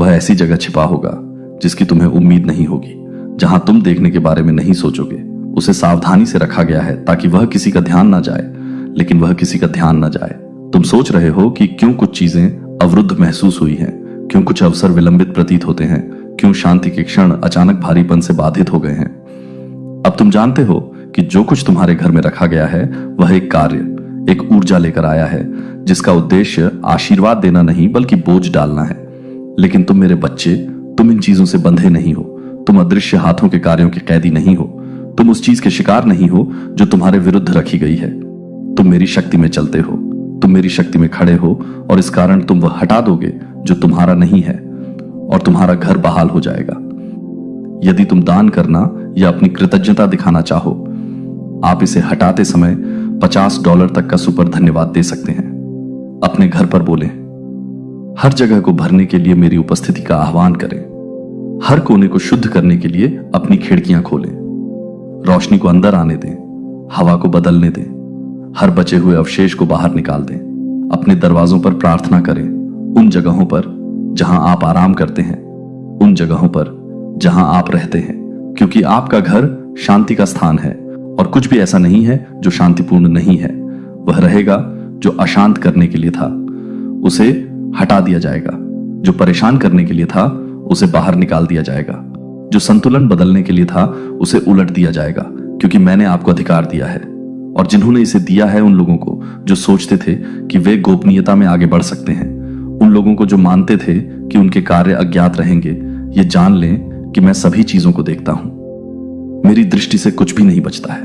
वह ऐसी जगह छिपा होगा जिसकी तुम्हें उम्मीद नहीं होगी, जहां तुम देखने के बारे में नहीं सोचोगे। उसे सावधानी से रखा गया है ताकि वह किसी का ध्यान ना जाए, लेकिन वह किसी का ध्यान ना जाए। तुम सोच रहे हो कि क्यों कुछ चीजें अवरुद्ध महसूस हुई हैं, क्यों कुछ अवसर विलंबित प्रतीत होते हैं, क्यों शांति के क्षण अचानक भारीपन से बाधित हो गए हैं। अब तुम जानते हो कि जो कुछ तुम्हारे घर में रखा गया है वह एक कार्य, एक ऊर्जा लेकर आया है, जिसका उद्देश्य आशीर्वाद देना नहीं बल्कि बोझ डालना है। लेकिन तुम मेरे बच्चे, तुम इन चीजों से बंधे नहीं हो। तुम अदृश्य हाथों के कार्यों के कैदी नहीं हो। तुम उस चीज के शिकार नहीं हो जो तुम्हारे विरुद्ध रखी गई है। तुम मेरी शक्ति में चलते हो, तुम मेरी शक्ति में खड़े हो, और इस कारण तुम वह हटा दोगे जो तुम्हारा नहीं है, और तुम्हारा घर बहाल हो जाएगा। यदि तुम दान करना या अपनी कृतज्ञता दिखाना चाहो, आप इसे हटाते समय $50 तक का सुपर धन्यवाद दे सकते हैं। अपने घर पर बोलें, हर जगह को भरने के लिए मेरी उपस्थिति का आह्वान करें। हर कोने को शुद्ध करने के लिए अपनी खिड़कियां खोलें। रोशनी को अंदर आने दें, हवा को बदलने दें, हर बचे हुए अवशेष को बाहर निकाल दें। अपने दरवाजों पर प्रार्थना करें, उन जगहों पर जहां आप आराम करते हैं, उन जगहों पर जहां आप रहते हैं, क्योंकि आपका घर शांति का स्थान है, और कुछ भी ऐसा नहीं है जो शांतिपूर्ण नहीं है। वह रहेगा जो अशांत करने के लिए था, उसे हटा दिया जाएगा। जो परेशान करने के लिए था, उसे बाहर निकाल दिया जाएगा। जो संतुलन बदलने के लिए था, उसे उलट दिया जाएगा, क्योंकि मैंने आपको अधिकार दिया है। और जिन्होंने इसे दिया है उन लोगों को जो सोचते थे कि वे गोपनीयता में आगे बढ़ सकते हैं, उन लोगों को जो मानते थे कि उनके कार्य अज्ञात रहेंगे, ये जान लें कि मैं सभी चीजों को देखता हूं। मेरी दृष्टि से कुछ भी नहीं बचता है।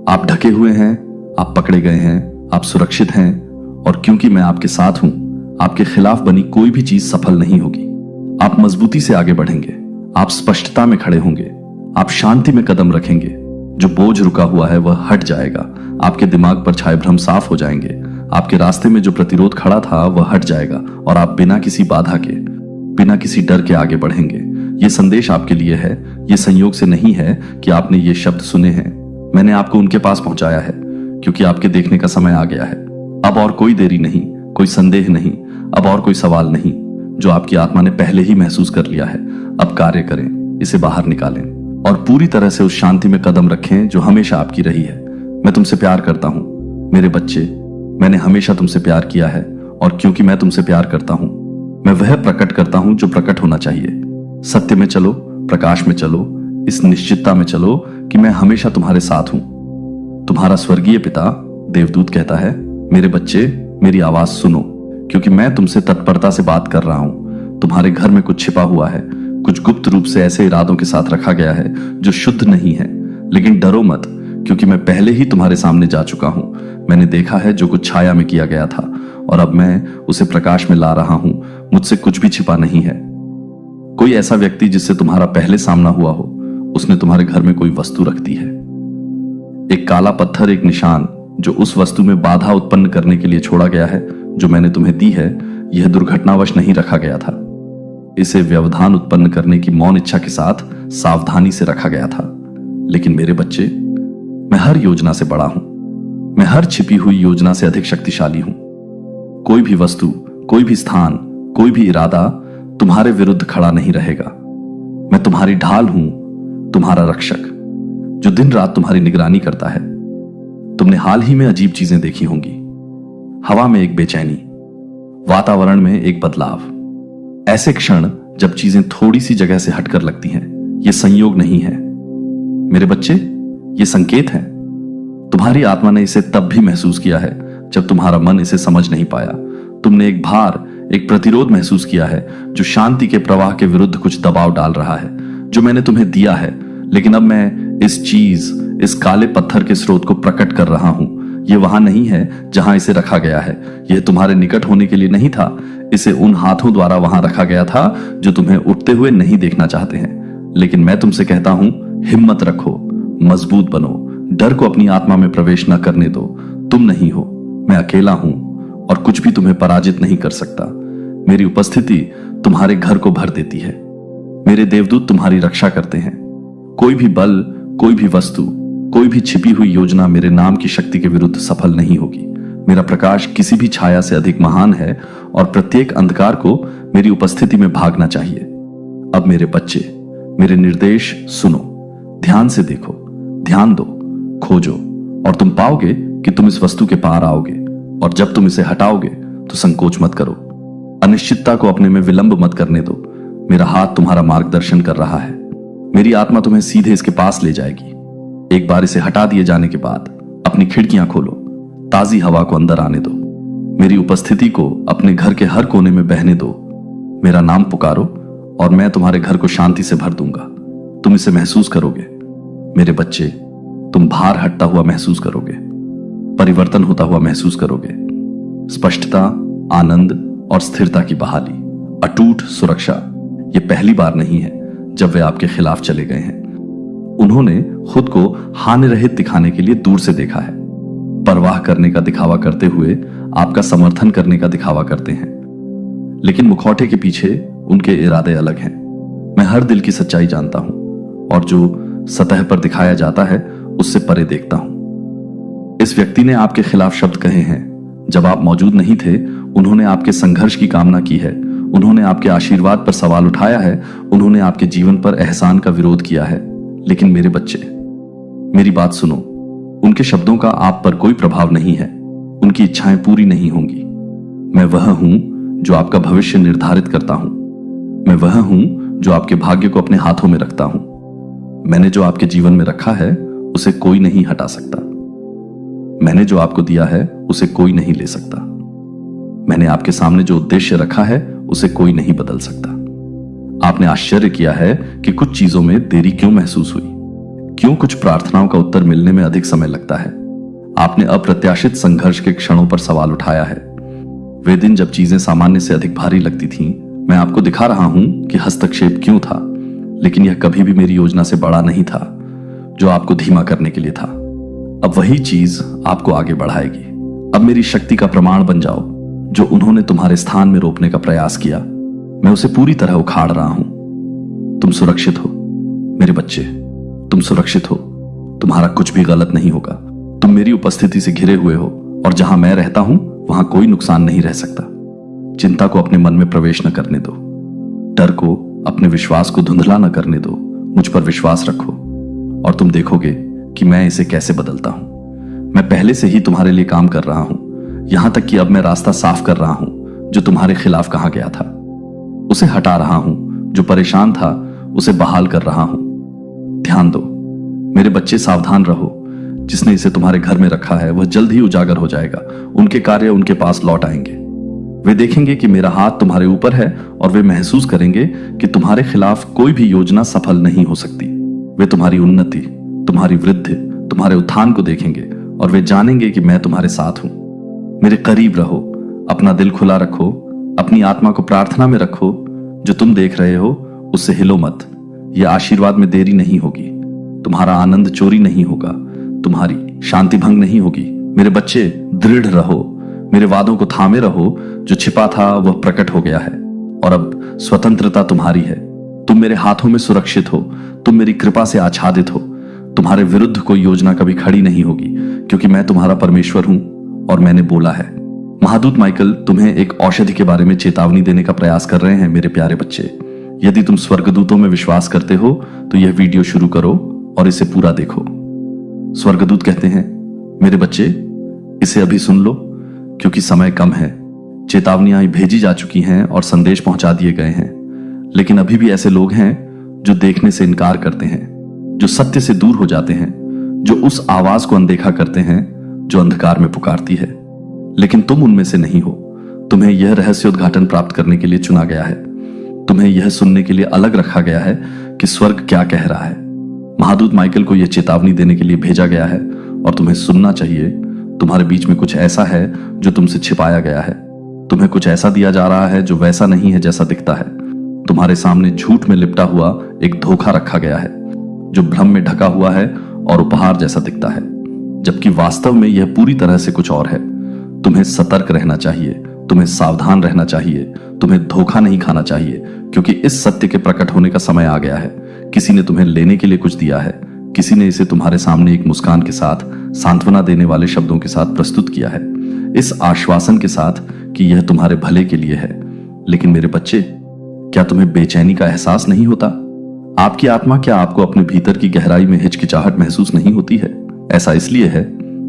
आप ढके हुए हैं, आप पकड़े गए हैं, आप सुरक्षित हैं, और क्योंकि मैं आपके साथ हूं, आपके खिलाफ बनी कोई भी चीज सफल नहीं होगी। आप मजबूती से आगे बढ़ेंगे, आप स्पष्टता में खड़े होंगे, आप शांति में कदम रखेंगे। जो बोझ रुका हुआ है वह हट जाएगा। आपके दिमाग पर छाए भ्रम साफ हो जाएंगे। आपके रास्ते में जो प्रतिरोध खड़ा था वह हट जाएगा, और आप बिना किसी बाधा के, बिना किसी डर के आगे बढ़ेंगे। यह संदेश आपके लिए है। यह संयोग से नहीं है कि आपने ये शब्द सुने हैं। मैंने आपको उनके पास पहुंचाया है, क्योंकि आपके देखने का समय आ गया है। अब और कोई देरी नहीं, कोई संदेह नहीं, अब और कोई सवाल नहीं। जो आपकी आत्मा ने पहले ही महसूस कर लिया है, अब कार्य करें, इसे बाहर निकालें, और पूरी तरह से उस शांति में कदम रखें जो हमेशा आपकी रही है। मैं तुमसे प्यार करता हूं मेरे बच्चे। मैंने हमेशा तुमसे प्यार किया है, और क्योंकि मैं तुमसे प्यार करता हूं, मैं वह प्रकट करता हूं जो प्रकट होना चाहिए। सत्य में चलो, प्रकाश में चलो, इस निश्चितता में चलो कि मैं हमेशा तुम्हारे साथ हूं। तुम्हारा स्वर्गीय पिता देवदूत कहता है, मेरे बच्चे, मेरी आवाज सुनो, क्योंकि मैं तुमसे तत्परता से बात कर रहा हूं। तुम्हारे घर में कुछ छिपा हुआ है, कुछ गुप्त रूप से ऐसे इरादों के साथ रखा गया है जो शुद्ध नहीं है। लेकिन डरो मत, क्योंकि मैं पहले ही तुम्हारे सामने जा चुका हूं। मैंने देखा है जो कुछ छाया में किया गया था, और अब मैं उसे प्रकाश में ला रहा हूं। मुझसे कुछ भी छिपा नहीं है। कोई ऐसा व्यक्ति जिससे तुम्हारा पहले सामना हुआ हो, उसने तुम्हारे घर में कोई वस्तु रख दी है। एक काला पत्थर, एक निशान जो उस वस्तु में बाधा उत्पन्न करने के लिए छोड़ा गया है, जो मैंने तुम्हें दी है, यह दुर्घटनावश नहीं रखा गया था। इसे व्यवधान उत्पन्न करने की मौन इच्छा के साथ सावधानी से रखा गया था। लेकिन मेरे बच्चे, मैं हर योजना से बड़ा हूं। मैं हर छिपी हुई योजना से अधिक शक्तिशाली हूं। कोई भी वस्तु, कोई भी स्थान, कोई भी इरादा तुम्हारे विरुद्ध खड़ा नहीं रहेगा। मैं तुम्हारी ढाल हूं, तुम्हारा रक्षक, जो दिन रात तुम्हारी निगरानी करता है। तुमने हाल ही में अजीब चीजें देखी होंगी। हवा में एक बेचैनी, वातावरण में एक बदलाव, ऐसे क्षण जब चीजें थोड़ी सी जगह से हटकर लगती हैं। यह संयोग नहीं है मेरे बच्चे, ये संकेत है। तुम्हारी आत्मा ने इसे तब भी महसूस किया है जब तुम्हारा मन इसे समझ नहीं पाया। तुमने एक भार, एक प्रतिरोध महसूस किया है जो शांति के प्रवाह के विरुद्ध कुछ दबाव डाल रहा है, जो मैंने तुम्हें दिया है। लेकिन अब मैं इस चीज, इस काले पत्थर के स्रोत को प्रकट कर रहा हूं। यह वहां नहीं है जहां इसे रखा गया है। यह तुम्हारे निकट होने के लिए नहीं था। इसे उन हाथों द्वारा वहां रखा गया था जो तुम्हें उठते हुए नहीं देखना चाहते हैं। लेकिन मैं तुमसे कहता हूं, हिम्मत रखो, मजबूत बनो, डर को अपनी आत्मा में प्रवेश न करने दो। तुम नहीं हो, मैं अकेला हूं और कुछ भी तुम्हें पराजित नहीं कर सकता। मेरी उपस्थिति तुम्हारे घर को भर देती है। मेरे देवदूत तुम्हारी रक्षा करते हैं। कोई भी बल, कोई भी वस्तु, कोई भी छिपी हुई योजना मेरे नाम की शक्ति के विरुद्ध सफल नहीं होगी। मेरा प्रकाश किसी भी छाया से अधिक महान है और प्रत्येक अंधकार को मेरी उपस्थिति में भागना चाहिए। अब मेरे बच्चे, मेरे निर्देश सुनो, ध्यान से देखो, ध्यान दो, खोजो और तुम पाओगे कि तुम इस वस्तु के पार आओगे। और जब तुम इसे हटाओगे तो संकोच मत करो। अनिश्चितता को अपने में विलंब मत करने दो। मेरा हाथ तुम्हारा मार्गदर्शन कर रहा है। मेरी आत्मा तुम्हें सीधे इसके पास ले जाएगी। एक बार इसे हटा दिए जाने के बाद अपनी खिड़कियां खोलो, ताजी हवा को अंदर आने दो। मेरी उपस्थिति को अपने घर के हर कोने में बहने दो। मेरा नाम पुकारो और मैं तुम्हारे घर को शांति से भर दूंगा। तुम इसे महसूस करोगे मेरे बच्चे। तुम भार हटता हुआ महसूस करोगे, परिवर्तन होता हुआ महसूस करोगे। स्पष्टता, आनंद और स्थिरता की बहाली, अटूट सुरक्षा। यह पहली बार नहीं है जब वे आपके खिलाफ चले गए हैं। उन्होंने खुद को हानि रहित दिखाने के लिए दूर से देखा है। परवाह करने का दिखावा करते हुए आपका समर्थन करने का दिखावा करते हैं, लेकिन मुखौटे के पीछे उनके इरादे अलग हैं। मैं हर दिल की सच्चाई जानता हूं और जो सतह पर दिखाया जाता है उससे परे देखता हूं। इस व्यक्ति ने आपके खिलाफ शब्द कहे हैं। जब आप मौजूद नहीं थे, उन्होंने आपके संघर्ष की कामना की है। उन्होंने आपके आशीर्वाद पर सवाल उठाया है। उन्होंने आपके जीवन पर एहसान का विरोध किया है। लेकिन मेरे बच्चे, मेरी बात सुनो। उनके शब्दों का आप पर कोई प्रभाव नहीं है। उनकी इच्छाएं पूरी नहीं होंगी। मैं वह हूं जो आपका भविष्य निर्धारित करता हूं। मैं वह हूं जो आपके भाग्य को अपने हाथों में रखता हूं। मैंने जो आपके जीवन में रखा है उसे कोई नहीं हटा सकता। मैंने जो आपको दिया है उसे कोई नहीं ले सकता। मैंने आपके सामने जो उद्देश्य रखा है उसे कोई नहीं बदल सकता। आपने आश्चर्य किया है कि कुछ चीजों में देरी क्यों महसूस हुई, क्यों कुछ प्रार्थनाओं का उत्तर मिलने में अधिक समय लगता है। आपने अप्रत्याशित संघर्ष के क्षणों पर सवाल उठाया है। वे दिन जब चीजें सामान्य से अधिक भारी लगती थीं, मैं आपको दिखा रहा हूं कि हस्तक्षेप क्यों था, लेकिन यह कभी भी मेरी योजना से बड़ा नहीं था जो आपको धीमा करने के लिए था। अब वही चीज आपको आगे बढ़ाएगी। अब मेरी शक्ति का प्रमाण बन जाओ। जो उन्होंने तुम्हारे स्थान में रोपने का प्रयास किया, मैं उसे पूरी तरह उखाड़ रहा हूं। तुम सुरक्षित हो मेरे बच्चे, तुम सुरक्षित हो। तुम्हारा कुछ भी गलत नहीं होगा। तुम मेरी उपस्थिति से घिरे हुए हो और जहां मैं रहता हूं वहां कोई नुकसान नहीं रह सकता। चिंता को अपने मन में प्रवेश न करने दो। डर को, अपने विश्वास को धुंधला न करने दो। मुझ पर विश्वास रखो और तुम देखोगे कि मैं इसे कैसे बदलता हूं। मैं पहले से ही तुम्हारे लिए काम कर रहा हूं, यहां तक कि अब मैं रास्ता साफ कर रहा हूं जो तुम्हारे खिलाफ कहा गया था। उसे हटा रहा हूं, जो परेशान था उसे बहाल कर रहा हूं। ध्यान दो मेरे बच्चे, सावधान रहो। जिसने इसे तुम्हारे घर में रखा है वह जल्द ही उजागर हो जाएगा। उनके कार्य उनके पास लौट आएंगे। वे देखेंगे कि मेरा हाथ तुम्हारे ऊपर है और वे महसूस करेंगे कि तुम्हारे खिलाफ कोई भी योजना सफल नहीं हो सकती। वे तुम्हारी उन्नति, तुम्हारी वृद्धि, तुम्हारे उत्थान को देखेंगे और वे जानेंगे कि मैं तुम्हारे साथ हूं। मेरे करीब रहो, अपना दिल खुला रखो, अपनी आत्मा को प्रार्थना में रखो। जो तुम देख रहे हो उससे हिलो मत। यह आशीर्वाद में देरी नहीं होगी, तुम्हारा आनंद चोरी नहीं होगा, तुम्हारी शांति भंग नहीं होगी। मेरे बच्चे, दृढ़ रहो, मेरे वादों को थामे रहो। जो छिपा था वह प्रकट हो गया है और अब स्वतंत्रता तुम्हारी है। तुम मेरे हाथों में सुरक्षित हो, तुम मेरी कृपा से आच्छादित हो। तुम्हारे विरुद्ध कोई योजना कभी खड़ी नहीं होगी, क्योंकि मैं तुम्हारा परमेश्वर हूं और मैंने बोला है। महादूत माइकल तुम्हें एक औषधि के बारे में चेतावनी देने का प्रयास कर रहे हैं मेरे प्यारे बच्चे। यदि तुम स्वर्गदूतों में विश्वास करते हो तो यह वीडियो शुरू करो और इसे पूरा देखो। स्वर्गदूत कहते हैं, मेरे बच्चे, इसे अभी सुन लो, क्योंकि समय कम है। चेतावनियां भेजी जा चुकी हैं और संदेश पहुंचा दिए गए हैं, लेकिन अभी भी ऐसे लोग हैं जो देखने से इनकार करते हैं, जो सत्य से दूर हो जाते हैं, जो उस आवाज को अनदेखा करते हैं जो अंधकार में पुकारती है। लेकिन तुम उनमें से नहीं हो। तुम्हें यह रहस्योद्घाटन प्राप्त करने के लिए चुना गया है। तुम्हें यह सुनने के लिए अलग रखा गया है कि स्वर्ग क्या कह रहा है। महादूत माइकल को यह चेतावनी देने के लिए भेजा गया है और तुम्हें सुनना चाहिए। तुम्हारे बीच में कुछ ऐसा है जो तुमसे छिपाया गया है। तुम्हें कुछ ऐसा दिया जा रहा है जो वैसा नहीं है जैसा दिखता है। तुम्हारे सामने झूठ में लिपटा हुआ एक धोखा रखा गया है जो भ्रम में ढका हुआ है और उपहार जैसा दिखता है, जबकि वास्तव में यह पूरी तरह से कुछ और है। तुम्हें सतर्क रहना चाहिए, तुम्हें सावधान रहना चाहिए, तुम्हें धोखा नहीं खाना चाहिए, क्योंकि इस सत्य के प्रकट होने का समय आ गया है। किसी ने तुम्हें लेने के लिए कुछ दिया है, किसी ने इसे तुम्हारे सामने एक मुस्कान के साथ, सांत्वना देने वाले शब्दों के साथ प्रस्तुत किया है, इस आश्वासन के साथ कि यह तुम्हारे भले के लिए है। लेकिन मेरे बच्चे, क्या तुम्हें बेचैनी का एहसास नहीं होता? आपकी आत्मा क्या आपको अपने भीतर की गहराई में हिचकिचाहट महसूस नहीं होती है? ऐसा इसलिए है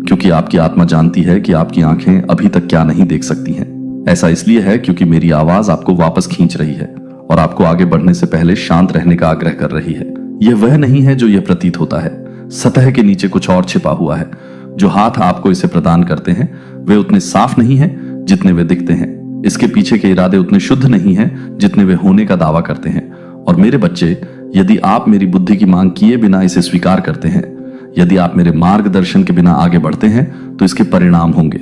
क्योंकि आपकी आत्मा जानती है कि आपकी आंखें अभी तक क्या नहीं देख सकती हैं। ऐसा इसलिए है क्योंकि मेरी आवाज आपको वापस खींच रही है और आपको आगे बढ़ने से पहले शांत रहने का आग्रह कर रही है। यह वह नहीं है जो यह प्रतीत होता है। सतह के नीचे कुछ और छिपा हुआ है। जो हाथ आपको इसे प्रदान करते हैं वे उतने साफ नहीं हैं जितने वे दिखते हैं। इसके पीछे के इरादे उतने शुद्ध नहीं हैं जितने वे होने का दावा करते हैं। और मेरे बच्चे, यदि आप मेरी बुद्धि की मांग किए बिना इसे स्वीकार करते हैं, यदि आप मेरे मार्गदर्शन के बिना आगे बढ़ते हैं, तो इसके परिणाम होंगे।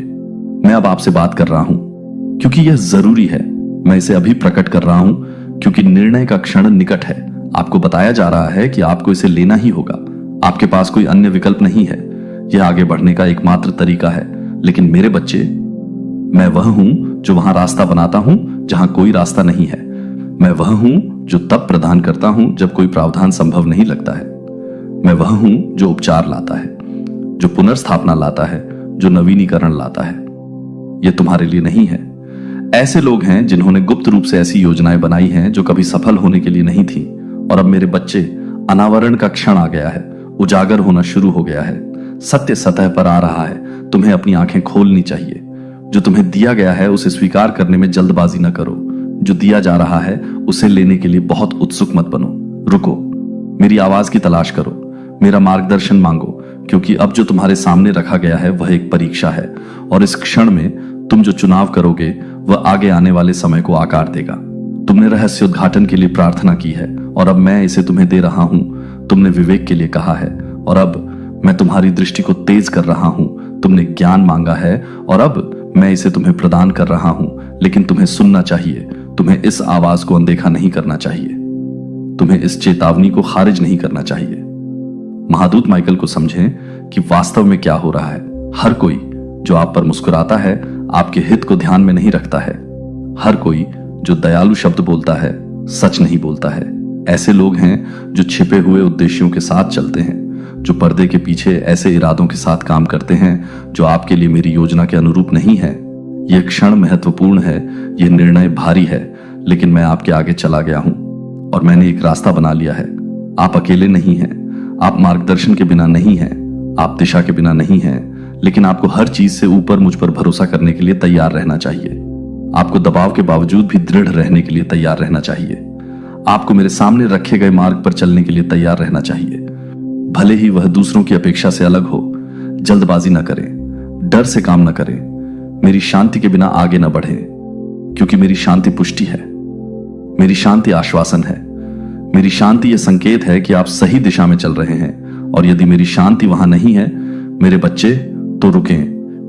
मैं अब आपसे बात कर रहा हूं क्योंकि यह जरूरी है। मैं इसे अभी प्रकट कर रहा हूं क्योंकि निर्णय का क्षण निकट है। आपको बताया जा रहा है कि आपको इसे लेना ही होगा। आपके पास कोई अन्य विकल्प नहीं है। यह आगे बढ़ने का एकमात्र तरीका है। लेकिन मेरे बच्चे, मैं वह हूं जो वहां रास्ता बनाता हूं जहां कोई रास्ता नहीं है। मैं वह हूं जो तब प्रदान करता हूं जब कोई प्रावधान संभव नहीं लगता है। मैं वह हूं जो उपचार लाता है, जो पुनर्स्थापना लाता है, जो नवीनीकरण लाता है। यह तुम्हारे लिए नहीं है। ऐसे लोग हैं जिन्होंने गुप्त रूप से ऐसी योजनाएं बनाई हैं जो कभी सफल होने के लिए नहीं थी। और अब मेरे बच्चे, अनावरण का क्षण आ गया है। उजागर होना शुरू हो गया है। सत्य सतह पर आ रहा है। तुम्हें अपनी आंखें खोलनी चाहिए। जो तुम्हें दिया गया है उसे स्वीकार करने में जल्दबाजी न करो। जो दिया जा रहा है उसे लेने के लिए बहुत उत्सुक मत बनो। रुको, मेरी आवाज की तलाश करो, मेरा मार्गदर्शन मांगो, क्योंकि अब जो तुम्हारे सामने रखा गया है वह एक परीक्षा है। और इस क्षण में तुम जो चुनाव करोगे वह आगे आने वाले समय को आकार देगा। तुमने रहस्योद्घाटन के लिए प्रार्थना की है और अब मैं इसे तुम्हें दे रहा हूं। तुमने विवेक के लिए कहा है और अब मैं तुम्हारी दृष्टि को तेज कर रहा हूं। तुमने ज्ञान मांगा है और अब मैं इसे तुम्हें प्रदान कर रहा हूं। लेकिन तुम्हें सुनना चाहिए। तुम्हें इस आवाज को अनदेखा नहीं करना चाहिए। तुम्हें इस चेतावनी को खारिज नहीं करना चाहिए। महादूत माइकल को समझें कि वास्तव में क्या हो रहा है। हर कोई जो आप पर मुस्कुराता है आपके हित को ध्यान में नहीं रखता है। हर कोई जो दयालु शब्द बोलता है सच नहीं बोलता है। ऐसे लोग हैं जो छिपे हुए उद्देश्यों के साथ चलते हैं, जो पर्दे के पीछे ऐसे इरादों के साथ काम करते हैं जो आपके लिए मेरी योजना के अनुरूप नहीं है। यह क्षण महत्वपूर्ण है, यह निर्णय भारी है, लेकिन मैं आपके आगे चला गया हूं और मैंने एक रास्ता बना लिया है। आप अकेले नहीं हैं, आप मार्गदर्शन के बिना नहीं हैं, आप दिशा के बिना नहीं हैं, लेकिन आपको हर चीज से ऊपर मुझ पर भरोसा करने के लिए तैयार रहना चाहिए। आपको दबाव के बावजूद भी दृढ़ रहने के लिए तैयार रहना चाहिए। आपको मेरे सामने रखे गए मार्ग पर चलने के लिए तैयार रहना चाहिए, भले ही वह दूसरों की अपेक्षा से अलग हो। जल्दबाजी न करें, डर से काम न करें, मेरी शांति के बिना आगे न बढ़े, क्योंकि मेरी शांति पुष्टि है, मेरी शांति आश्वासन है, मेरी शांति यह संकेत है कि आप सही दिशा में चल रहे हैं। और यदि मेरी शांति वहां नहीं है मेरे बच्चे, तो रुकें,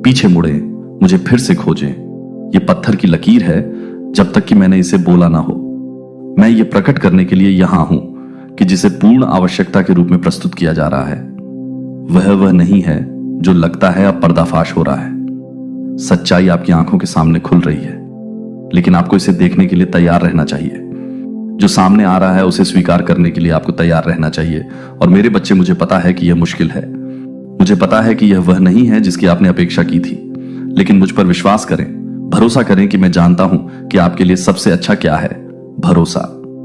पीछे मुड़ें, मुझे फिर से खोजें। यह पत्थर की लकीर है जब तक कि मैंने इसे बोला ना हो। मैं ये प्रकट करने के लिए यहां हूं कि जिसे पूर्ण आवश्यकता के रूप में प्रस्तुत किया जा रहा है वह नहीं है जो लगता है अब पर्दाफाश हो रहा है। सच्चाई आपकी आंखों के सामने खुल रही है, लेकिन आपको इसे देखने के लिए तैयार रहना चाहिए। जो सामने आ रहा है उसे स्वीकार करने के लिए आपको तैयार रहना चाहिए। और मेरे बच्चे, मुझे पता है कि यह मुश्किल है, मुझे पता है कि यह वह नहीं है जिसकी आपने अपेक्षा की थी, लेकिन मुझ पर विश्वास करें, भरोसा करें कि मैं जानता हूं कि आपके लिए सबसे अच्छा क्या है। भरोसा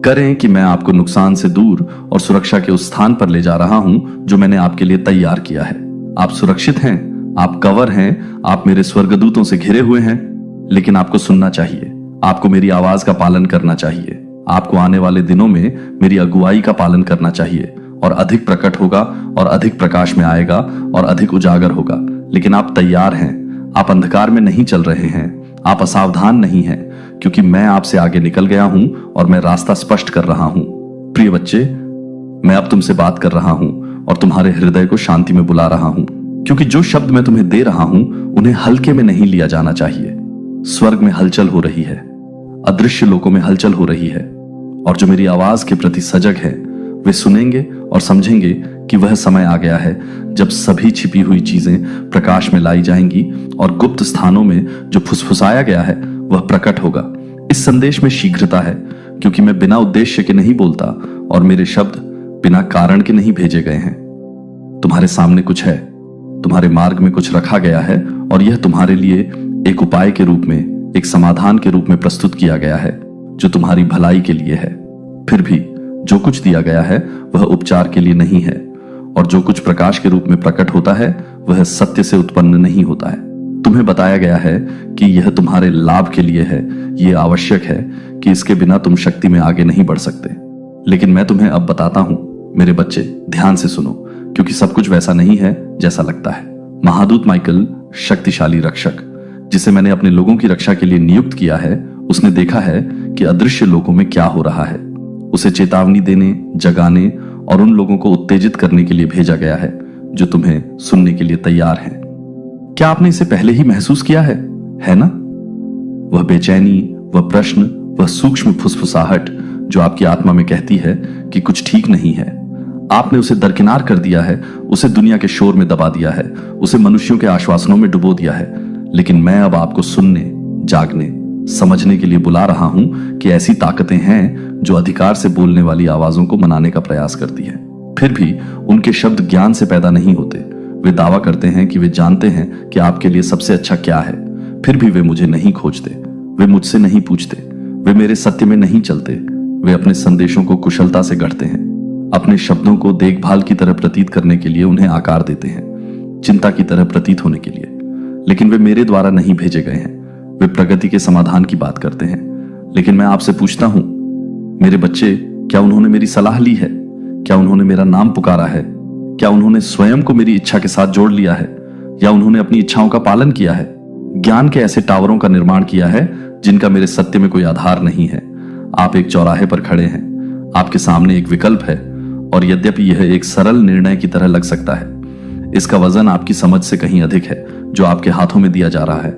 करें कि मैं आपको नुकसान से दूर और सुरक्षा के उस स्थान पर ले जा रहा हूं जो मैंने आपके लिए तैयार किया है। आप सुरक्षित हैं, आप कवर हैं, आप मेरे स्वर्गदूतों से घिरे हुए हैं, लेकिन आपको सुनना चाहिए, आपको मेरी आवाज का पालन करना चाहिए। आपको आने वाले दिनों में मेरी अगुवाई का पालन करना चाहिए और अधिक प्रकट होगा और अधिक प्रकाश में आएगा और अधिक उजागर होगा। लेकिन आप तैयार हैं, आप अंधकार में नहीं चल रहे हैं, आप असावधान नहीं हैं, क्योंकि मैं आपसे आगे निकल गया हूं और मैं रास्ता स्पष्ट कर रहा हूं। प्रिय बच्चे, मैं अब तुमसे बात कर रहा हूं और तुम्हारे हृदय को शांति में बुला रहा हूं, क्योंकि जो शब्द मैं तुम्हें दे रहा हूं उन्हें हल्के में नहीं लिया जाना चाहिए। स्वर्ग में हलचल हो रही है, अदृश्य लोकों में हलचल हो रही है, और जो मेरी आवाज के प्रति सजग है वे सुनेंगे और समझेंगे कि वह समय आ गया है जब सभी छिपी हुई चीजें प्रकाश में लाई जाएंगी और गुप्त स्थानों में जो फुसफुसाया गया है वह प्रकट होगा। इस संदेश में शीघ्रता है, क्योंकि मैं बिना उद्देश्य के नहीं बोलता और मेरे शब्द बिना कारण के नहीं भेजे गए हैं। तुम्हारे सामने कुछ है, तुम्हारे मार्ग में कुछ रखा गया है, और यह तुम्हारे लिए एक उपाय के रूप में, एक समाधान के रूप में प्रस्तुत किया गया है जो तुम्हारी भलाई के लिए है। फिर भी जो कुछ दिया गया है वह उपचार के लिए नहीं है, और जो कुछ प्रकाश के रूप में प्रकट होता है वह सत्य से उत्पन्न नहीं होता है। तुम्हें बताया गया है कि यह तुम्हारे लाभ के लिए है। यह आवश्यक है कि इसके बिना तुम शक्ति में आगे नहीं बढ़ सकते। लेकिन मैं तुम्हें अब बताता हूं, मेरे बच्चे, ध्यान से सुनो, क्योंकि सब कुछ वैसा नहीं है जैसा लगता है। महादूत माइकल, शक्तिशाली रक्षक जिसे मैंने अपने लोगों की रक्षा के लिए नियुक्त किया है, उसने देखा है कि अदृश्य लोगों में क्या हो रहा है। उसे चेतावनी देने, जगाने और उन लोगों को उत्तेजित करने के लिए भेजा गया है जो तुम्हें सुनने के लिए तैयार हैं। क्या आपने इसे पहले ही महसूस किया है ना? वह बेचैनी, वह प्रश्न, वह सूक्ष्म फुसफुसाहट जो आपकी आत्मा में कहती है कि कुछ ठीक नहीं है। आपने उसे दरकिनार कर दिया है, उसे दुनिया के शोर में दबा दिया है, उसे मनुष्यों के आश्वासनों में डुबो दिया है। लेकिन मैं अब आपको सुनने, जागने, समझने के लिए बुला रहा हूं कि ऐसी ताकतें हैं जो अधिकार से बोलने वाली आवाजों को मनाने का प्रयास करती है। फिर भी उनके शब्द ज्ञान से पैदा नहीं होते। वे दावा करते हैं कि वे जानते हैं कि आपके लिए सबसे अच्छा क्या है। फिर भी वे मुझे नहीं खोजते, वे मुझसे नहीं पूछते, वे मेरे सत्य में नहीं चलते। वे अपने संदेशों को कुशलता से गढ़ते हैं, अपने शब्दों को देखभाल की तरह प्रतीत करने के लिए उन्हें आकार देते हैं, चिंता की तरह प्रतीत होने के लिए। लेकिन वे मेरे द्वारा नहीं भेजे गए हैं। वे प्रगति के समाधान की बात करते हैं। लेकिन मैं आपसे पूछता हूं, मेरे बच्चे, क्या उन्होंने मेरी सलाह ली है? क्या उन्होंने मेरा नाम पुकारा है? क्या उन्होंने स्वयं को मेरी इच्छा के साथ जोड़ लिया है, या उन्होंने अपनी इच्छाओं का पालन किया है? ज्ञान के ऐसे टावरों का निर्माण किया है जिनका मेरे सत्य में कोई आधार नहीं है। आप एक चौराहे पर खड़े हैं, आपके सामने एक विकल्प है, और यद्यपि यह एक सरल निर्णय की तरह लग सकता है, इसका वजन आपकी समझ से कहीं अधिक है। जो आपके हाथों में दिया जा रहा है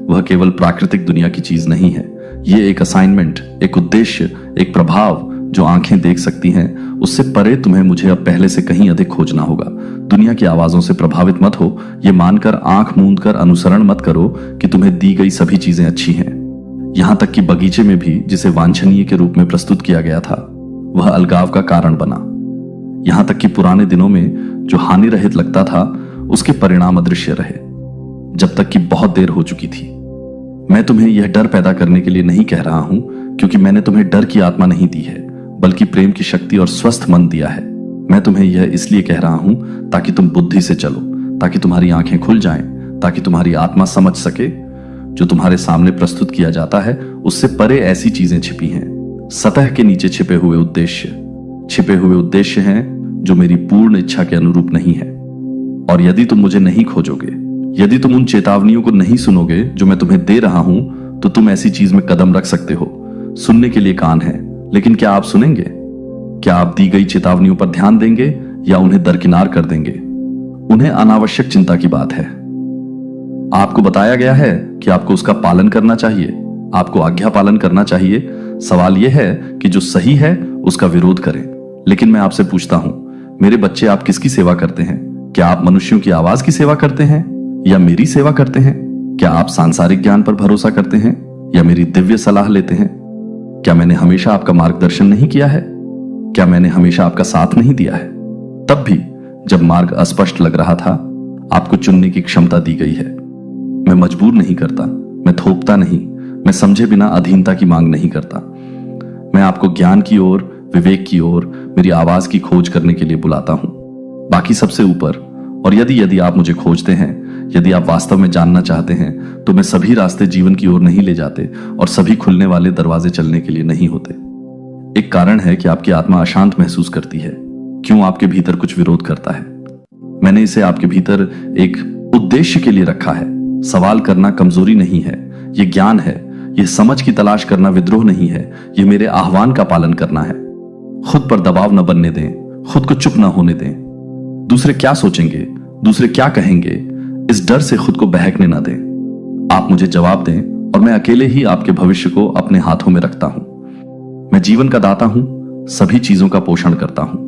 वह केवल प्राकृतिक दुनिया की चीज नहीं है। यह एक असाइनमेंट, एक उद्देश्य, एक प्रभाव जो आंखें देख सकती हैं, उससे परे तुम्हें मुझे अब पहले से कहीं अधिक खोजना होगा। दुनिया की आवाजों से प्रभावित मत हो। यह मानकर आंख मूंद कर अनुसरण मत करो कि तुम्हें दी गई सभी चीजें अच्छी हैं। यहां तक कि बगीचे में भी जिसे वांछनीय के रूप में प्रस्तुत किया गया था वह अलगाव का कारण बना। यहां तक कि पुराने दिनों में जो हानि रहित लगता था उसके परिणाम अदृश्य रहे, जब तक कि बहुत देर हो चुकी थी। मैं तुम्हें यह डर पैदा करने के लिए नहीं कह रहा हूं, क्योंकि मैंने तुम्हें डर की आत्मा नहीं दी है, बल्कि प्रेम की शक्ति और स्वस्थ मन दिया है। मैं तुम्हें यह इसलिए कह रहा हूं ताकि तुम बुद्धि से चलो, ताकि तुम्हारी आंखें खुल जाएं, ताकि तुम्हारी आत्मा समझ सके जो तुम्हारे सामने प्रस्तुत किया जाता है उससे परे ऐसी चीजें छिपी हैं। सतह के नीचे छिपे हुए उद्देश्य हैं जो मेरी पूर्ण इच्छा के अनुरूप नहीं है। और यदि तुम मुझे नहीं खोजोगे, यदि तुम उन चेतावनियों को नहीं सुनोगे जो मैं तुम्हें दे रहा हूं, तो तुम ऐसी चीज में कदम रख सकते हो। सुनने के लिए कान है, लेकिन क्या आप सुनेंगे? क्या आप दी गई चेतावनियों पर ध्यान देंगे या उन्हें दरकिनार कर देंगे? उन्हें अनावश्यक चिंता की बात है। आपको बताया गया है कि आपको उसका पालन करना चाहिए, आपको आज्ञा पालन करना चाहिए, सवाल यह है कि जो सही है उसका विरोध करें। लेकिन मैं आपसे पूछता हूं, मेरे बच्चे, आप किसकी सेवा करते हैं? क्या आप मनुष्यों की आवाज की सेवा करते हैं या मेरी सेवा करते हैं? क्या आप सांसारिक ज्ञान पर भरोसा करते हैं या मेरी दिव्य सलाह लेते हैं? क्या मैंने हमेशा आपका मार्गदर्शन नहीं किया है? क्या मैंने हमेशा आपका साथ नहीं दिया है? तब भी जब मार्ग अस्पष्ट लग रहा था, आपको चुनने की क्षमता दी गई है। मैं मजबूर नहीं करता, मैं थोपता नहीं, मैं समझे बिना अधीनता की मांग नहीं करता। मैं आपको ज्ञान की ओर, विवेक की ओर, मेरी आवाज की खोज करने के लिए बुलाता हूं, बाकी सबसे ऊपर। और यदि आप मुझे खोजते हैं, यदि आप वास्तव में जानना चाहते हैं, तो मैं सभी रास्ते जीवन की ओर नहीं ले जाते और सभी खुलने वाले दरवाजे चलने के लिए नहीं होते। एक कारण है कि आपकी आत्मा अशांत महसूस करती है। क्यों आपके भीतर कुछ विरोध करता है? मैंने इसे आपके भीतर एक उद्देश्य के लिए रखा है। सवाल करना कमजोरी नहीं है, यह ज्ञान है। यह समझ की तलाश करना विद्रोह नहीं है, यह मेरे आह्वान का पालन करना है। खुद पर दबाव न बनने दें, खुद को चुप न होने दें। दूसरे क्या सोचेंगे, दूसरे क्या कहेंगे, इस डर से खुद को बहकने न दें। आप मुझे जवाब दें और मैं अकेले ही आपके भविष्य को अपने हाथों में रखता हूं। मैं जीवन का दाता हूं, सभी चीजों का पोषण करता हूं।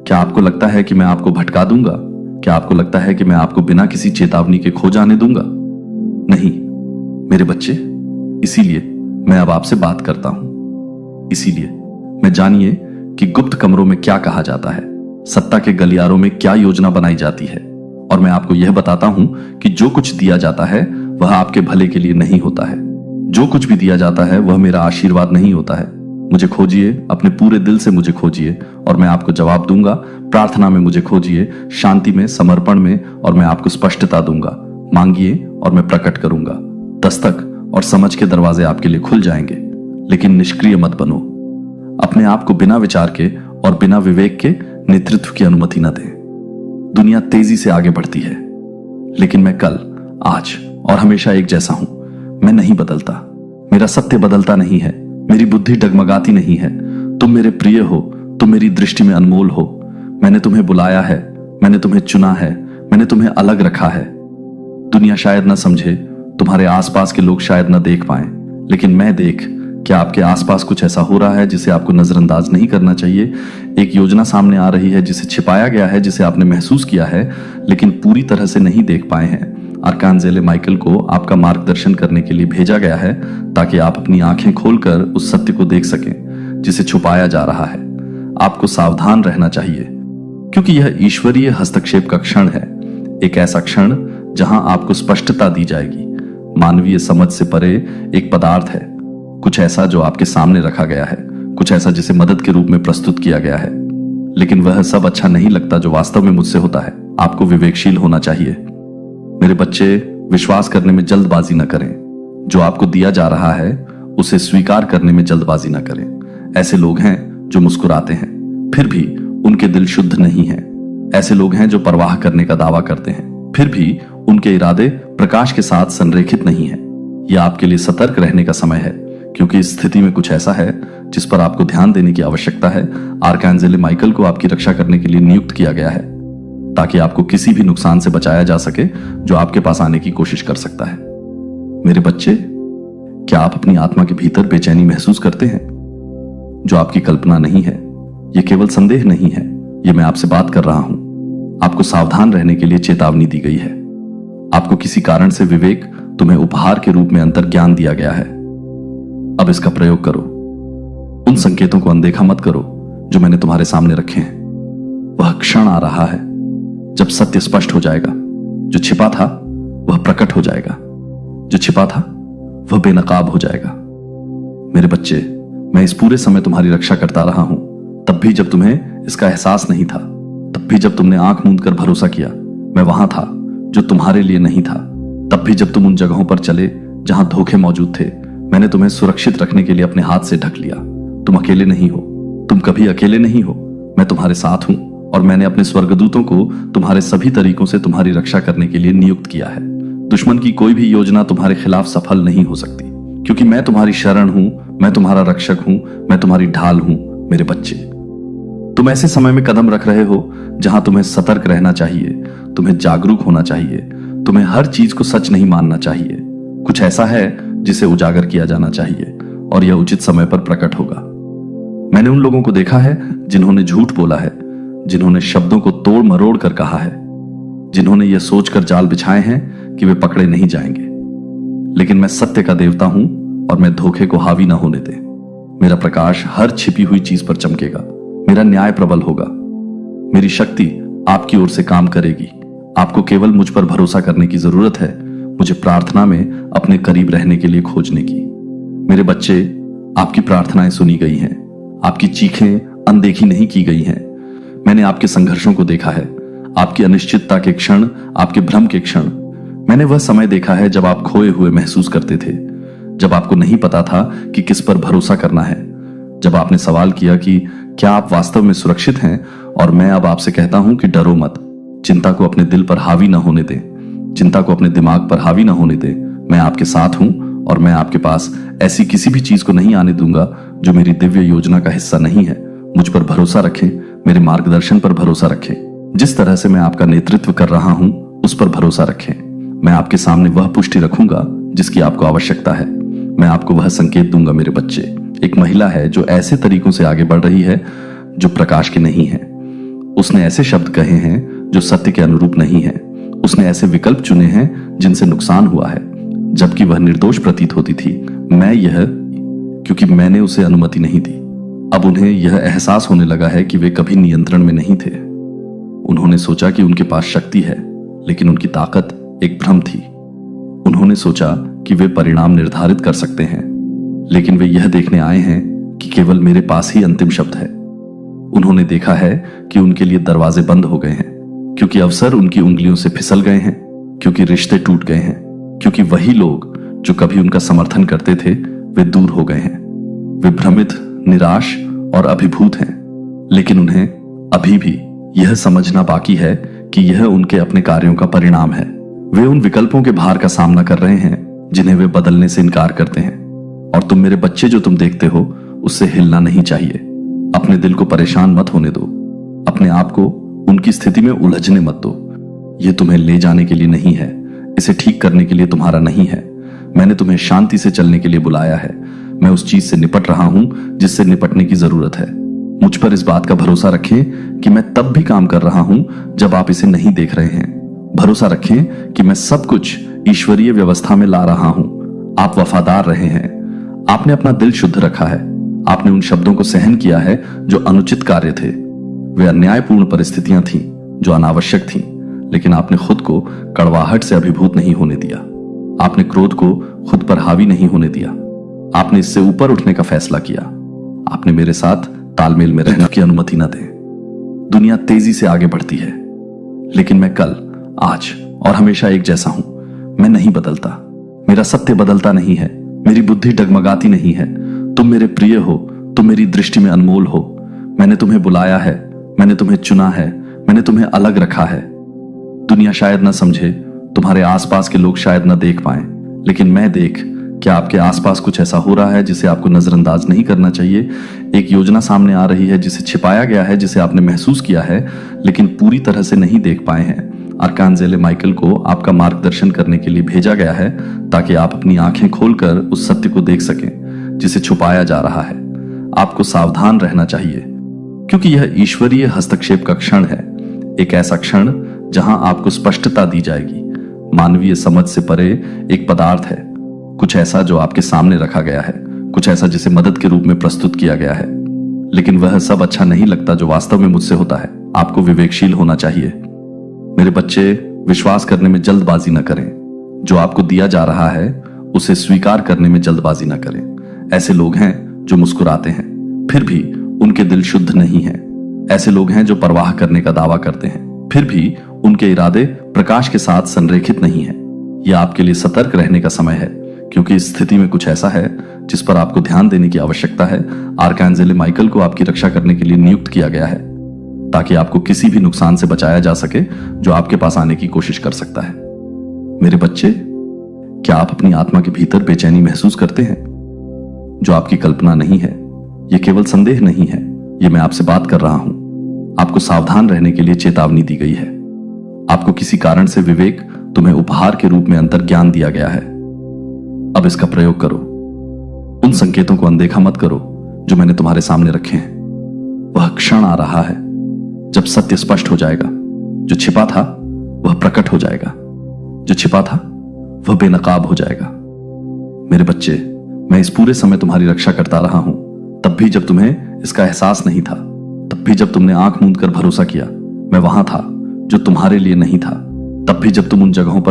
क्या आपको लगता है कि मैं आपको भटका दूंगा? क्या आपको लगता है कि मैं आपको बिना किसी चेतावनी के खो जाने दूंगा? नहीं मेरे बच्चे, इसीलिए मैं अब आपसे बात करता हूं। इसीलिए मैं जानिए कि गुप्त कमरों में क्या कहा जाता है, सत्ता के गलियारों में क्या योजना बनाई जाती है। और मैं आपको यह बताता हूं कि जो कुछ दिया जाता है वह आपके भले के लिए नहीं होता है। जो कुछ भी दिया जाता है वह मेरा आशीर्वाद नहीं होता है। मुझे खोजिए, अपने पूरे दिल से मुझे खोजिए और मैं आपको जवाब दूंगा। प्रार्थना में मुझे खोजिए, शांति में, समर्पण में, और मैं आपको स्पष्टता दूंगा। मांगिए और मैं प्रकट करूंगा। दस्तक और समझ के दरवाजे आपके लिए खुल जाएंगे। लेकिन निष्क्रिय मत बनो। अपने आप को बिना विचार के और बिना विवेक के नेतृत्व की अनुमति न दें। दुनिया तेजी से आगे बढ़ती है, लेकिन मैं कल, आज और हमेशा एक जैसा हूं। मैं नहीं बदलता, मेरा सत्य बदलता नहीं है, मेरी बुद्धि डगमगाती नहीं है। तुम मेरे प्रिय हो, तुम मेरी दृष्टि में अनमोल हो। मैंने तुम्हें बुलाया है, मैंने तुम्हें चुना है, मैंने तुम्हें अलग रखा है। दुनिया शायद न समझे, तुम्हारे आसपास के लोग शायद न देख पाए, लेकिन मैं देख। क्या आपके आसपास कुछ ऐसा हो रहा है जिसे आपको नजरअंदाज नहीं करना चाहिए? एक योजना सामने आ रही है जिसे छिपाया गया है, जिसे आपने महसूस किया है लेकिन पूरी तरह से नहीं देख पाए हैं। आर्कांजेल माइकल को आपका मार्गदर्शन करने के लिए भेजा गया है ताकि आप अपनी आंखें खोलकर उस सत्य को देख सकें जिसे छुपाया जा रहा है। आपको सावधान रहना चाहिए, क्योंकि यह ईश्वरीय हस्तक्षेप का क्षण है। एक ऐसा क्षण जहां आपको स्पष्टता दी जाएगी। मानवीय समझ से परे एक पदार्थ है, कुछ ऐसा जो आपके सामने रखा गया है, कुछ ऐसा जिसे मदद के रूप में प्रस्तुत किया गया है। लेकिन वह सब अच्छा नहीं लगता जो वास्तव में मुझसे होता है। आपको विवेकशील होना चाहिए। मेरे बच्चे, विश्वास करने में जल्दबाजी न करें। जो आपको दिया जा रहा है उसे स्वीकार करने में जल्दबाजी न करें। ऐसे लोग हैं जो मुस्कुराते हैं फिर भी उनके दिल शुद्ध नहीं है। ऐसे लोग हैं जो परवाह करने का दावा करते हैं फिर भी उनके इरादे प्रकाश के साथ संरेखित नहीं है। यह आपके लिए सतर्क रहने का समय है, क्योंकि इस स्थिति में कुछ ऐसा है जिस पर आपको ध्यान देने की आवश्यकता है। आर्कांजेल माइकल को आपकी रक्षा करने के लिए नियुक्त किया गया है ताकि आपको किसी भी नुकसान से बचाया जा सके जो आपके पास आने की कोशिश कर सकता है। मेरे बच्चे, क्या आप अपनी आत्मा के भीतर बेचैनी महसूस करते हैं? जो आपकी कल्पना नहीं है, यह केवल संदेह नहीं है, यह मैं आपसे बात कर रहा हूं। आपको सावधान रहने के लिए चेतावनी दी गई है। आपको किसी कारण से विवेक तुम्हें उपहार के रूप में अंतर्ज्ञान दिया गया है। अब इसका प्रयोग करो। उन संकेतों को अनदेखा मत करो जो मैंने तुम्हारे सामने रखे हैं। वह क्षण आ रहा है जब सत्य स्पष्ट हो जाएगा। जो छिपा था वह प्रकट हो जाएगा, जो छिपा था वह बेनकाब हो जाएगा। मेरे बच्चे, मैं इस पूरे समय तुम्हारी रक्षा करता रहा हूं, तब भी जब तुम्हें इसका एहसास नहीं था, तब भी जब तुमने आंख मूंद कर भरोसा किया। मैं वहां था जो तुम्हारे लिए नहीं था, तब भी जब तुम उन जगहों पर चले जहां धोखे मौजूद थे। मैंने तुम्हें सुरक्षित रखने के लिए अपने हाथ से ढक लिया। तुम अकेले नहीं हो, तुम कभी अकेले नहीं हो। मैं तुम्हारे साथ हूं और मैंने अपने स्वर्गदूतों को तुम्हारे सभी तरीकों से तुम्हारी रक्षा करने के लिए नियुक्त किया है। दुश्मन की कोई भी योजना तुम्हारे खिलाफ सफल नहीं हो सकती, क्योंकि मैं तुम्हारी शरण हूं, मैं तुम्हारा रक्षक हूं, मैं तुम्हारी ढाल हूं। मेरे बच्चे, तुम ऐसे समय में कदम रख रहे हो जहां तुम्हें सतर्क रहना चाहिए, तुम्हें जागरूक होना चाहिए, तुम्हें हर चीज को सच नहीं मानना चाहिए। कुछ ऐसा है जिसे उजागर किया जाना चाहिए और यह उचित समय पर प्रकट होगा। मैंने उन लोगों को देखा है जिन्होंने झूठ बोला है, जिन्होंने शब्दों को तोड़ मरोड़ कर कहा है, जिन्होंने यह सोचकर जाल बिछाए हैं कि वे पकड़े नहीं जाएंगे। लेकिन मैं सत्य का देवता हूं और मैं धोखे को हावी ना होने दे। मेरा प्रकाश हर छिपी हुई चीज पर चमकेगा। मेरा न्याय प्रबल होगा। मेरी शक्ति आपकी ओर से काम करेगी। आपको केवल मुझ पर भरोसा करने की जरूरत है, मुझे प्रार्थना में अपने करीब रहने के लिए खोजने की। मेरे बच्चे, आपकी प्रार्थनाएं सुनी गई हैं, आपकी चीखें अनदेखी नहीं की गई हैं। मैंने आपके संघर्षों को देखा है, आपकी अनिश्चितता के क्षण, आपके भ्रम के क्षण। मैंने वह समय देखा है जब आप खोए हुए महसूस करते थे, जब आपको नहीं पता था कि किस पर भरोसा करना है, जब आपने सवाल किया कि क्या आप वास्तव में सुरक्षित हैं। और मैं अब आपसे कहता हूं कि डरो मत। चिंता को अपने दिल पर हावी ना होने दे, चिंता को अपने दिमाग पर हावी ना होने दे। मैं आपके साथ हूं और मैं आपके पास ऐसी किसी भी चीज को नहीं आने दूंगा जो मेरी दिव्य योजना का हिस्सा नहीं है। मुझ पर भरोसा रखें, मेरे मार्गदर्शन पर भरोसा रखें। जिस तरह से मैं आपका नेतृत्व कर रहा हूं उस पर भरोसा रखें। मैं आपके सामने वह पुष्टि रखूंगा जिसकी आपको आवश्यकता है। मैं आपको वह संकेत दूंगा। मेरे बच्चे, एक महिला है जो ऐसे तरीकों से आगे बढ़ रही है जो प्रकाश के नहीं है। उसने ऐसे शब्द कहे हैं जो सत्य के अनुरूप नहीं है। उसने ऐसे विकल्प चुने हैं जिनसे नुकसान हुआ है, जबकि वह निर्दोष प्रतीत होती थी। क्योंकि मैंने उसे अनुमति नहीं दी। अब उन्हें यह एहसास होने लगा है कि वे कभी नियंत्रण में नहीं थे। उन्होंने सोचा कि उनके पास शक्ति है, लेकिन उनकी ताकत एक भ्रम थी। उन्होंने सोचा कि वे परिणाम निर्धारित कर सकते हैं, लेकिन वे यह देखने आए हैं कि केवल मेरे पास ही अंतिम शब्द है। उन्होंने देखा है कि उनके लिए दरवाजे बंद हो गए हैं, क्योंकि अवसर उनकी उंगलियों से फिसल गए हैं, क्योंकि रिश्ते टूट गए हैं, क्योंकि वही लोग जो कभी उनका समर्थन करते थे वे दूर हो गए हैं। वे भ्रमित, निराश और अभिभूत हैं, लेकिन उन्हें अभी भी यह समझना बाकी है कि यह उनके अपने कार्यों का परिणाम है। वे उन विकल्पों के भार का सामना कर रहे हैं जिन्हें वे बदलने से इनकार करते हैं। और तुम मेरे बच्चे, जो तुम देखते हो उससे हिलना नहीं चाहिए। अपने दिल को परेशान मत होने दो। अपने आप को उनकी स्थिति में उलझने मत दो। यह तुम्हें ले जाने के लिए नहीं है, इसे ठीक करने के लिए तुम्हारा नहीं है। मैंने तुम्हें शांति से चलने के लिए बुलाया है। मैं उस चीज से निपट रहा हूं जिससे निपटने की जरूरत है। मुझ पर इस बात का भरोसा रखें कि मैं तब भी काम कर रहा हूं जब आप इसे नहीं देख रहे हैं। भरोसा रखें कि मैं सब कुछ ईश्वरीय व्यवस्था में ला रहा हूं। आप वफादार रहे हैं। आपने अपना दिल शुद्ध रखा है। आपने उन शब्दों को सहन किया है जो अनुचित कार्य थे। वे अन्यायपूर्ण परिस्थितियां थीं जो अनावश्यक थीं, लेकिन आपने खुद को कड़वाहट से अभिभूत नहीं होने दिया। आपने क्रोध को खुद पर हावी नहीं होने दिया। आपने इससे ऊपर उठने का फैसला किया। आपने मेरे साथ तालमेल में रहने की अनुमति न दें। दुनिया तेजी से आगे बढ़ती है, लेकिन मैं कल, आज और हमेशा एक जैसा हूं। मैं नहीं बदलता। मेरा सत्य बदलता नहीं है। मेरी बुद्धि डगमगाती नहीं है। तुम मेरे प्रिय हो। तुम मेरी दृष्टि में अनमोल हो। मैंने तुम्हें बुलाया है। मैंने तुम्हें चुना है। मैंने तुम्हें अलग रखा है। दुनिया शायद न समझे, तुम्हारे आसपास के लोग शायद न देख पाए, लेकिन मैं देख, क्या आपके आसपास कुछ ऐसा हो रहा है जिसे आपको नजरअंदाज नहीं करना चाहिए? एक योजना सामने आ रही है जिसे छिपाया गया है, जिसे आपने महसूस किया है लेकिन पूरी तरह से नहीं देख पाए हैं। आर्कांजेल माइकल को आपका मार्गदर्शन करने के लिए भेजा गया है ताकि आप अपनी आंखें खोलकर उस सत्य को देख सकें जिसे छुपाया जा रहा है। आपको सावधान रहना चाहिए, क्योंकि यह ईश्वरीय हस्तक्षेप का क्षण है। एक ऐसा क्षण जहां आपको स्पष्टता दी जाएगी। मानवीय समझ से परे एक पदार्थ है, कुछ ऐसा जो आपके सामने रखा गया है, कुछ ऐसा जिसे मदद के रूप में प्रस्तुत किया गया है। लेकिन वह सब अच्छा नहीं लगता जो वास्तव में मुझसे होता है। आपको विवेकशील होना चाहिए। मेरे बच्चे, विश्वास करने में जल्दबाजी न करें। जो आपको दिया जा रहा है उसे स्वीकार करने में जल्दबाजी न करें। ऐसे लोग हैं जो मुस्कुराते हैं, फिर भी उनके दिल शुद्ध नहीं है। ऐसे लोग हैं जो परवाह करने का दावा करते हैं, फिर भी उनके इरादे प्रकाश के साथ संरेखित नहीं है। यह आपके लिए सतर्क रहने का समय है, क्योंकि इस स्थिति में कुछ ऐसा है जिस पर आपको ध्यान देने की आवश्यकता है। आर्कांजेल माइकल को आपकी रक्षा करने के लिए नियुक्त किया गया है, ताकि आपको किसी भी नुकसान से बचाया जा सके जो आपके पास आने की कोशिश कर सकता है। मेरे बच्चे, क्या आप अपनी आत्मा के भीतर बेचैनी महसूस करते हैं? जो आपकी कल्पना नहीं है, यह केवल संदेह नहीं है, यह मैं आपसे बात कर रहा हूं। आपको सावधान रहने के लिए चेतावनी दी गई है। आपको किसी कारण से विवेक तुम्हें उपहार के रूप में अंतर्ज्ञान दिया गया है। अब इसका प्रयोग करो। उन संकेतों को अनदेखा मत करो जो मैंने तुम्हारे सामने रखे हैं। वह क्षण आ रहा है जब सत्य स्पष्ट हो जाएगा। जो छिपा था वह प्रकट हो जाएगा, जो छिपा था वह बेनकाब हो जाएगा। मेरे बच्चे, मैं इस पूरे समय तुम्हारी रक्षा करता रहा हूं, तब भी जब तुम्हें इसका एहसास नहीं था, तब भी जब तुमने आंख मूंद कर भरोसा किया, मैं वहां था जो तुम्हारे लिए नहीं था, तब भी जब तुम उन जगहों पर